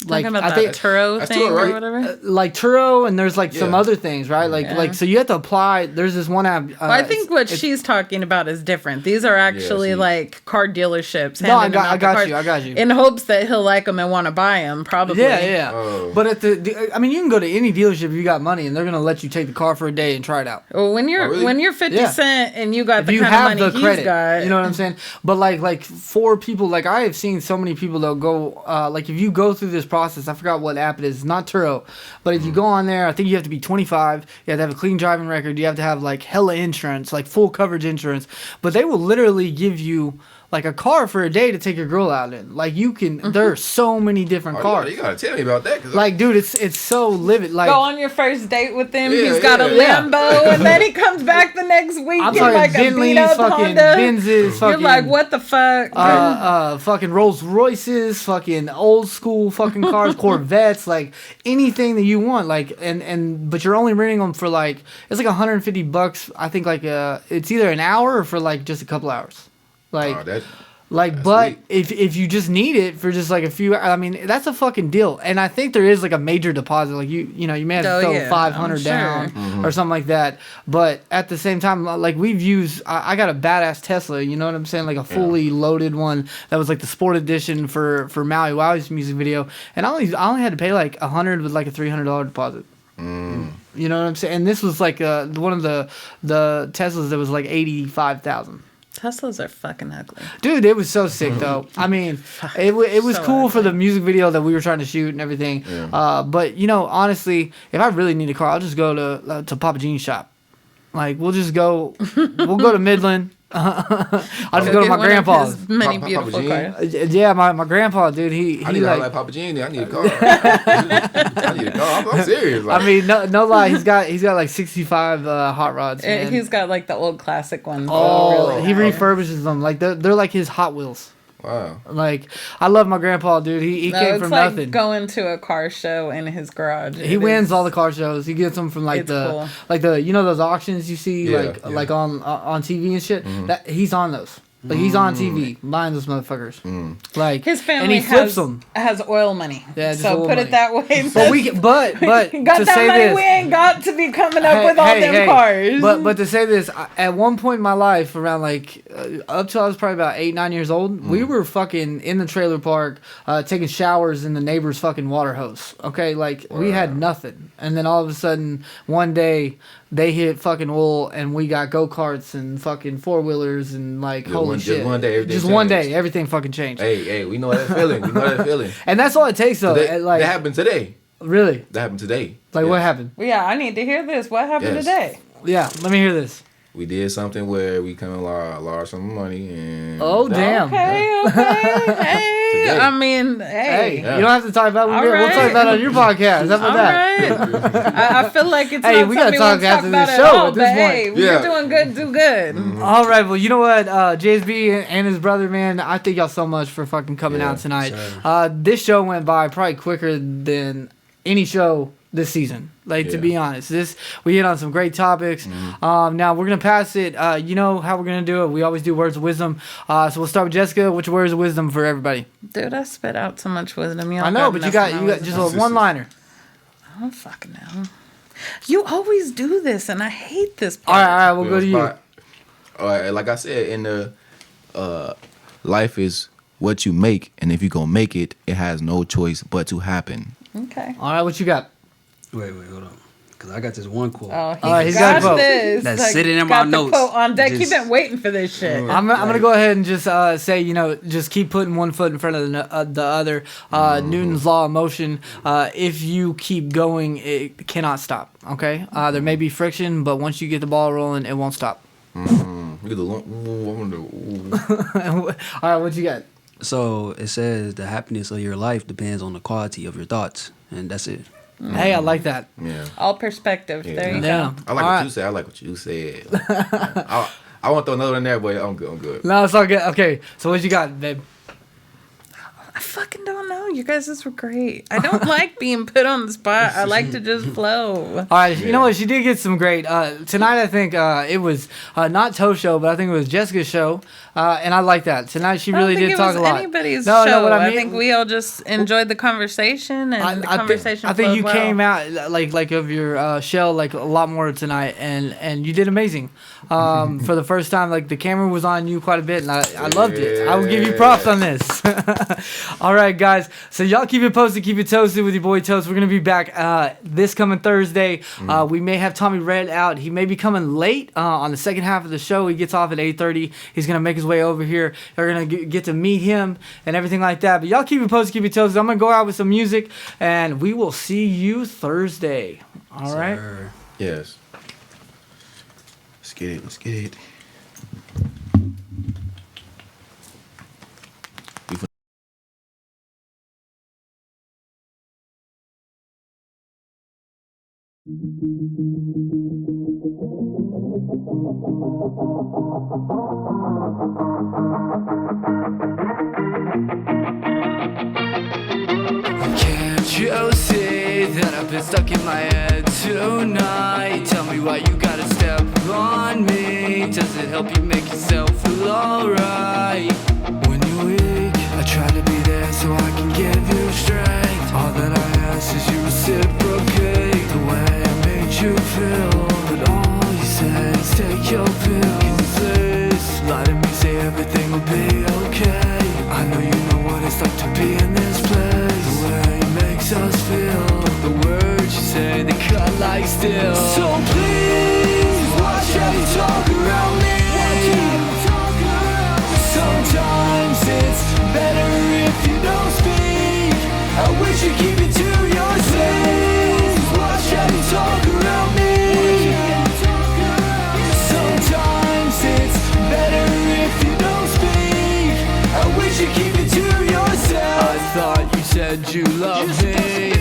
Like I think Turo thing Turo, right? Or whatever. Like Turo, and there's like some other things, right? Like so you have to apply. There's this one app. Well, I think what she's talking about is different. These are actually like car dealerships. No, I got you. In hopes that he'll like them and want to buy them, probably. Yeah. Oh. But at I mean, you can go to any dealership if you got money, and they're gonna let you take the car for a day and try it out. Well, when you're 50 Cent and you got the kind of money he's credit, got, you know what I'm saying? But like for people, like I have seen so many people that'll go, like if you go through this process, I forgot what app it is. It's not Turo, but if you go on there, I think you have to be 25. You have to have a clean driving record. You have to have like hella insurance, like full coverage insurance. But they will literally give you like a car for a day to take your girl out in. Like you can, there are so many different cars. You gotta tell me about that. Like, dude, it's so livid. Like, go on your first date with him. He's got a Lambo, and then he comes back the next week in like a beat up Honda. Benzes, fucking, you're like, what the fuck? Fucking Rolls Royces, fucking old school fucking cars, Corvettes, like anything that you want. Like, but you're only renting them for like, it's like $150. I think like it's either an hour or for like just a couple hours. Like, but if you just need it for just like a few, I mean, that's a fucking deal. And I think there is like a major deposit, like you may have to throw 500 down or something like that. But at the same time, like we've used, I got a badass Tesla, you know what I'm saying, like a fully loaded one that was like the sport edition for Maui Wowie's music video, and I only had to pay like $100 with like a $300 deposit. You know what I'm saying? And this was like one of the Teslas that was like $85,000. Teslas are fucking ugly. Dude, it was so sick, though. I mean, it was so cool for the music video that we were trying to shoot and everything. Yeah. But, honestly, if I really need a car, I'll just go to Papa Gene's shop. Like, we'll go to Midland. I'll just go to my grandpa's. Many beautiful cars. Yeah, my grandpa, dude. He I need like Papa Gene. I need a car. I need a car. I'm serious. Like. I mean, no lie. He's got like 65 hot rods. Man. He's got like the old classic ones. Oh, really he refurbishes them. Like they're like his Hot Wheels. Wow. Like, I love my grandpa, dude. He came from like nothing. Going to a car show in his garage. He wins all the car shows. He gets them from like those auctions you see like on TV and shit. That he's on those. Like he's on TV buying those motherfuckers. Like His family and he flips them. has oil money. Yeah, just so oil put money. it that way. But got to that say money. this, We ain't got to be coming up with all them cars. But to say this, at one point in my life, around like up till I was probably about 8-9 years old, we were fucking in the trailer park, taking showers in the neighbor's fucking water hose. Okay, like we had nothing, and then all of a sudden one day they hit fucking oil, and we got go-karts and fucking four-wheelers and like holy shit. Just one day, everything Just changed. one day, everything fucking changed. Hey, we know that feeling. We know that feeling. And that's all it takes though. That happened today. Really? That happened today. Like what happened? Well, yeah, I need to hear this. What happened Yes. today? Yeah, let me hear this. We did something where we come in large sum of money and Oh damn. Okay. Hey, Today. I mean, hey. You don't have to talk about it. All We'll talk right. about it on your podcast. How about All that? right. I feel like it's Hey, not we something gotta we talk want to talk after about the at show all, at this but point. hey, when you're doing good, do good. All right, well, you know what, JSB and his brother, man, I thank y'all so much for fucking coming out tonight. This show went by probably quicker than any show this season. Like to be honest, we hit on some great topics. Now we're gonna pass it. You know how we're gonna do it. We always do words of wisdom. So we'll start with Jessica. Which words of wisdom for everybody? Dude, I spit out so much wisdom. I know, but you got just a one-liner. I don't fucking know. You always do this, and I hate this All part. right, we'll go to you. All right, like I said, in the life is what you make, and if you gonna make it, it has no choice but to happen. Okay. All right, what you got? Wait, hold on. Because I got this one quote. Oh, he's got a quote. this. That's Like, sitting in got my the notes. quote on deck. You've Just- been waiting for this shit. I'm gonna go ahead and just say, just keep putting one foot in front of the other. Newton's law of motion. If you keep going, it cannot stop. Okay. There may be friction, but once you get the ball rolling, it won't stop. Look at the All right, what you got? So it says the happiness of your life depends on the quality of your thoughts, and that's it. Hey, I like that. Yeah. All perspective. There you go. I like what you said. I like what you said. I want to throw another in there, but I'm good. No, it's all good. Okay, so what you got, babe? I fucking don't know. You guys were great. I don't like being put on the spot. I like to just flow. All right, you know what? She did get some great. Tonight, I think it was not Toe's show, but I think it was Jessica's show, and I like that. Tonight, she really did talk a lot. Anybody's No, show. what I I mean, think we all just enjoyed the conversation, and the conversation. I think flowed you well. came out like of your shell like a lot more tonight, and you did amazing. For the first time, like the camera was on you quite a bit, and I loved it. I will give you props on this. All right, guys. So y'all keep it posted, keep it toasted with your boy Toast. We're gonna be back this coming Thursday. We may have Tommy Red out. He may be coming late on the second half of the show. He gets off at 8:30. He's gonna make his way over here. You're gonna get to meet him and everything like that. But y'all keep it posted, keep it toasted. I'm gonna go out with some music, and we will see you Thursday. All right. Yes. Let's get it. Can't you see that I've been stuck in my head tonight? Tell me why you gotta step on me. Does it help you make yourself feel alright? When you're weak, I try to be there so I can give you strength. All that I ask is you reciprocate the way I made you feel. But all you say is take your pill. Can you please lie to me, say everything will be okay? I know you know what it's like to be in this place. The way it makes us feel. But the words you say, they cut like steel. So please, watch how you talk around me. Sometimes it's better if you don't speak. I wish you keep it to yourself. Watch how you talk around me. Sometimes it's better if you don't speak. I wish you keep it to yourself. I thought you said you loved me,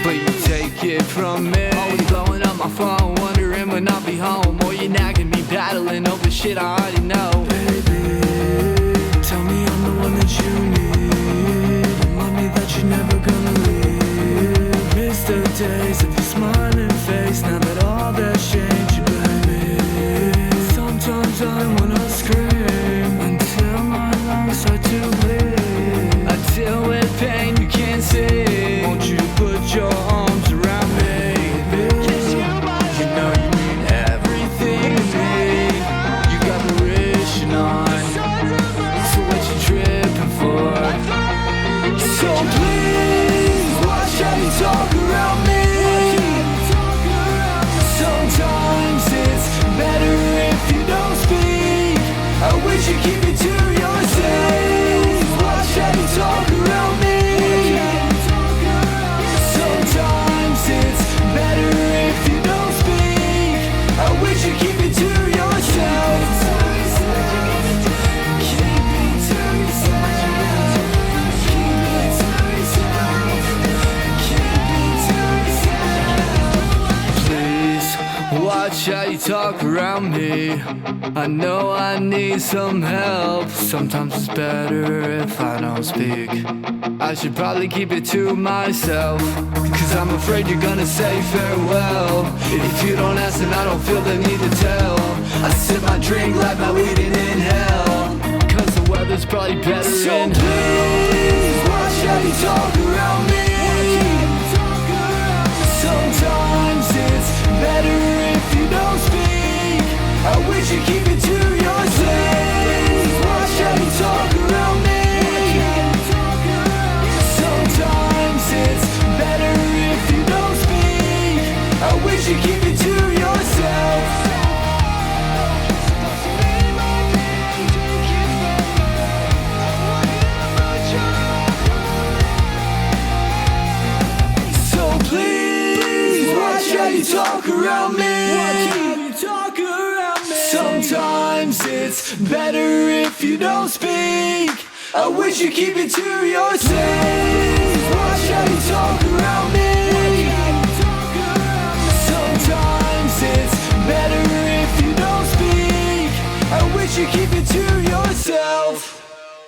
but you take it from me. Always blowing up my phone, wondering when I'll be home. Or you're nagging me, battling over shit I already know. Baby, tell me I'm the one that you need. Remind me that you're never gonna leave. Miss the days of your smiling face, now that all that's changed, baby. Sometimes I wanna scream. watch how you talk around me. I know I need some help. Sometimes it's better if I don't speak. I should probably keep it to myself, cause I'm afraid you're gonna say farewell. If you don't ask, then I don't feel the need to tell. I sip my drink like my weed and inhale, cause the weather's probably better in hell. So please watch how you talk around me. Sometimes it's better if you don't speak. I wish you keep it to yourself. Watch how you talk around me. Sometimes it's better if you don't speak. I wish you keep it to yourself. So please watch how you talk around me. Sometimes it's better if you don't speak. I wish you keep it to yourself.